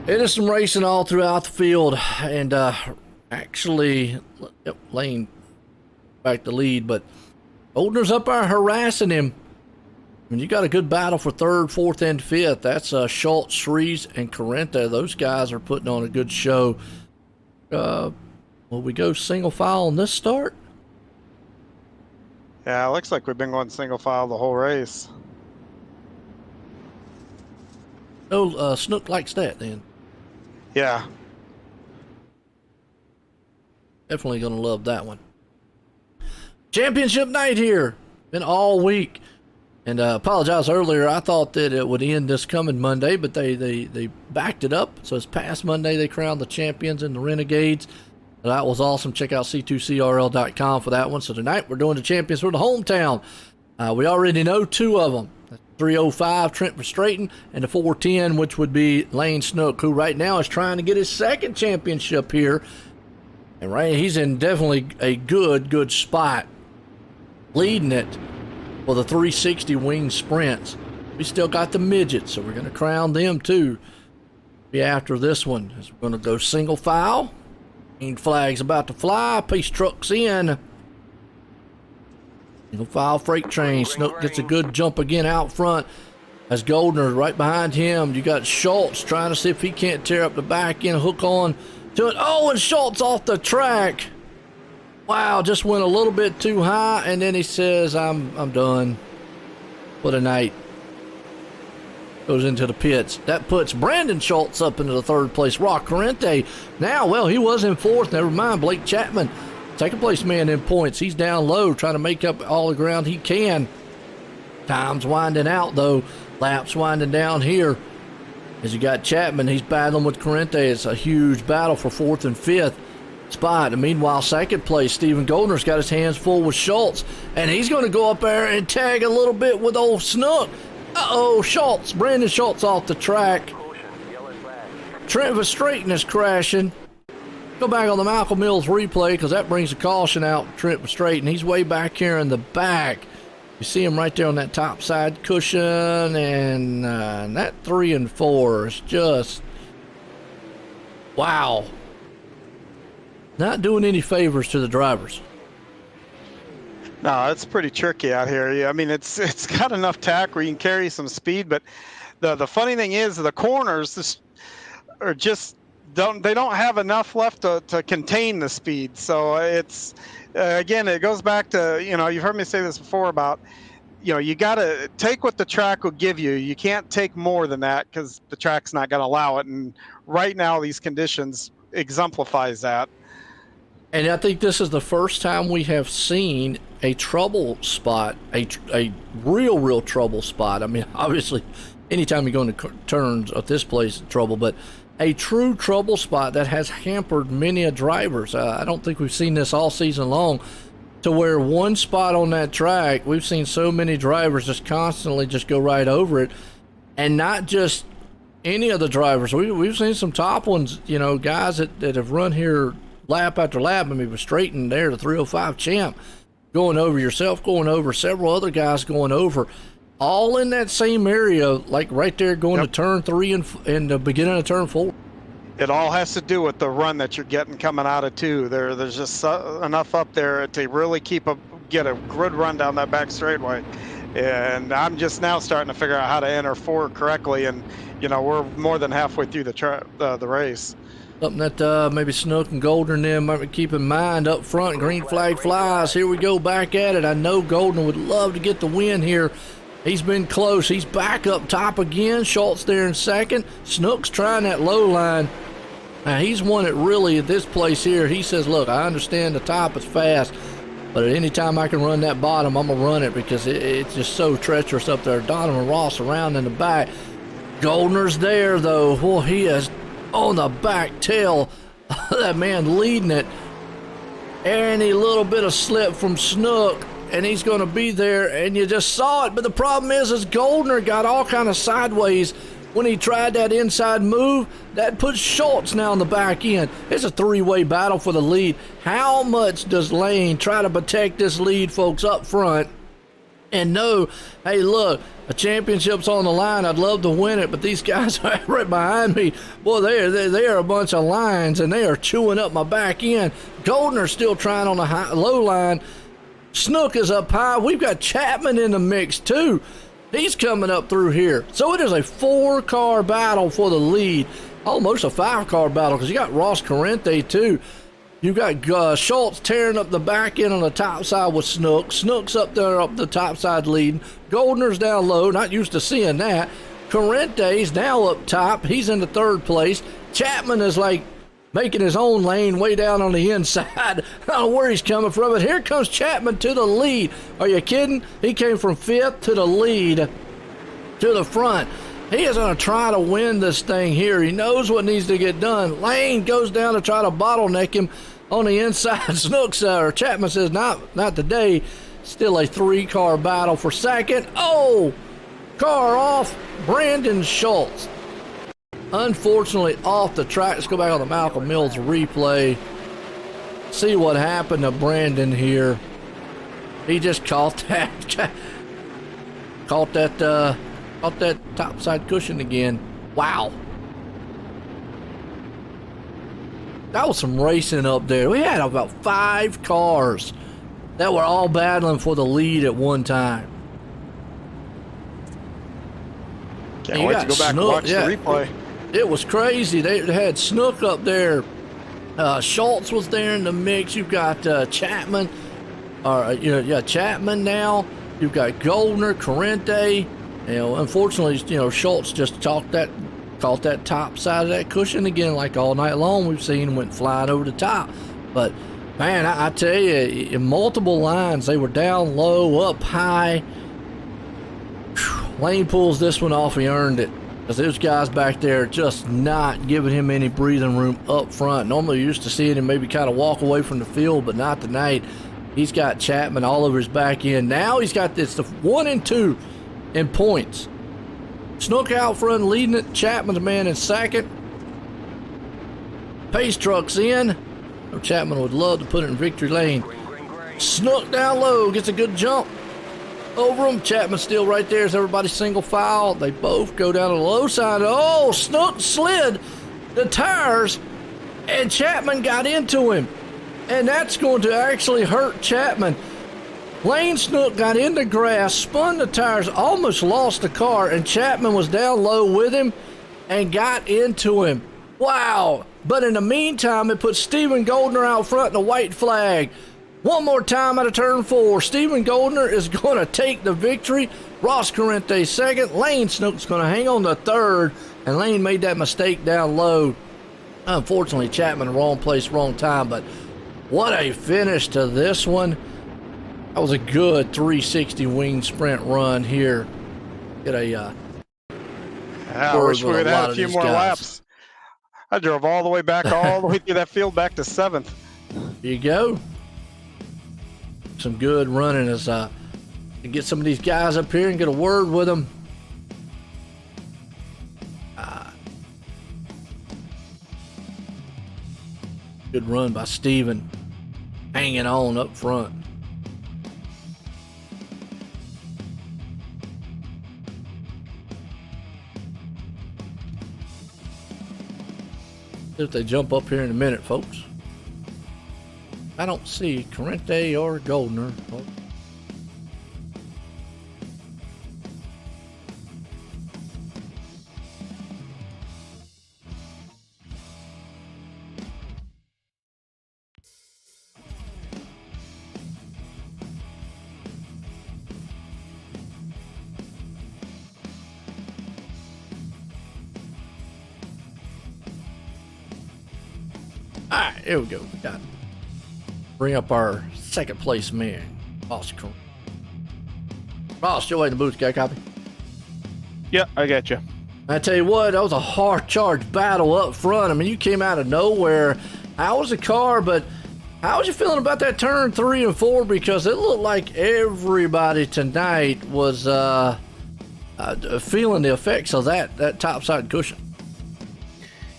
Speaker 2: It is some racing all throughout the field, and actually, Lane back the lead, but Goldner's up there harassing him. When you got a good battle for third, fourth, and fifth, that's Schultz, Shrees, and Carenta. Those guys are putting on a good show. Will we go single file on this start?
Speaker 5: Yeah, it looks like we've been going single file the whole race.
Speaker 2: Oh, Snook likes that then.
Speaker 5: Yeah.
Speaker 2: Definitely going to love that one. Championship night here. Been all week. And apologize earlier. I thought that it would end this coming Monday, but they backed it up. So it's past Monday. They crowned the champions and the Renegades. That was awesome. Check out c2crl.com for that one. So tonight we're doing the champions for the hometown. We already know two of them. 305 Trent Verstraeten and the 410, which would be Lane Snook, who right now is trying to get his second championship here. And right, he's in definitely a good spot, leading it for the 360 wing sprints. We still got the midgets, so we're going to crown them too. Be after this one. As we're going to go single file. Green flag's about to fly. Pace truck's in. Single file freight train. Snook gets a good jump again out front. As Goldner right behind him. You got Schultz trying to see if he can't tear up the back end, hook on to it. Oh, and Schultz off the track. Wow, just went a little bit too high, and then he says, I'm done for the night. Goes into the pits. That puts Brandon Schultz up into the third place. Rock Carente now, well, he was in fourth. Never mind, Blake Chapman, second place man in points. He's down low, trying to make up all the ground he can. Time's winding out, though. Laps winding down here. As you got Chapman, he's battling with Carente. It's a huge battle for fourth and fifth spot. And meanwhile, second place, Stephen Goldner's got his hands full with Schultz. And he's going to go up there and tag a little bit with old Snook. Uh-oh, Schultz. Brandon Schultz off the track. Trent Verstraeten is crashing. Go back on the Malcolm Mills replay because that brings a caution out. Trent Verstraeten, he's way back here in the back. You see him right there on that top side cushion, and that 3 and 4 is just, wow. Not doing any favors to the drivers.
Speaker 5: No, it's pretty tricky out here. Yeah, I mean, it's got enough tack where you can carry some speed, but the funny thing is the corners are just don't have enough left to contain the speed. So it's again, it goes back to, you've heard me say this before about, you got to take what the track will give you. You can't take more than that because the track's not going to allow it. And right now, these conditions exemplifies that.
Speaker 2: And I think this is the first time we have seen a trouble spot, a real trouble spot. I mean, obviously, anytime you go into turns at this place, trouble, but a true trouble spot that has hampered many a drivers. I don't think we've seen this all season long, to where one spot on that track, we've seen so many drivers just constantly just go right over it, and not just any of the drivers. We've seen some top ones, guys that have run here lap after lap. I mean, Verstraeten there, the 305 champ, going over yourself, going over several other guys, going over, all in that same area, like right there going to turn 3 and the beginning of turn 4.
Speaker 5: It all has to do with the run that you're getting coming out of 2. There's just enough up there to really get a good run down that back straightaway. And I'm just now starting to figure out how to enter 4 correctly, and we're more than halfway through the race.
Speaker 2: Something that maybe Snook and Goldner and them might keep in mind up front. Green flag flies. Here we go back at it. I know Goldner would love to get the win here. He's been close. He's back up top again. Schultz there in second. Snook's trying that low line. Now, he's won it really at this place here. He says, look, I understand the top is fast, but at any time I can run that bottom, I'm going to run it because it's just so treacherous up there. Donovan Ross around in the back. Goldner's there, though. Well, he is on the back tail. That man leading it. And a little bit of slip from Snook, and he's going to be there, and you just saw it. But the problem is Goldner got all kind of sideways when he tried that inside move. That puts Schultz now on the back end. It's a 3-way battle for the lead. How much does Lane try to protect this lead, folks, up front? And no, hey, look, a championship's on the line. I'd love to win it, but these guys are right behind me. Boy, they are a bunch of lions, and they are chewing up my back end. Goldner's still trying on the low line. Snook is up high. We've got Chapman in the mix too. He's coming up through here. So it is a 4-car battle for the lead. Almost a 5-car battle because you got Ross Corrente too. You got Schultz tearing up the back end on the top side with Snook. Snook's up there up the top side leading. Goldner's down low. Not used to seeing that. Corrente's now up top. He's in the 3rd place. Chapman is like making his own lane way down on the inside. I don't know where he's coming from, but here comes Chapman to the lead. Are you kidding? He came from 5th to the lead to the front. He is going to try to win this thing here. He knows what needs to get done. Lane goes down to try to bottleneck him on the inside. Snooks, or Chapman says, not today. Still a 3-car battle for second. Oh, car off. Brandon Schultz. Unfortunately, off the track. Let's go back on the Malcolm Mills replay. See what happened to Brandon here. He just caught that. Caught that topside cushion again. Wow. That was some racing up there. We had about 5 cars that were all battling for the lead at one time.
Speaker 5: Can't wait to go back and watch the replay.
Speaker 2: It was crazy. They had Snook up there. Schultz was there in the mix. You've got Chapman. Chapman now. You've got Goldner, Corrente. Unfortunately, Schultz just caught that top side of that cushion again, like all night long. We've seen him went flying over the top. But man, I tell you, in multiple lines, they were down low, up high. Lane pulls this one off. He earned it. Because those guys back there just not giving him any breathing room up front. Normally, you're used to seeing him maybe kind of walk away from the field, but not tonight. He's got Chapman all over his back end. Now he's got the 1 and 2 in points. Snook out front leading it. Chapman's man in second. Pace truck's in. Chapman would love to put it in victory lane. Snook down low. Gets a good jump over him. Chapman still right there as everybody single file. They both go down to the low side. Oh, Snook slid the tires and Chapman got into him. And that's going to actually hurt Chapman. Lane Snook got into grass, spun the tires, almost lost the car, and Chapman was down low with him and got into him. Wow. But in the meantime, it put Stephen Goldner out front in the white flag. One more time out of turn 4. Stephen Goldner is going to take the victory. Ross Corrente second. Lane Snook's going to hang on to 3rd, and Lane made that mistake down low. Unfortunately, Chapman, wrong place, wrong time, but what a finish to this one. That was a good 360 wing sprint run here. Get a
Speaker 5: I wish we would have had a few more laps. I drove all the way back, all the way through that field back to 7th.
Speaker 2: There you go. Some good running as to get some of these guys up here and get a word with them. Good run by Steven, hanging on up front. See if they jump up here in a minute, folks. I don't see Corrente or Goldner. Oh. All right, here we go. We got bring up our second place man, Ross. Ross, still waiting in the booth. Got a copy?
Speaker 15: Yeah, I got you.
Speaker 2: I tell you what, that was a hard charge battle up front. I mean, you came out of nowhere. How was the car? But how was you feeling about that turn 3 and 4? Because it looked like everybody tonight was feeling the effects of that topside cushion.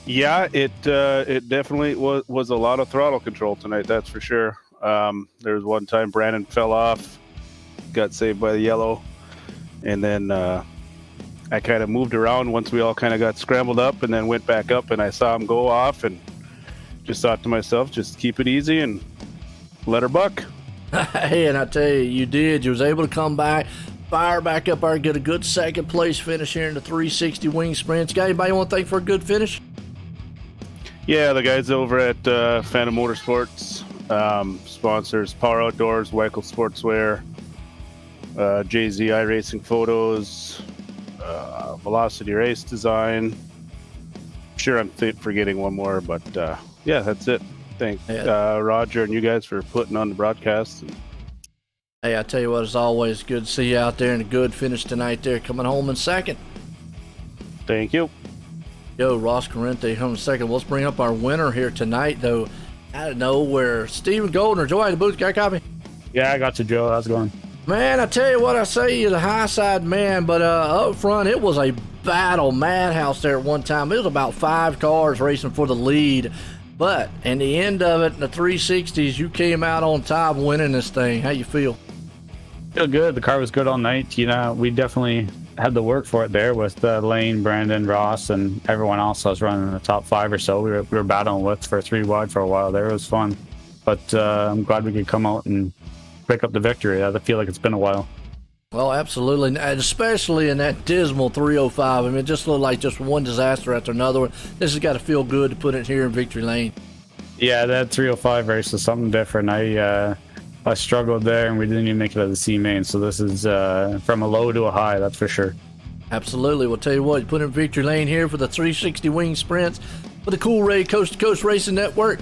Speaker 15: Yeah, it definitely was a lot of throttle control tonight. That's for sure. There was one time Brandon fell off, got saved by the yellow, and then I kind of moved around once we all kind of got scrambled up, and then went back up, and I saw him go off, and just thought to myself, just keep it easy and let her buck.
Speaker 2: Hey, and I tell you, you did. You was able to come back, fire back up there, get a good second place finish here in the 360 wing sprints. Got anybody you want to thank for a good finish?
Speaker 15: Yeah, the guys over at Phantom Motorsports, sponsors Power Outdoors, Weichel Sportswear, JZ iRacing Photos, Velocity Race Design. I'm sure I'm forgetting one more, but yeah, that's it. Thank Roger and you guys for putting on the broadcast.
Speaker 2: Hey, I tell you what, it's always good to see you out there and a good finish tonight there, coming home in second.
Speaker 15: Thank you.
Speaker 2: Yo, Ross Corrente home in second. Let's bring up our winner here tonight, though. Out of nowhere, Stephen Goldner. Joe, the booth, got a copy?
Speaker 16: Yeah, I got you, Joe. How's it going?
Speaker 2: Man, I tell you what, I say you're the high side man, but up front, it was a battle madhouse there at one time. It was about 5 cars racing for the lead. But in the end of it, in the 360s, you came out on top winning this thing. How you feel?
Speaker 16: Feel good. The car was good all night. You know, we definitely had the work for it there with Lane, Brandon, Ross, and everyone else I was running in the top 5 or so. We were battling with for 3 wide for a while there. It was fun. But I'm glad we could come out and pick up the victory. I feel like it's been a while.
Speaker 2: Well, absolutely, and especially in that dismal 305. I mean, it just looked like just one disaster after another one. This has got to feel good to put it here in victory lane.
Speaker 16: Yeah, that 305 race was something different. I struggled there, and we didn't even make it out of the C main. So this is from a low to a high, that's for sure.
Speaker 2: Absolutely. We'll tell you what, you put in victory lane here for the 360 wing sprints for the Cool Ray Coast to Coast Racing Network.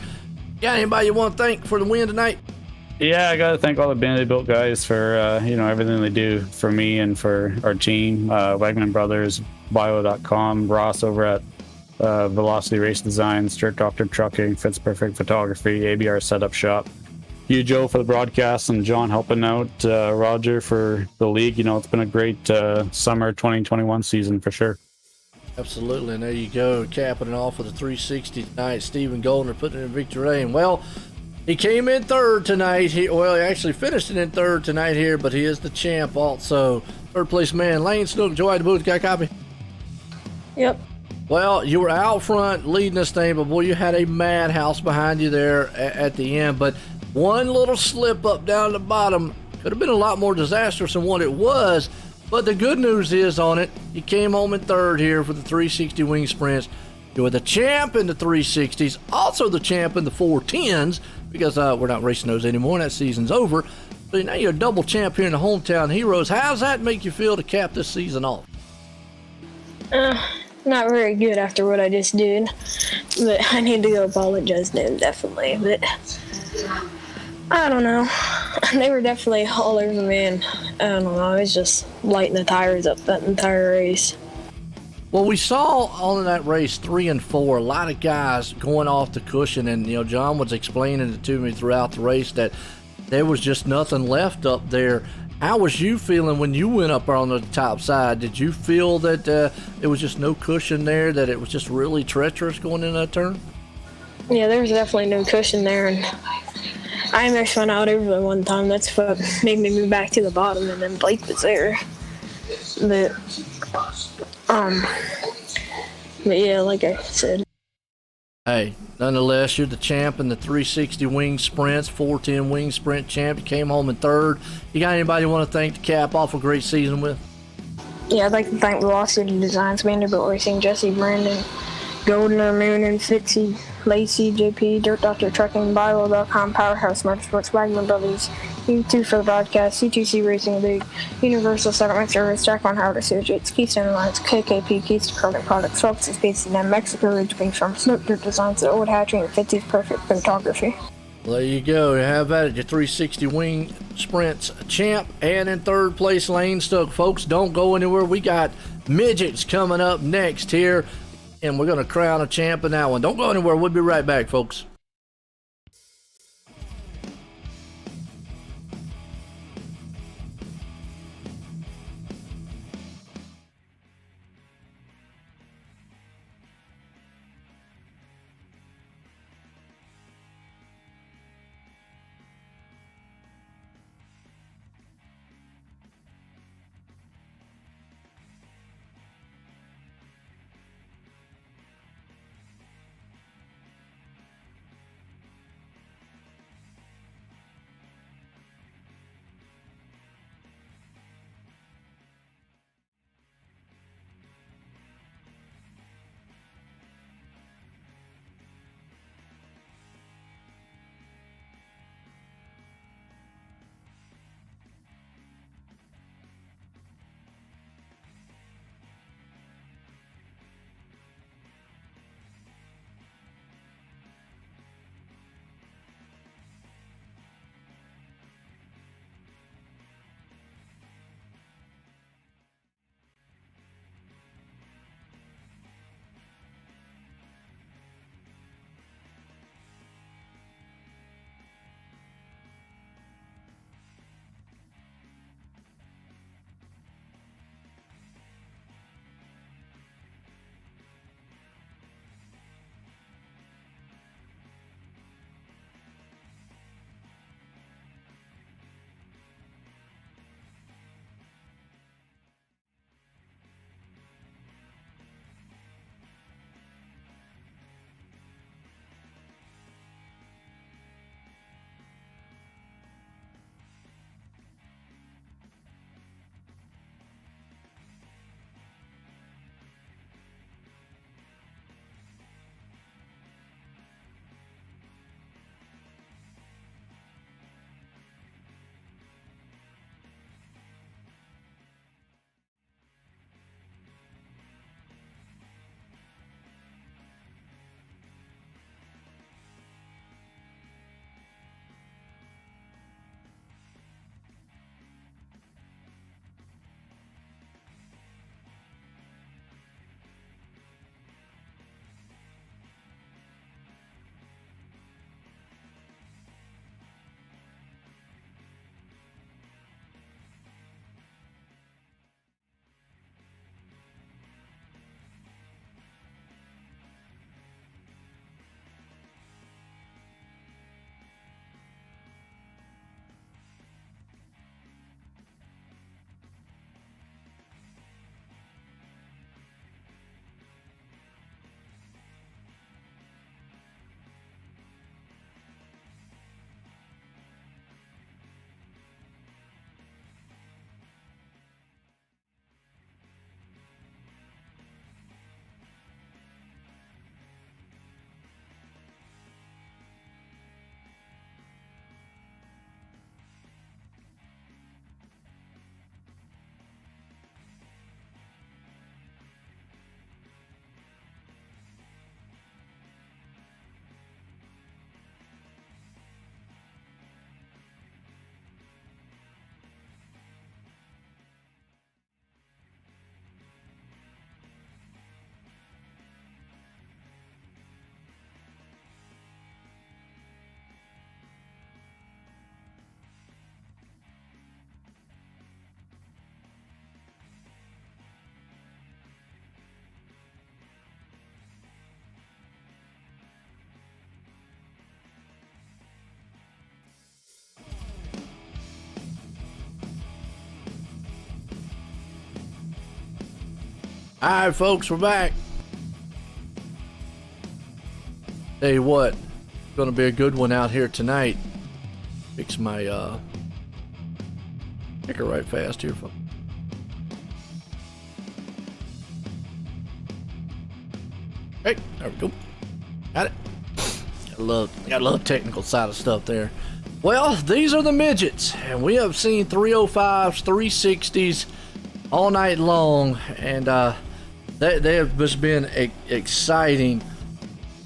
Speaker 2: Got anybody you want to thank for the win tonight?
Speaker 16: Yeah, I got to thank all the Vanderbilt guys for everything they do for me and for our team. Wegman Brothers, Bio.com, Ross over at Velocity Race Design, Dirt Doctor Trucking, Fits Perfect Photography, ABR Setup Shop. You, Joe, for the broadcast, and John helping out. Roger for the league. You know, it's been a great summer 2021 season for sure.
Speaker 2: Absolutely, and there you go, capping it off with a 360 tonight. Stephen Goldner putting it in victory lane. Well, he came in third tonight. He actually finished it in third tonight here, but he is the champ also. Third place man, Lane Snook, Joy the booth, got a copy?
Speaker 17: Yep.
Speaker 2: Well, you were out front leading this thing, but boy, you had a madhouse behind you there at the end. But one little slip up down the bottom could have been a lot more disastrous than what it was. But the good news is on it, you came home in third here for the 360 wing sprints. You were the champ in the 360s, also the champ in the 410s, because we're not racing those anymore, and that season's over. So now you're a double champ here in the Hometown Heroes. How does that make you feel to cap this season off?
Speaker 17: Not very good after what I just did, but I need to go apologize to him, definitely. But I don't know. They were definitely all over me, and I don't know. I was just lighting the tires up that entire race.
Speaker 2: Well, we saw on that race 3 and 4, a lot of guys going off the cushion, and John was explaining it to me throughout the race that there was just nothing left up there. How was you feeling when you went up there on the top side? Did you feel that there was just no cushion there, that it was just really treacherous going in that turn?
Speaker 17: Yeah, there was definitely no cushion there, and I almost went out over the one time. That's what made me move back to the bottom, and then Blake was there. But yeah, like I said.
Speaker 2: Hey, nonetheless, you're the champ in the 360 wing sprints, 410 wing sprint champ. You came home in third. You got anybody you want to thank to cap off a great season with?
Speaker 17: Yeah, I'd like to thank Velocity Designs, Vanderbilt Racing, Jesse, Brandon, Goldner, Moonin, Fitzy, Lacey, JP, Dirt Doctor Trucking, Bio.com, Powerhouse Motorsports, Wagner Brothers, U2 for the broadcast, C2C Racing League, Universal Settlement Service, Jack Von Howard Associates, Keystone Alliance, KKP, Keystone Carbon Products, Phelps Space, and Mexico Ridge Wings from Snook Dirt Designs, The Old Hatchery, and Fitzy's Perfect Photography.
Speaker 2: Well, there you go. You have at it, your 360 wing sprints champ, and in third place, Lane Stuck. Folks, don't go anywhere. We got midgets coming up next here, and we're going to crown a champ in that one. Don't go anywhere. We'll be right back, folks. All right, folks, we're back. Tell you what, it's going to be a good one out here tonight. Fix my picker right fast here, folks. Hey, there we go. Got it. Got a little technical side of stuff there. Well, these are the midgets, and we have seen 305s, 360s all night long, and they have just been exciting,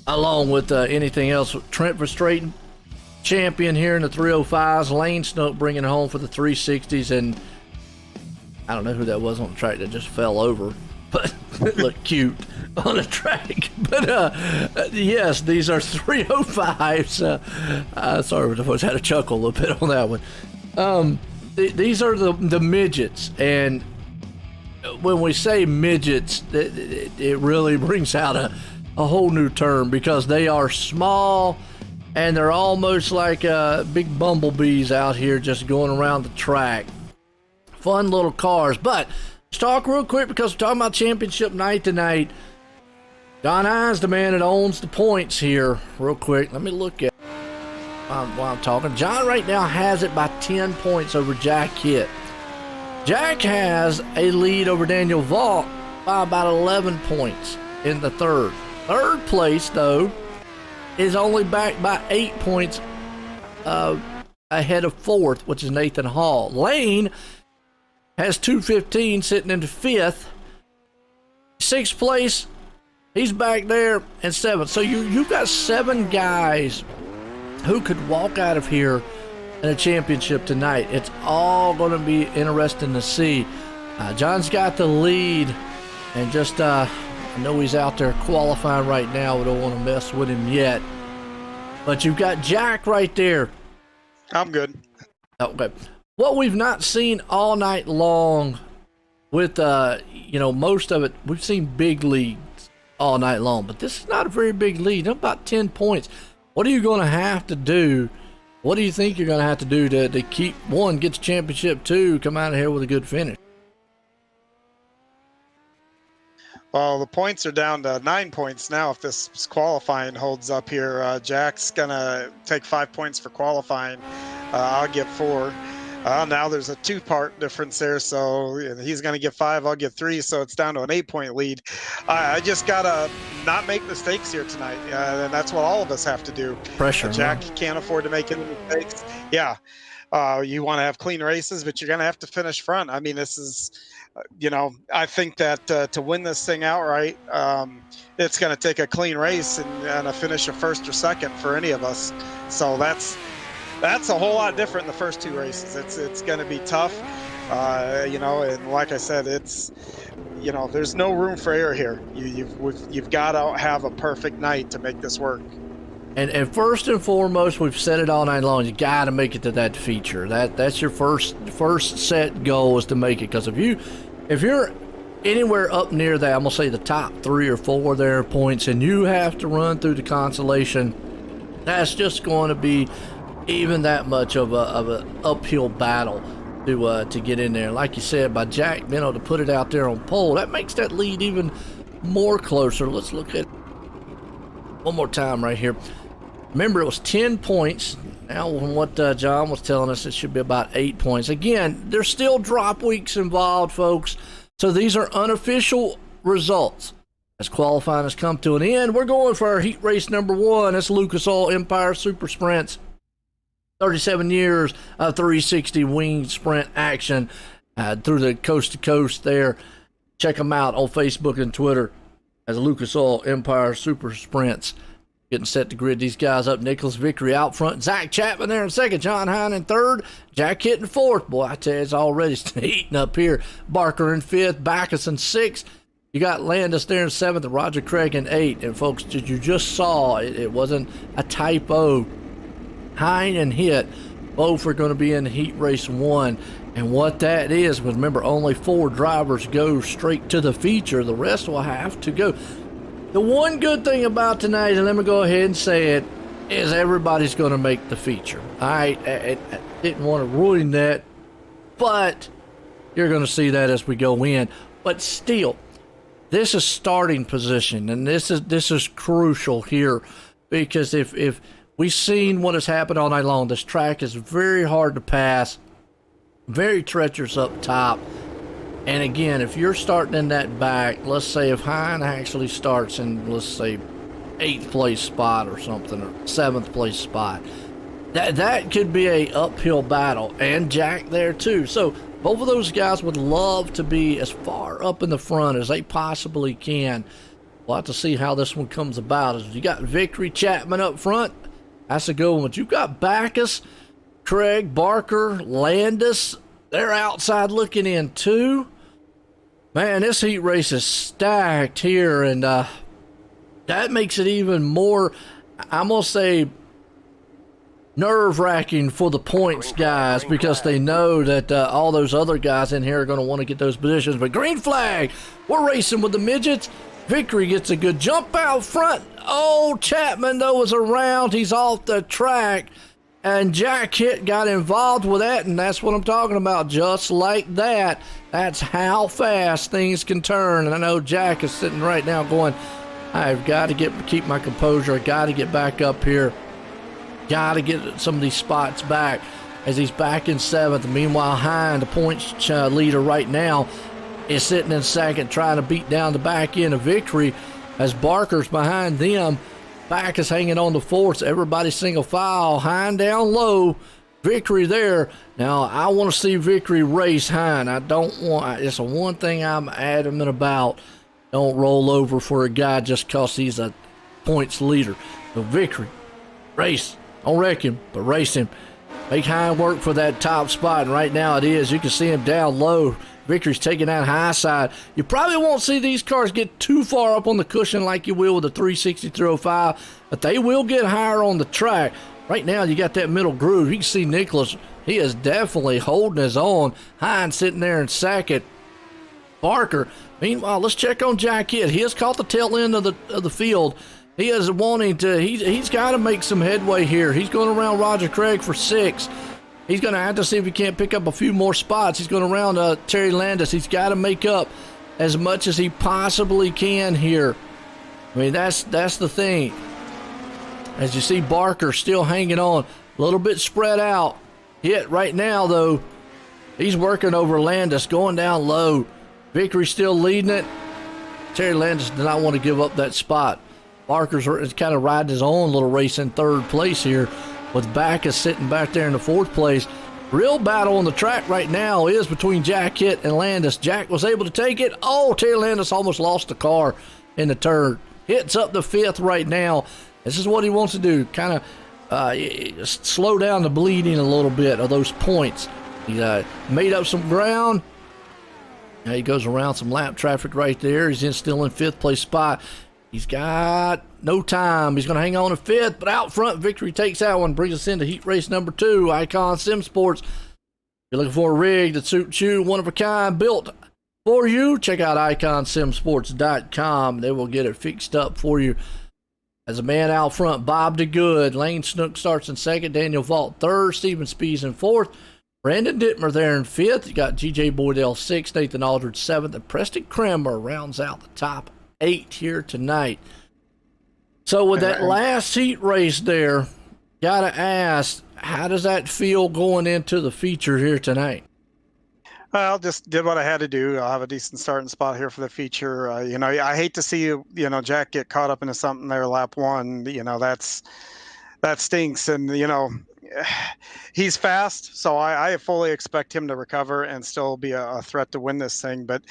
Speaker 2: along with anything else. Trent Verstraeten, champion here in the 305s. Lane Snook bringing it home for the 360s, and I don't know who that was on the track that just fell over, but it looked cute on the track. But yes, these are 305s. Sorry, I had a chuckle a little bit on that one. These are the midgets, and when we say midgets, it really brings out a whole new term, because they are small and they're almost like big bumblebees out here just going around the track. Fun little cars. But let's talk real quick, because we're talking about championship night tonight. John Hines, the man that owns the points here. Real quick, let me look at while I'm talking. John right now has it by 10 points over Jack Hitt. Jack has a lead over Daniel Vault by about 11 points in the third. Third place, though, is only back by 8 points ahead of fourth, which is Nathan Hall. Lane has 215 sitting into fifth. Sixth place, he's back there in seventh. So you've got 7 guys who could walk out of here in a championship tonight. It's all going to be interesting to see. John's got the lead, and just I know he's out there qualifying right now. We don't want to mess with him yet. But you've got Jack right there.
Speaker 3: I'm good.
Speaker 2: Okay. What we've not seen all night long with, most of it, we've seen big leads all night long. But this is not a very big lead. About 10 points. What are you going to have to do? What do you think you're going to have to do to keep, one, get the championship, two, come out of here with a good finish?
Speaker 3: Well, the points are down to 9 points now if this qualifying holds up here. Jack's going to take 5 points for qualifying. I'll get 4. Now there's a 2-part difference there, so he's going to get 5, I'll get 3, so it's down to an 8-point lead. I just got to not make mistakes here tonight, and that's what all of us have to do.
Speaker 2: Pressure.
Speaker 3: Jack can't afford to make any mistakes. Yeah, you want to have clean races, but you're going to have to finish front. I mean, this is, I think that to win this thing outright, it's going to take a clean race and a finish of first or second for any of us. So that's a whole lot different in the first 2 races. It's going to be tough, and like I said, it's, there's no room for error here. You've got to have a perfect night to make this work.
Speaker 2: And first and foremost, we've said it all night long, you got to make it to that feature. That's your first set goal, is to make it. Because if you're anywhere up near that, I'm gonna say the top 3 or 4 there points, and you have to run through the consolation, that's just going to be even that much of a uphill battle to get in there. Like you said, by Jack being able to put it out there on pole, that makes that lead even more closer. Let's look at it one more time right here. Remember, it was 10 points. Now, from what John was telling us, it should be about 8 points. Again, there's still drop weeks involved, folks. So these are unofficial results. As qualifying has come to an end, we're going for our heat race number 1. That's Lucas Oil Empire Super Sprints. 37 years of 360 wing sprint action through the Coast to Coast there. Check them out on Facebook and Twitter as Lucas Oil Empire Super Sprints. Getting set to grid these guys up. Nicholas Vickery out front. Zach Chapman there in second. John Hine in third. Jack Hitt in fourth. Boy, I tell you, it's already heating up here. Barker in fifth. Backus in sixth. You got Landis there in seventh. And Roger Craig in eighth. And folks, you just saw, it wasn't a typo. Hine and Hitt both are going to be in heat race 1. And what that is, remember, only 4 drivers go straight to the feature. The rest will have to go. The one good thing about tonight, and let me go ahead and say it, is everybody's going to make the feature. I didn't want to ruin that, but you're going to see that as we go in. But still, this is starting position, and this is crucial here, because if we've seen what has happened all night long, this track is very hard to pass, very treacherous up top. And again, if you're starting in that back, let's say if Hine actually starts in, let's say, 8th place spot or something, or 7th place spot, that could be a uphill battle, and Jack there too. So both of those guys would love to be as far up in the front as they possibly can. We'll have to see how this one comes about. As you got Victory Chapman up front, that's a good one. But you've got Backus, Craig, Barker, Landis. They're outside looking in too. Man, this heat race is stacked here, and that makes it even more, I'm going to say, nerve-wracking for the points guys, because they know that all those other guys in here are going to want to get those positions. But green flag, we're racing with the midgets. Victory gets a good jump out front. Oh, Chapman, though, was around. He's off the track. And Jack Hitt got involved with that, and that's what I'm talking about. Just like that, that's how fast things can turn. And I know Jack is sitting right now going, I've got to keep my composure. I've got to get back up here. Got to get some of these spots back, as he's back in 7th. Meanwhile, Hine, the points leader right now, is sitting in 2nd, trying to beat down the back end of Victory, as Barker's behind them. Back is hanging on the 4th. Everybody single file. Hine down low. Victory there. Now, I want to see Victory race Hine. I don't want, it's the one thing I'm adamant about. Don't roll over for a guy just because he's a points leader. So Victory, race. Don't wreck him, but race him. Make Hine work for that top spot, and right now it is. You can see him down low. Victory's taking that high side. You probably won't see these cars get too far up on the cushion like you will with the 360 305, but they will get higher on the track. Right now, you got that middle groove. You can see Nicholas, he is definitely holding his own. Hine sitting there in 2nd. Barker, meanwhile, let's check on Jack Hitt. He has caught the tail end of the field. He is wanting to, he's got to make some headway here. He's going around Roger Craig for 6. He's going to have to see if he can't pick up a few more spots. He's going around Terry Landis. He's got to make up as much as he possibly can here. I mean, that's the thing. As you see, Barker still hanging on, a little bit spread out. Hitt right now, though, he's working over Landis, going down low. Victory still leading it. Terry Landis did not want to give up that spot. Barker's kind of riding his own little race in 3rd place here, with Backus sitting back there in the 4th place. Real battle on the track right now is between Jack Hitt and Landis. Jack was able to take it. Oh, Terry Landis almost lost the car in the turn. Hitt's up to 5th right now. This is what he wants to do, kind of slow down the bleeding a little bit of those points. He made up some ground. Now he goes around some lap traffic right there. He's still in 5th place spot. He's got no time. He's going to hang on to 5th, but out front, Victory takes that one, brings us into heat race number 2, Icon Sim Sports. If you're looking for a rig that suits you, one of a kind, built for you, check out iconsimsports.com. They will get it fixed up for you. As a man out front, Bob DeGood. Lane Snook starts in 2nd, Daniel Vault 3rd, Steven Spees in 4th. Brandon Dittmer there in 5th. You got G.J. Boydell 6th, Nathan Aldridge 7th, and Preston Kramer rounds out the top 8 here tonight. So with that last heat race there, gotta ask, how does that feel going into the feature here tonight?
Speaker 5: Well, just did what I had to do. I'll have a decent starting spot here for the feature. I hate to see Jack get caught up into something there lap 1. That stinks, and he's fast, so I fully expect him to recover and still be a threat to win this thing. But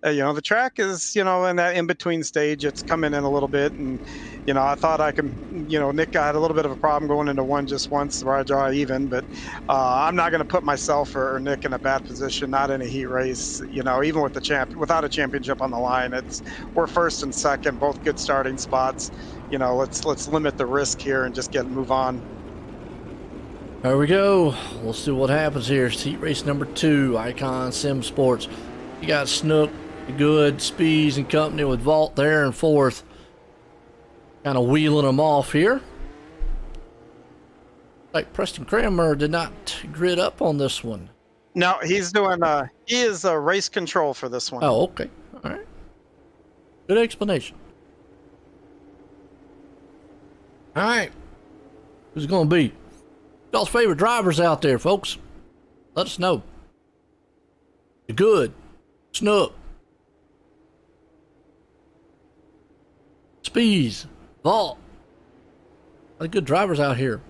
Speaker 5: the track is in that in-between stage. It's coming in a little bit, and I thought I could, Nick had a little bit of a problem going into one just once where I draw even, but I'm not going to put myself or Nick in a bad position, not in a heat race. Even with without a championship on the line, we're 1st and 2nd, both good starting spots. Let's limit the risk here and just move on.
Speaker 2: There we go. We'll see what happens here. It's heat race number 2, Icon Sim Sports. You got Snook, Good, Spees, and company with Vault there in 4th. Kind of wheeling them off here. Like Preston Kramer did not grid up on this one.
Speaker 5: No, he's doing. He is race control for this one.
Speaker 2: Oh, okay. All right. Good explanation. All right. Who's it going to be? Y'all's favorite drivers out there, folks. Let us know. The Good, Snook, Spees, Vault. A lot of good drivers out here.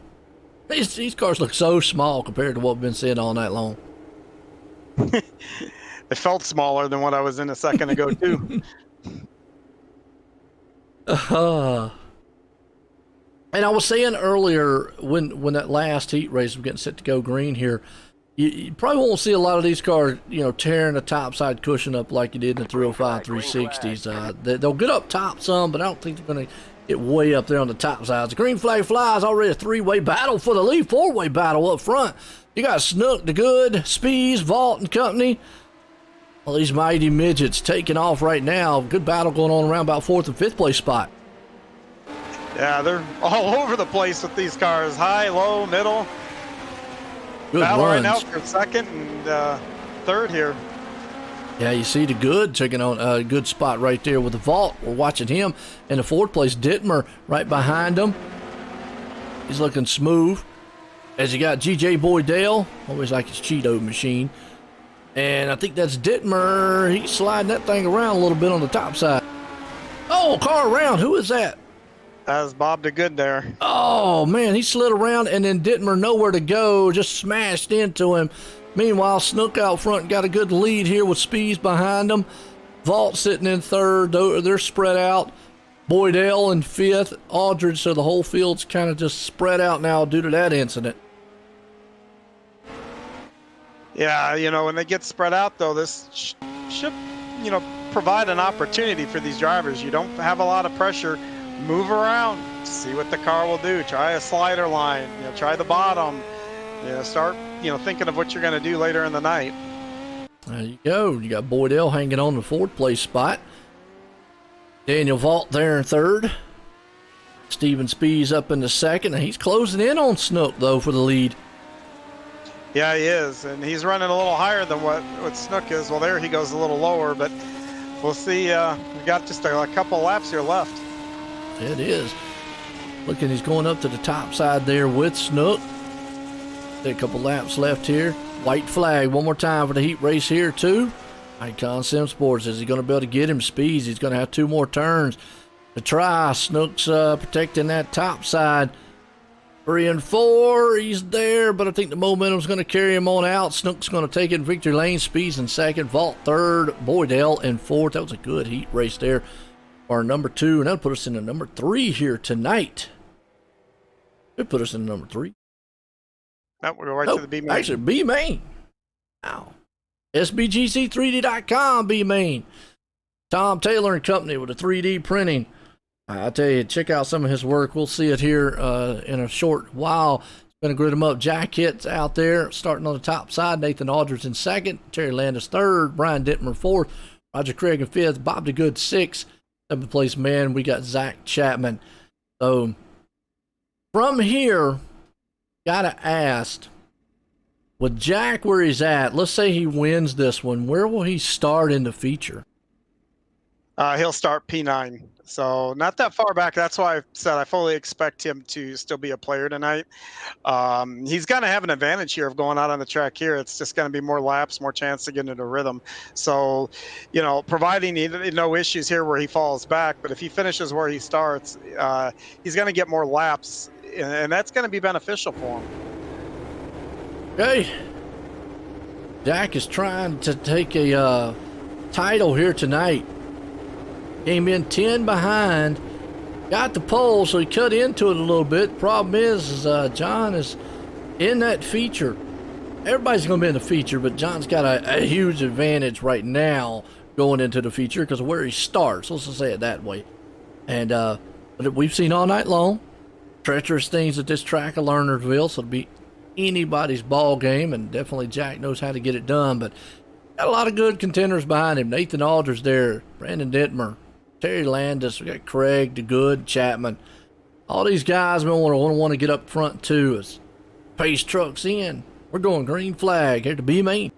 Speaker 2: These cars look so small compared to what we've been seeing all night long.
Speaker 5: It felt smaller than what I was in a second ago, too.
Speaker 2: And I was saying earlier when that last heat race was getting set to go green here, you probably won't see a lot of these cars, tearing the topside cushion up like you did in the 305 360s. They'll get up top some, but I don't think they're going to get way up there on the top sides. The green flag flies, already a three-way battle for the lead, four-way battle up front. You got Snook, the Good, Spees, Vault, and company. All these mighty midgets taking off right now. Good battle going on around about 4th and 5th place spot.
Speaker 5: Yeah, they're all over the place with these cars. High, low, middle.
Speaker 2: Good
Speaker 5: battle
Speaker 2: runs.
Speaker 5: right now for 2nd and 3rd here.
Speaker 2: Yeah, you see the Good taking on a good spot right there with the Vault. We're watching him in the 4th place. Dittmer right behind him. He's looking smooth. As you got GJ Boydell, always like his Cheeto machine. And I think that's Dittmer. He's sliding that thing around a little bit on the top side. Oh, car around. Who is that?
Speaker 5: That's Bob the Good there.
Speaker 2: Oh, man, he slid around, and then Dittmer nowhere to go, just smashed into him. Meanwhile, Snook out front got a good lead here with Speeds behind him. Vault sitting in 3rd. They're spread out. Boydell in 5th. Aldridge, so the whole field's kind of just spread out now due to that incident.
Speaker 5: Yeah, when they get spread out, though, this should, provide an opportunity for these drivers. You don't have a lot of pressure. Move around, see what the car will do. Try a slider line, try the bottom. Start, thinking of what you're going to do later in the night.
Speaker 2: There you go. You got Boydell hanging on the 4th place spot. Daniel Vault there in 3rd. Steven Spees up in the 2nd. And he's closing in on Snook, though, for the lead.
Speaker 5: Yeah, he is. And he's running a little higher than what Snook is. Well, there he goes a little lower, but we'll see. We've got just a couple laps here left.
Speaker 2: It is. Looking, he's going up to the top side there with Snook. A couple laps left here. White flag one more time for the heat race here, too. Icon Sim Sports, is he going to be able to get him speeds? He's going to have 2 more turns to try. Snook's protecting that top side. 3 and 4, he's there, but I think the momentum's going to carry him on out. Snook's going to take it in victory lane. Speeds in 2nd, Vault 3rd, Boydell in 4th. That was a good heat race there. Our number 2, and that'll put us in the number 3 here tonight. It'll put us in the number 3.
Speaker 5: No, we'll go right to the B main.
Speaker 2: Actually, B main. Wow. SBGC3D.com, B main. Tom Taylor and Company with the 3D printing. I tell you, check out some of his work. We'll see it here in a short while. Going to grid them up. Jack Hitts out there, starting on the top side. Nathan Aldridge in 2nd. Terry Landis 3rd. Brian Dittmer 4th. Roger Craig in 5th. Bob the Good 6th. 7th place man, we got Zach Chapman. So, from here, gotta ask, with Jack where he's at, let's say he wins this one, where will he start in the feature?
Speaker 5: He'll start P9. So not that far back. That's why I said I fully expect him to still be a player tonight. He's going to have an advantage here of going out on the track here. It's just going to be more laps, more chance to get into rhythm. So, providing no issues here where he falls back, but if he finishes where he starts, he's going to get more laps, and that's going to be beneficial for him.
Speaker 2: Okay. Jack is trying to take a title here tonight. Came in 10 behind, got the pole, so he cut into it a little bit. Problem is John is in that feature. Everybody's going to be in the feature, but John's got a huge advantage right now going into the feature because of where he starts. Let's just say it that way. And but we've seen all night long treacherous things at this track of Lernerville, so it'll be anybody's ball game, and definitely Jack knows how to get it done. But got a lot of good contenders behind him. Nathan Aldridge there, Brandon Dittmer, Terry Landis, we got Craig, the Good, Chapman. All these guys we want to get up front too as pace trucks in. We're going green flag here to B main.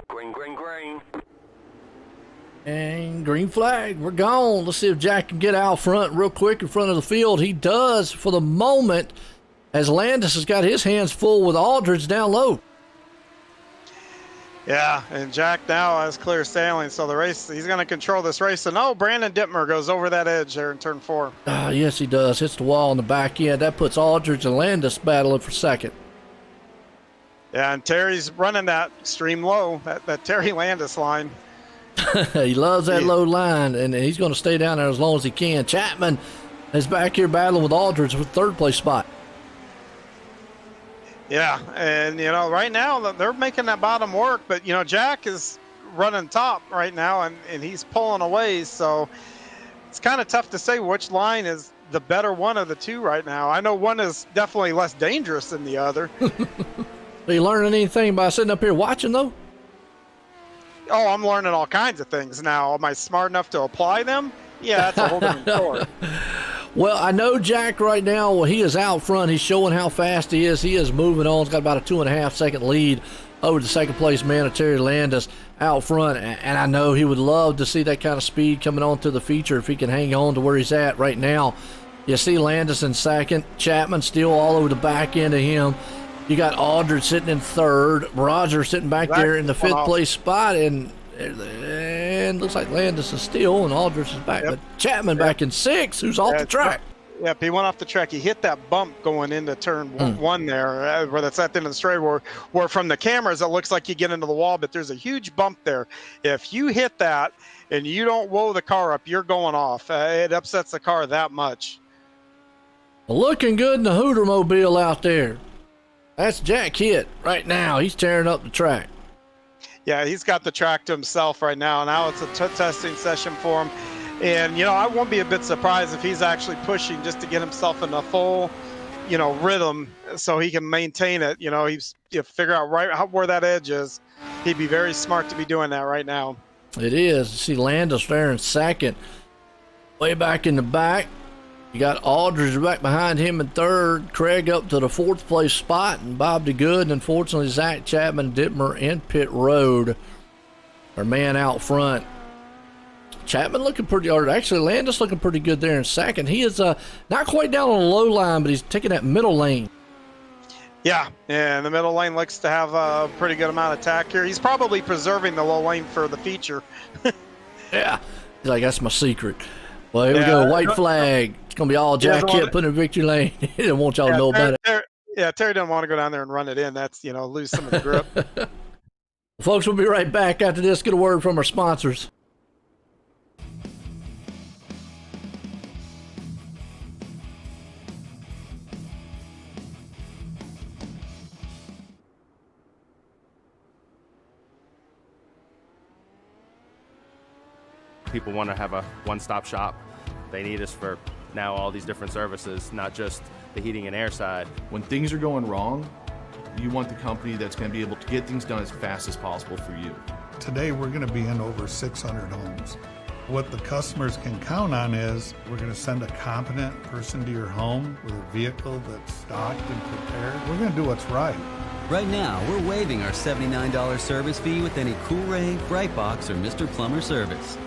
Speaker 4: Green, green, green.
Speaker 2: And green flag, we're gone. Let's see if Jack can get out front real quick in front of the field. He does for the moment, as Landis has got his hands full with Aldridge down low.
Speaker 5: Yeah, and Jack now has clear sailing, so the race, he's going to control this race. And Brandon Dittmer goes over that edge there in turn 4.
Speaker 2: Yes, he does. Hits the wall on the back end. That puts Aldridge and Landis battling for second.
Speaker 5: Yeah, and Terry's running that extreme low, that Terry Landis line.
Speaker 2: He loves that low line, and he's going to stay down there as long as he can. Chapman is back here battling with Aldridge for third place spot.
Speaker 5: Yeah, and, right now they're making that bottom work, but, Jack is running top right now, and he's pulling away, so it's kind of tough to say which line is the better one of the two right now. I know one is definitely less dangerous than the other.
Speaker 2: Are you learning anything by sitting up here watching, though?
Speaker 5: Oh, I'm learning all kinds of things now. Am I smart enough to apply them? Yeah, that's a whole different story.
Speaker 2: Well, I know Jack right now, he is out front. He's showing how fast he is. He is moving on. He's got about a 2.5 second lead over the second place man of Terry Landis out front. And I know he would love to see that kind of speed coming on to the feature if he can hang on to where he's at right now. You see Landis in second. Chapman still all over the back end of him. You got Aldridge sitting in third. Roger sitting back there in the fifth place spot. And looks like Landis is still, and Aldridge is back. But Chapman back in 6, who's off the track.
Speaker 5: Yep, he went off the track. He hit that bump going into turn 1 there, where that's at the end of the straight, where from the cameras it looks like you get into the wall, but there's a huge bump there. If you hit that and you don't whoa the car up, you're going off. It upsets the car that much.
Speaker 2: Looking good in the Hooter Mobile out there. That's Jack Hitt right now. He's tearing up the track.
Speaker 5: Yeah, he's got the track to himself right now. Now it's a testing session for him. And, I won't be a bit surprised if he's actually pushing just to get himself in a full, rhythm so he can maintain it. He's figure out where that edge is. He'd be very smart to be doing that right now.
Speaker 2: It is. You see Landis there in second. Way back in the back. You got Aldridge back behind him in third. Craig up to the 4th place spot. And Bob DeGood. And unfortunately, Zach Chapman, Dittmer in pit road. Our man out front. Chapman looking pretty, or actually Landis looking pretty good there in second. He is not quite down on the low line, but he's taking that middle lane.
Speaker 5: Yeah, and the middle lane looks to have a pretty good amount of tack here. He's probably preserving the low lane for the feature.
Speaker 2: Yeah, he's like, that's my secret. Well, here we go, white flag. It's going to be all Jack Hitt putting in victory lane. He didn't want y'all to know about it.
Speaker 5: Terry didn't want to go down there and run it in. That's, lose some of the grip.
Speaker 2: Folks, we'll be right back after this. Get a word from our sponsors.
Speaker 6: People want to have a one-stop shop. They need us for now all these different services, not just the heating and air side.
Speaker 7: When things are going wrong, you want the company that's going to be able to get things done as fast as possible for you.
Speaker 8: Today we're going to be in over 600 homes. What the customers can count on is we're going to send a competent person to your home with a vehicle that's stocked and prepared. We're going to do what's right.
Speaker 9: Right now, we're waiving our $79 service fee with any Cool-Ray, Brightbox, or Mr. Plumber service.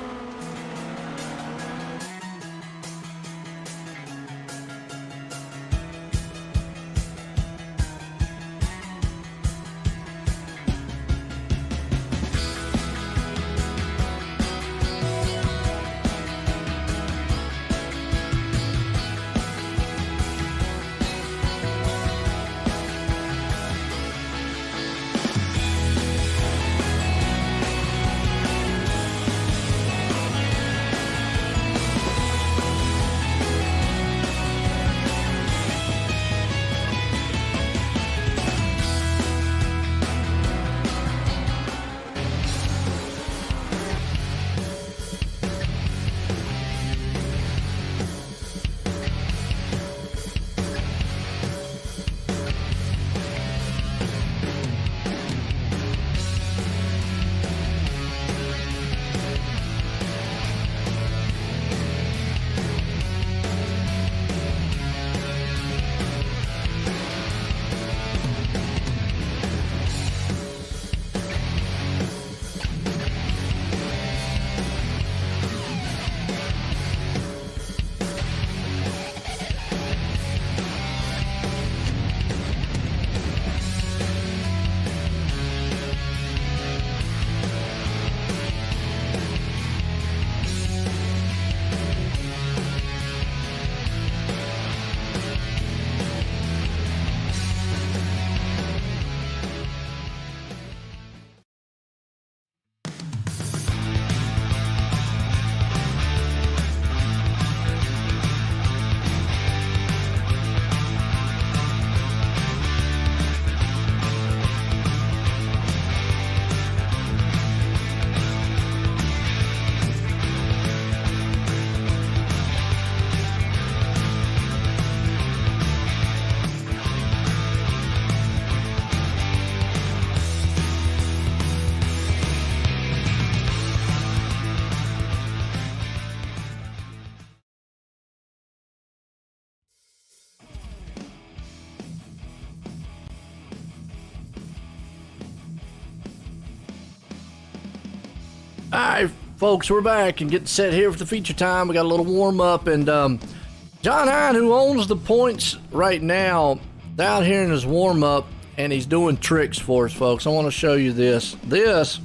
Speaker 2: All right, folks, we're back and getting set here for the feature time. We got a little warm up, and John Hine, who owns the points right now, down here in his warm up, and he's doing tricks for us, folks. I want to show you this. This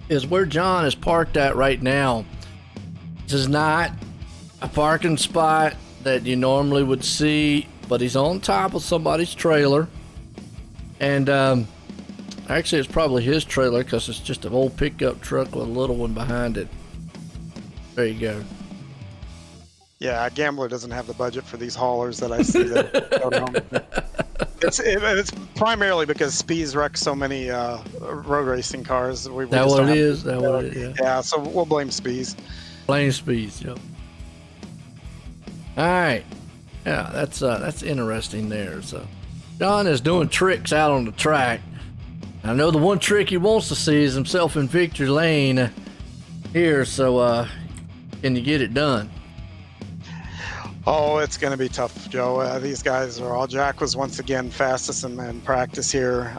Speaker 2: is where John is parked at right now. This is not a parking spot that you normally would see, but he's on top of somebody's trailer. And actually, it's probably his trailer because it's just an old pickup truck with a little one behind it. There you go.
Speaker 5: Yeah, a gambler doesn't have the budget for these haulers that I see. That it's primarily because Spees wreck so many road racing cars.
Speaker 2: That what it is? That what it is?
Speaker 5: Yeah, so we'll blame Spees.
Speaker 2: Blame Spees, yep. All right. Yeah, that's interesting there. So John is doing tricks out on the track. I know the one trick he wants to see is himself in victory lane here. So can you get it done?
Speaker 5: Oh, it's going to be tough, Joe. These guys are all. Jack was once again fastest in practice here.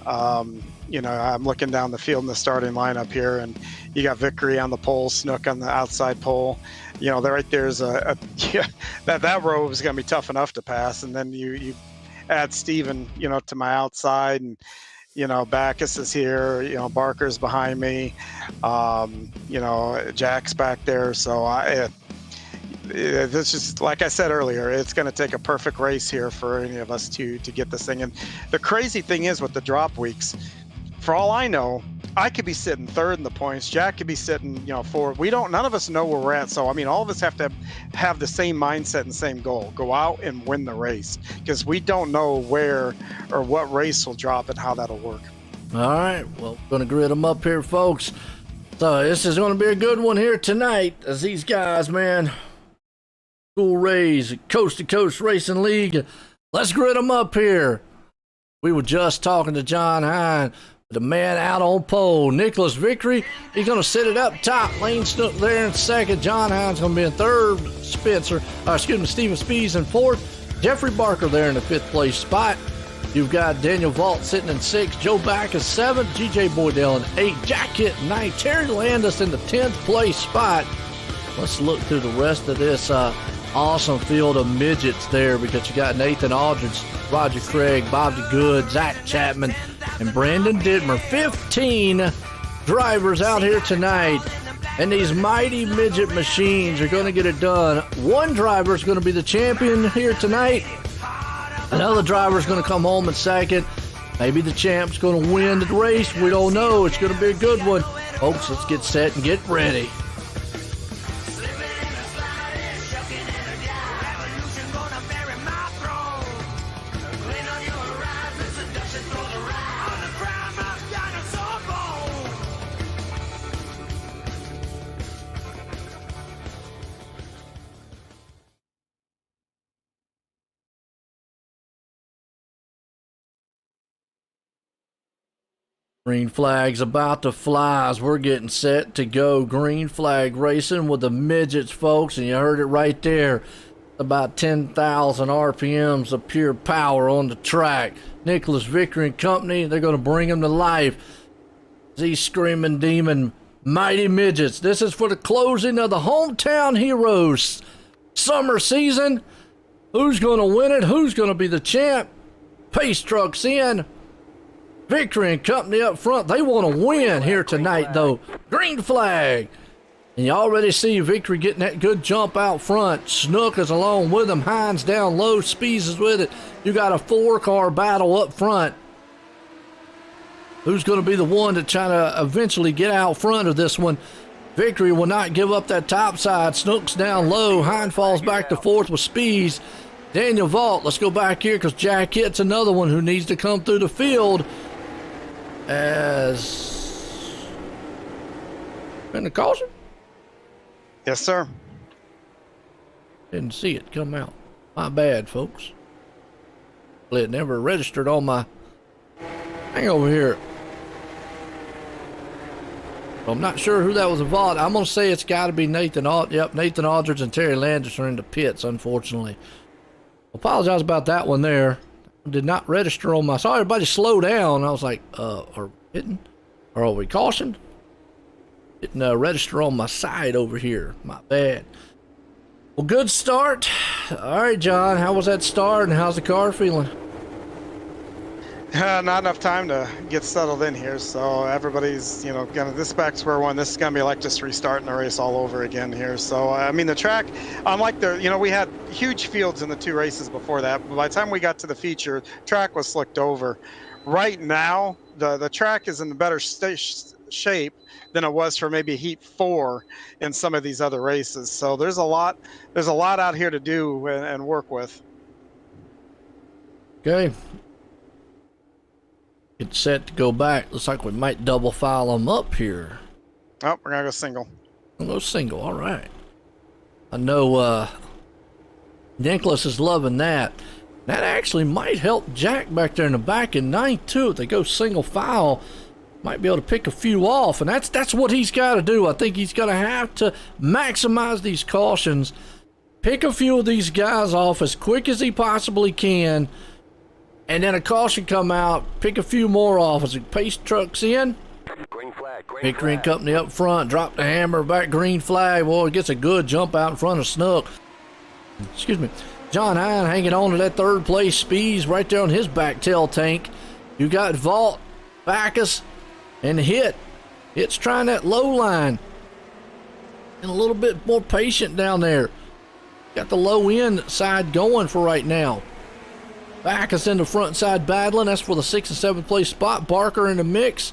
Speaker 5: You know, I'm looking down the field in the starting lineup here, and you got Vickery on the pole, Snook on the outside pole. You know, there's that row is going to be tough enough to pass, and then you add Steven, you know, to my outside, and you know, Backus is here. You know, Barker's behind me. You know, Jack's back there, so this is, like I said earlier, it's going to take a perfect race here for any of us to get this thing. And the crazy thing is with the drop weeks, for all I know, I could be sitting third in the points. Jack could be sitting, you know, fourth. None of us know where we're at. So, I mean, all of us have to have the same mindset and same goal. Go out and win the race, because we don't know where or what race will drop and how that'll work.
Speaker 2: All right. Well, we're going to grid them up here, folks. So this is going to be a good one here tonight, as these guys, man, Cool Rays, Coast2Coast Racing League. Let's grid them up here. We were just talking to John Hine, the man out on pole. Nicholas Vickery, he's going to set it up top. Lane Snook there in second. John Hine's going to be in third. Steven Spees in fourth. Jeffrey Barker there in the fifth place spot. You've got Daniel Vault sitting in sixth. Joe Backus seventh. GJ Boydell in eighth. Jack Hitt ninth. Terry Landis in the 10th place spot. Let's look through the rest of this awesome field of midgets there, because you got Nathan Aldridge, Roger Craig, Bobby Good, Zach Chapman, and Brandon Dittmer. 15 drivers out here tonight, and these mighty midget machines are going to get it done. One driver is going to be the champion here tonight. Another driver is going to come home in second. Maybe the champ's going to win the race. We don't know. It's going to be a good one. Folks, let's get set and get ready. Green flag's about to fly as we're getting set to go. Green flag racing with the midgets, folks, and you heard it right there. About 10,000 RPMs of pure power on the track. Nicholas Vickery and company, they're going to bring them to life. These screaming demon mighty midgets. This is for the closing of the Hometown Heroes summer season. Who's going to win it? Who's going to be the champ? Pace trucks in. Vickery and company up front. They want to win here tonight, though. Green flag. And you already see Vickery getting that good jump out front. Snook is along with him. Hines down low. Spees is with it. You got a 4-car battle up front. Who's going to be the one to try to eventually get out front of this one? Vickery will not give up that top side. Snook's down low. Hines falls back to fourth with Spees. Daniel Vault, let's go back here because Jack Hitt's another one who needs to come through the field. As in the caution?
Speaker 5: Yes, sir.
Speaker 2: Didn't see it come out. My bad, folks. It never registered on my... Hang over here. I'm not sure who that was involved. I'm going to say it's got to be Nathan Aldridge. Yep, Nathan Aldridge and Terry Landis are in the pits, unfortunately. Apologize about that one there. Did not register on my... Saw everybody slow down. I was like, are we hitting? Or are we cautioned? Didn't register on my side over here. My bad. Well, good start. All right, John, how was that start, and how's the car feeling?
Speaker 5: Not enough time to get settled in here, so everybody's, gonna, this back to square one. This is gonna be like just restarting the race all over again here. So, I mean, the track, unlike we had huge fields in the 2 races before that, but by the time we got to the feature, track was slicked over. Right now, the track is in better shape than it was for maybe Heat 4 in some of these other races. So there's a lot out here to do and work with.
Speaker 2: Okay. Get set to go back. Looks like we might double file them up here.
Speaker 5: Oh, we're gonna go single.
Speaker 2: We'll go single, all right. I know Nicholas is loving that. That actually might help Jack back there in the back in 9th too. If they go single file, might be able to pick a few off, and that's what he's got to do. I think he's going to have to maximize these cautions, pick a few of these guys off as quick as he possibly can, and then a caution come out, pick a few more off as he pace trucks in.
Speaker 4: Green flag,
Speaker 2: Victory and Company up front, drop the hammer, back green flag. Boy, gets a good jump out in front of Snook. Excuse me. John Hine hanging on to that 3rd place. Speeds right there on his back tail tank. You got Vault, Bacchus, and Hit's trying that low line. And a little bit more patient down there. Got the low end side going for right now. Bacchus in the front side battling. That's for the 6th and 7th place spot. Barker in the mix.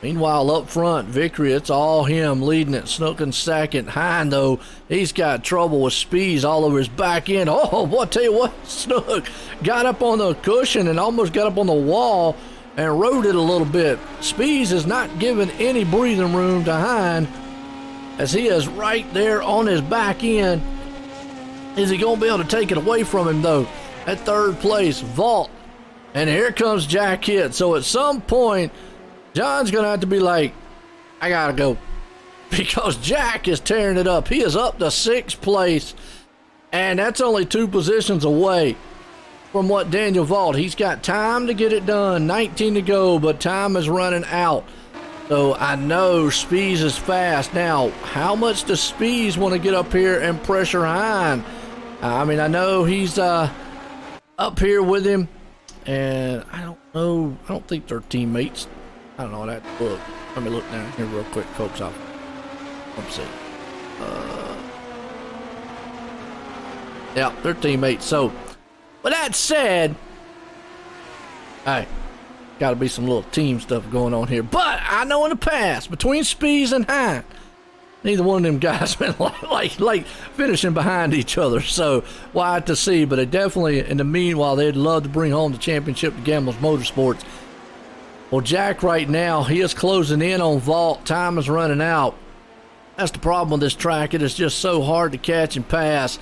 Speaker 2: Meanwhile, up front, Victory, it's all him leading it. Snook in 2nd. Hine, though, he's got trouble with Speeds all over his back end. Oh, boy, I tell you what, Snook got up on the cushion and almost got up on the wall and rode it a little bit. Speeds is not giving any breathing room to Hine as he is right there on his back end. Is he going to be able to take it away from him, though? At 3rd place, Vault. And here comes Jack Hitt. So at some point, John's going to have to be like, I got to go. Because Jack is tearing it up. He is up to 6th place. And that's only 2 positions away from what Daniel Vault. He's got time to get it done. 19 to go, but time is running out. So I know Spees is fast. Now, how much does Spees want to get up here and pressure Hine? I mean, I know he's up here with him. And I don't know. I don't think they're teammates. I don't know that. Look, let me look down here real quick, folks. Let's see. Yeah, they're teammates. So, with that said, hey, got to be some little team stuff going on here. But I know in the past, between Spees and Hine, neither one of them guys been like finishing behind each other. So, wide to see. But they definitely, in the meanwhile, they'd love to bring home the championship to Gambles Motorsports. Well, Jack right now, he is closing in on Vault. Time is running out. That's the problem with this track. It is just so hard to catch and pass.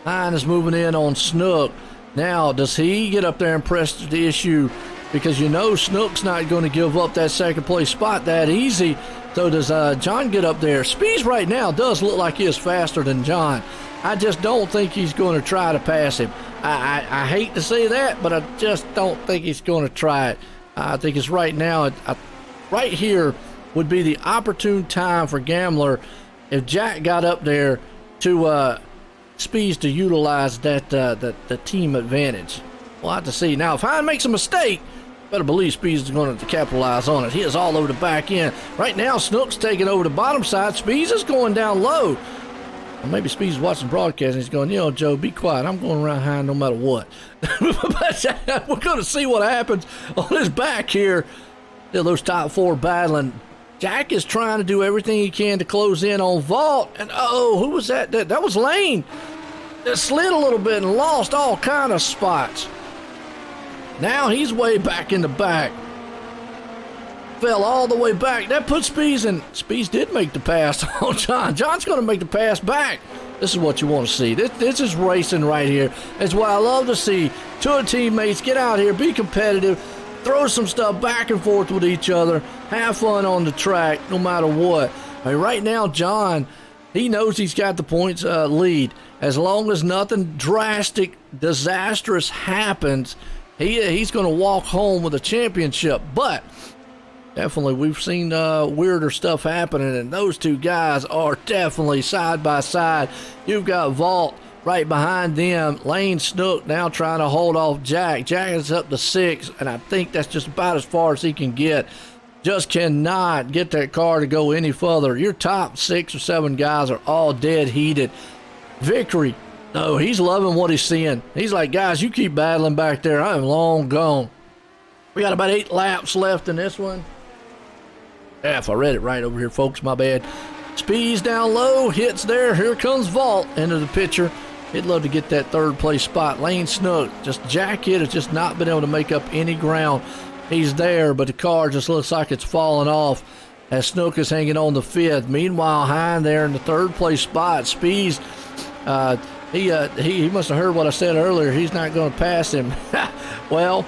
Speaker 2: Hine is moving in on Snook. Now, does he get up there and press the issue? Because Snook's not going to give up that 2nd place spot that easy. So does John get up there? Speeds right now does look like he is faster than John. I just don't think he's going to try to pass him. I hate to say that, but I just don't think he's going to try it. I think it's right now, right here would be the opportune time for Gambler if Jack got up there to Speeds to utilize that the team advantage. We'll have to see. Now, if Hine makes a mistake, better believe Speeds is going to capitalize on it. He is all over the back end. Right now, Snook's taking over the bottom side. Speeds is going down low. Well, maybe Speeds is watching broadcast and he's going, Joe, be quiet. I'm going around Hine no matter what. But we're going to see what happens on his back here. Those top 4 battling. Jack is trying to do everything he can to close in on Vault. And, who was that? That was Lane. That slid a little bit and lost all kind of spots. Now he's way back in the back. Fell all the way back. That put Speeds in. Speeds did make the pass on John. John's going to make the pass back. This is what you want to see. This is racing right here. That's why I love to see 2 teammates get out here, be competitive, throw some stuff back and forth with each other, have fun on the track no matter what. I mean, right now, John, he knows he's got the points lead. As long as nothing drastic, disastrous happens, he's going to walk home with a championship. But Definitely, we've seen weirder stuff happening, and those two guys are definitely side by side. You've got Vault right behind them. Lane Snook now trying to hold off Jack. Jack is up to 6, and I think that's just about as far as he can get. Just cannot get that car to go any further. Your top 6 or 7 guys are all dead heated. Victory, no, he's loving what he's seeing. He's like, guys, you keep battling back there. I am long gone. We got about 8 laps left in this one. Yeah, if I read it right over here, folks, my bad. Speeds down low, hits there. Here comes Vault into the picture. He'd love to get that 3rd place spot. Lane Snook, just Jack Hitt has just not been able to make up any ground. He's there, but the car just looks like it's falling off as Snook is hanging on the 5th. Meanwhile, Hine there in the 3rd place spot. Speeds, he must have heard what I said earlier. He's not going to pass him. Well,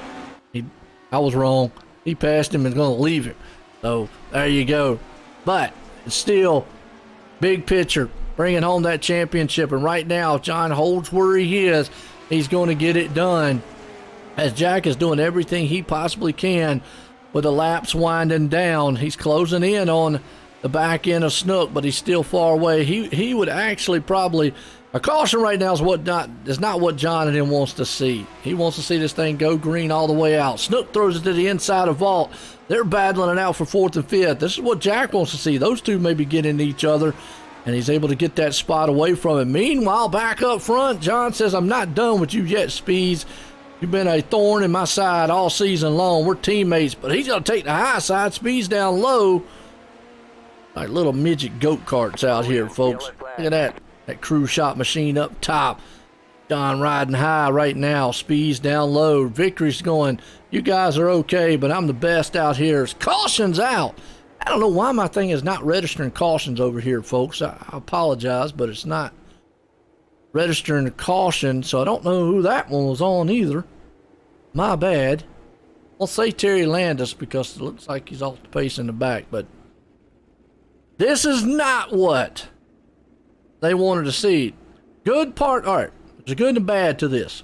Speaker 2: I was wrong. He passed him and going to leave him. So there you go. But it's still big picture, bringing home that championship. And right now, John holds where he is. He's going to get it done as Jack is doing everything he possibly can with the laps winding down. He's closing in on the back end of Snook, but he's still far away. He would actually probably, a caution right now is not what John and him wants to see. He wants to see this thing go green all the way out. Snook throws it to the inside of Vault. They're battling it out for 4th and 5th. This is what Jack wants to see. Those two maybe get into each other, and he's able to get that spot away from him. Meanwhile, back up front, John says, I'm not done with you yet, Speeds. You've been a thorn in my side all season long. We're teammates, but he's going to take the high side. Speeds down low. Like little midget go-karts out here, folks. Look at that cruise shop machine up top. John riding high right now. Speeds down low. Victory's going, you guys are okay, but I'm the best out here. Caution's out. I don't know why my thing is not registering cautions over here, folks. I apologize, but it's not registering the caution, so I don't know who that one was on either. My bad. I'll say Terry Landis because it looks like he's off the pace in the back, but this is not what they wanted to see. Good part, all right, there's a good and a bad to this.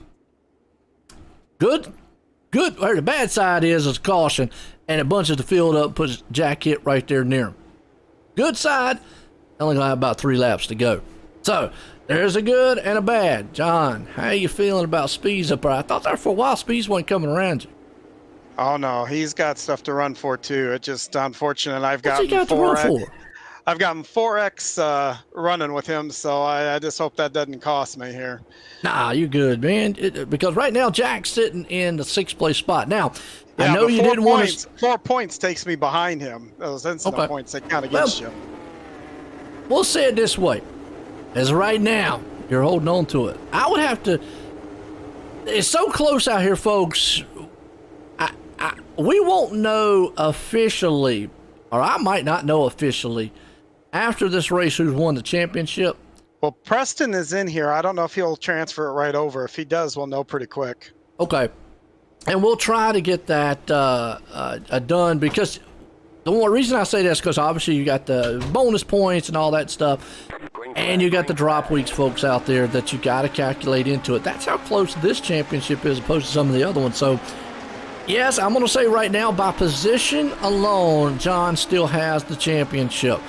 Speaker 2: Good, or the bad side is caution, and it bunches the field up, puts Jack Hitt right there near him. Good side, only gonna have about 3 laps to go. So, there's a good and a bad. John, how you feeling about Speeds up there? I thought there for a while Speeds wasn't coming around you.
Speaker 5: Oh no, he's got stuff to run for too. It's just unfortunate. I've
Speaker 2: What's he got to run for?
Speaker 5: I've gotten 4X running with him, so I just hope that doesn't cost me here.
Speaker 2: Nah, you good, man. Because right now Jack's sitting in the 6th place spot. Now,
Speaker 5: yeah,
Speaker 2: I know you didn't want to.
Speaker 5: 4 points takes me behind him. Those incident points they count against you.
Speaker 2: We'll say it this way: as right now, you're holding on to it. I would have to. It's so close out here, folks. We won't know officially, or I might not know officially, after this race who's won the championship.
Speaker 5: Well, Preston is in here. I don't know if he'll transfer it right over. If he does, we'll know pretty quick.
Speaker 2: Okay. And we'll try to get that done, because the one reason I say this, because obviously you got the bonus points and all that stuff, and you got the drop weeks, folks, out there that you got to calculate into it. That's how close this championship is opposed to some of the other ones. So, yes, I'm going to say right now, by position alone, John still has the championship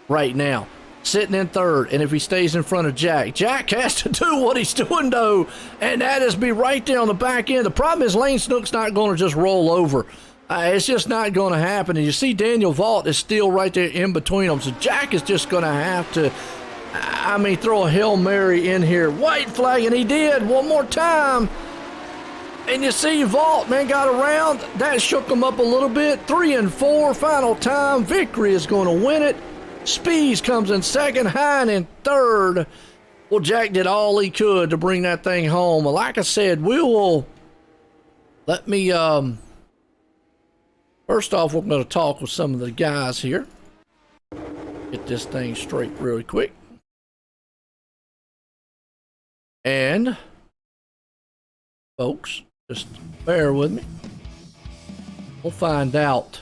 Speaker 2: right now, sitting in 3rd. And if he stays in front of Jack, Jack has to do what he's doing, though, and that is be right there on the back end. The problem is Lane Snook's not going to just roll over. It's just not going to happen. And you see Daniel Vault is still right there in between them. So Jack is just going to have to, throw a Hail Mary in here. White flag, and he did one more time. And you see Vault, man, got around. That shook him up a little bit. 3 and 4, final time. Victory is going to win it. Speeds comes in 2nd, Hine in 3rd. Well, Jack did all he could to bring that thing home. Like I said, let me, first off, we're going to talk with some of the guys here. Get this thing straight really quick. And, folks, just bear with me. We'll find out.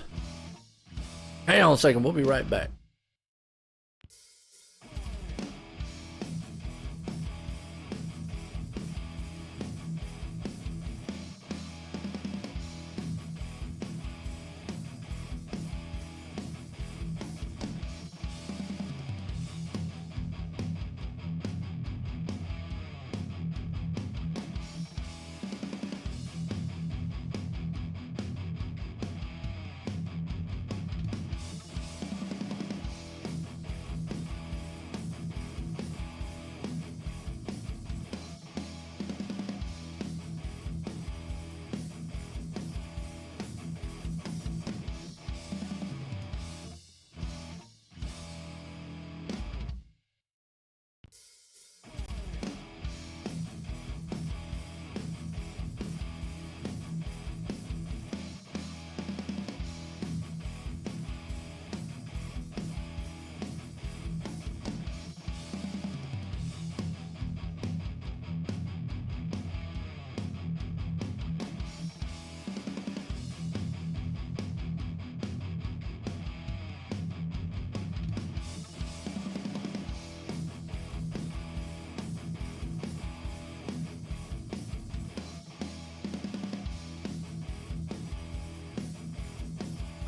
Speaker 2: Hang on a second. We'll be right back.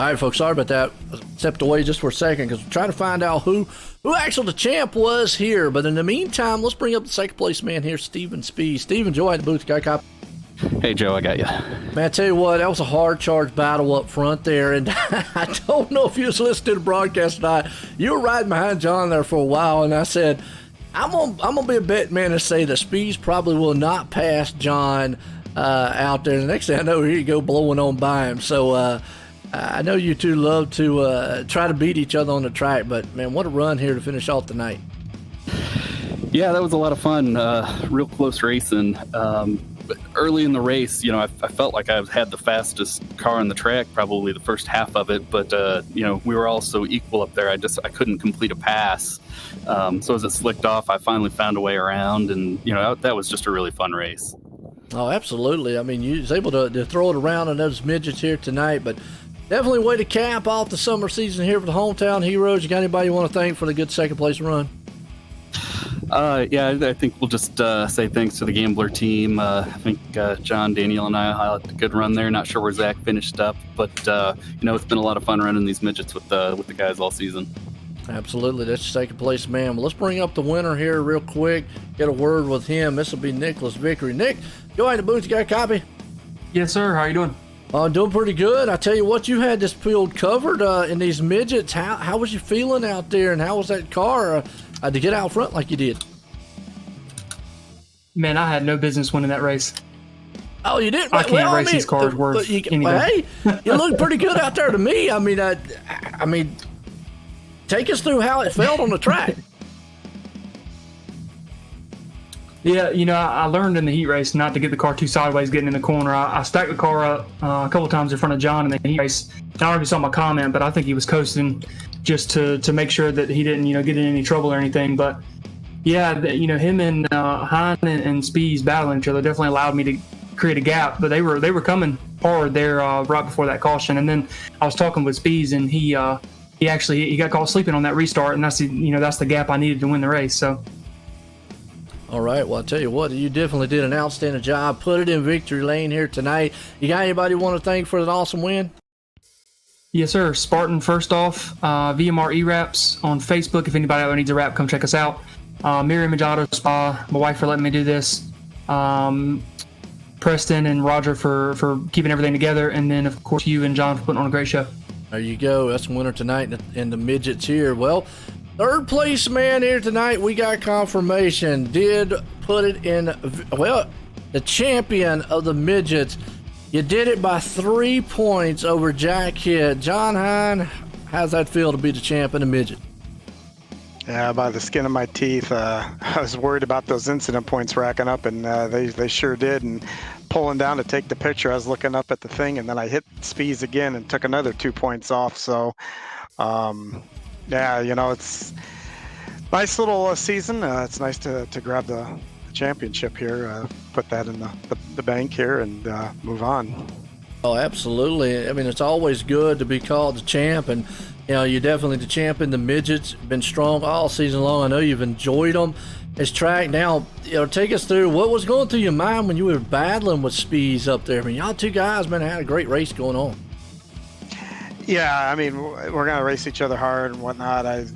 Speaker 2: All right, folks, sorry about that. Stepped away just for a second because we're trying to find out who actually the champ was here. But in the meantime, let's bring up the second place man here, Steven Speed. Steven, Joe at the booth, guy cop.
Speaker 18: Hey, Joe, I got you.
Speaker 2: Man, I tell you what, that was a hard charge battle up front there. And I don't know if you was listening to the broadcast or not. You were riding behind John there for a while, and I said, I'm gonna be a bet man to say the Speeds probably will not pass John out there. The next thing I know, here you go blowing on by him. So, I know you two love to try to beat each other on the track, but man, what a run here to finish off the night.
Speaker 18: Yeah, that was a lot of fun. Real close racing. But early in the race, I felt like I had the fastest car on the track, probably the first half of it. But we were all so equal up there. I couldn't complete a pass. So as it slicked off, I finally found a way around, and that was just a really fun race.
Speaker 2: Oh, absolutely. I mean, you was able to throw it around on those midgets here tonight, but definitely way to cap off the summer season here for the hometown heroes. You got anybody you want to thank for the good second place run?
Speaker 18: Yeah, I think we'll just say thanks to the Gambler team. I think John, Daniel, and I had a good run there. Not sure where Zach finished up, but it's been a lot of fun running these midgets with the guys all season.
Speaker 2: Absolutely, that's the second place man. Well, let's bring up the winner here real quick. Get a word with him. This will be Nicholas Vickery. Nick, go ahead in the booth. You got a copy?
Speaker 12: Yes, sir. How you doing?
Speaker 2: Doing pretty good. I tell you what, you had this field covered in these midgets. How was you feeling out there, and how was that car to get out front like you did?
Speaker 12: Man, I had no business winning that race.
Speaker 2: Oh, you didn't?
Speaker 12: I can't race these cars worth anything.
Speaker 2: Hey, you look pretty good out there to me. I mean, take us through how it felt on the track.
Speaker 12: Yeah, I learned in the heat race not to get the car too sideways getting in the corner. I stacked the car up a couple times in front of John in the heat race. I already saw my comment, but I think he was coasting just to make sure that he didn't, get in any trouble or anything. But yeah, him and Hine and Speeds battling each other definitely allowed me to create a gap. But they were coming hard there right before that caution. And then I was talking with Speeds, and he got caught sleeping on that restart, and that's the gap I needed to win the race. So.
Speaker 2: All right, well, I'll tell you what, you definitely did an outstanding job. Put it in victory lane here tonight. You got anybody you want to thank for an awesome win?
Speaker 12: Yes, sir. Spartan, first off. VMR E-Wraps on Facebook. If anybody ever needs a wrap, come check us out. Mirror Image Auto Spa, my wife for letting me do this. Preston and Roger for keeping everything together. And then, of course, you and John for putting on a great show.
Speaker 2: There you go. That's the winner tonight in the midgets here. Well, third place man here tonight, we got confirmation. Did put it in, well, the champion of the midgets. You did it by 3 points over Jack Hitt. John Hine, how's that feel to be the champ in the midget?
Speaker 5: Yeah, by the skin of my teeth. I was worried about those incident points racking up, and they sure did. And pulling down to take the picture, I was looking up at the thing, and then I hit Speeds again and took another 2 points off. So, yeah, it's nice little season. It's nice to grab the championship here, put that in the bank here, and move on.
Speaker 2: Oh, absolutely. I mean, it's always good to be called the champ, and you're definitely the champ in the midgets. Been strong all season long. I know you've enjoyed them. This track now, take us through what was going through your mind when you were battling with Speeds up there. I mean, y'all two guys, man, had a great race going on.
Speaker 5: Yeah, I mean, we're gonna race each other hard and whatnot. I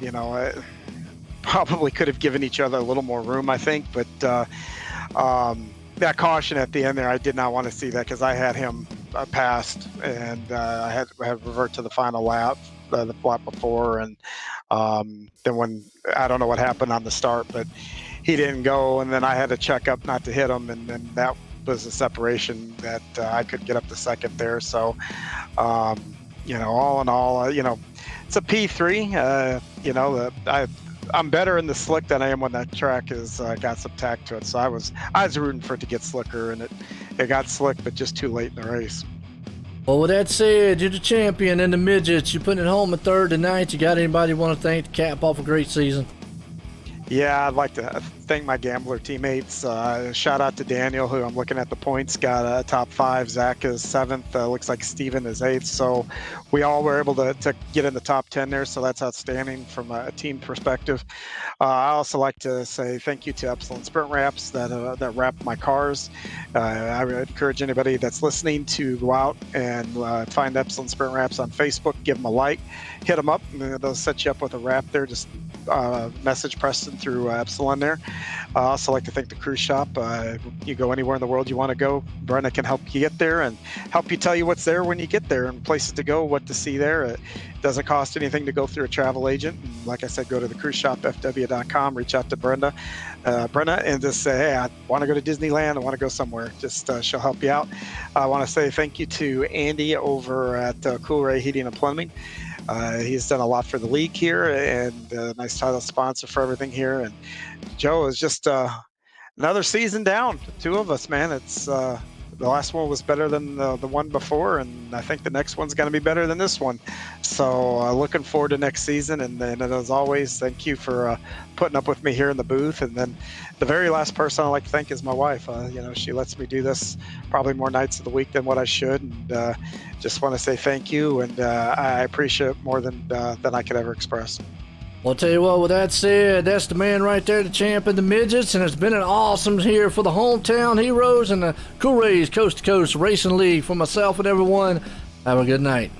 Speaker 5: probably could have given each other a little more room, I think, but that caution at the end there, I did not want to see that because I had him passed, and I had revert to the final lap, the lap before, and then when I don't know what happened on the start, but he didn't go, and then I had to check up not to hit him, and then that was a separation that I could get up to second there. So, all in all, it's a P3. I'm better in the slick than I am when that track has got some tack to it. So I was rooting for it to get slicker, and it got slick, but just too late in the race.
Speaker 2: Well, with that said, you're the champion in the midgets. You're putting it home in third tonight. You got anybody you want to thank to cap off a great season?
Speaker 5: Yeah, I'd like to thank my Gambler teammates. Shout out to Daniel, who I'm looking at the points, got a top 5. Zach is 7th. Looks like Steven is 8th. So we all were able to get in the top 10 there. So that's outstanding from a team perspective. I also like to say thank you to Epsilon Sprint Wraps that wrap my cars. I would encourage anybody that's listening to go out and find Epsilon Sprint Wraps on Facebook, give them a like, hit them up. They'll set you up with a wrap there. Just message Preston through Epsilon there. I also like to thank the cruise shop. You go anywhere in the world you want to go, Brenna can help you get there and help you tell you what's there when you get there and places to go, what to see there. It doesn't cost anything to go through a travel agent. And like I said, go to the cruise shop, fw.com, reach out to Brenna, and just say, hey, I want to go to Disneyland. I want to go somewhere. Just she'll help you out. I want to say thank you to Andy over at Cool Ray Heating and Plumbing. He's done a lot for the league here and a nice title sponsor for everything here. And Joe is just another season down. 2 of us, man. It's the last one was better than the one before, and I think the next one's going to be better than this one. So looking forward to next season. And then, as always, thank you for putting up with me here in the booth. And then the very last person I'd like to thank is my wife. She lets me do this probably more nights of the week than what I should. And just want to say thank you, and I appreciate it more than I could ever express.
Speaker 2: Well, I'll tell you what, with that said, that's the man right there, the champ in the midgets, and it's been an awesome here for the hometown heroes and the Cool Rays Coast to Coast Racing League. For myself and everyone, have a good night.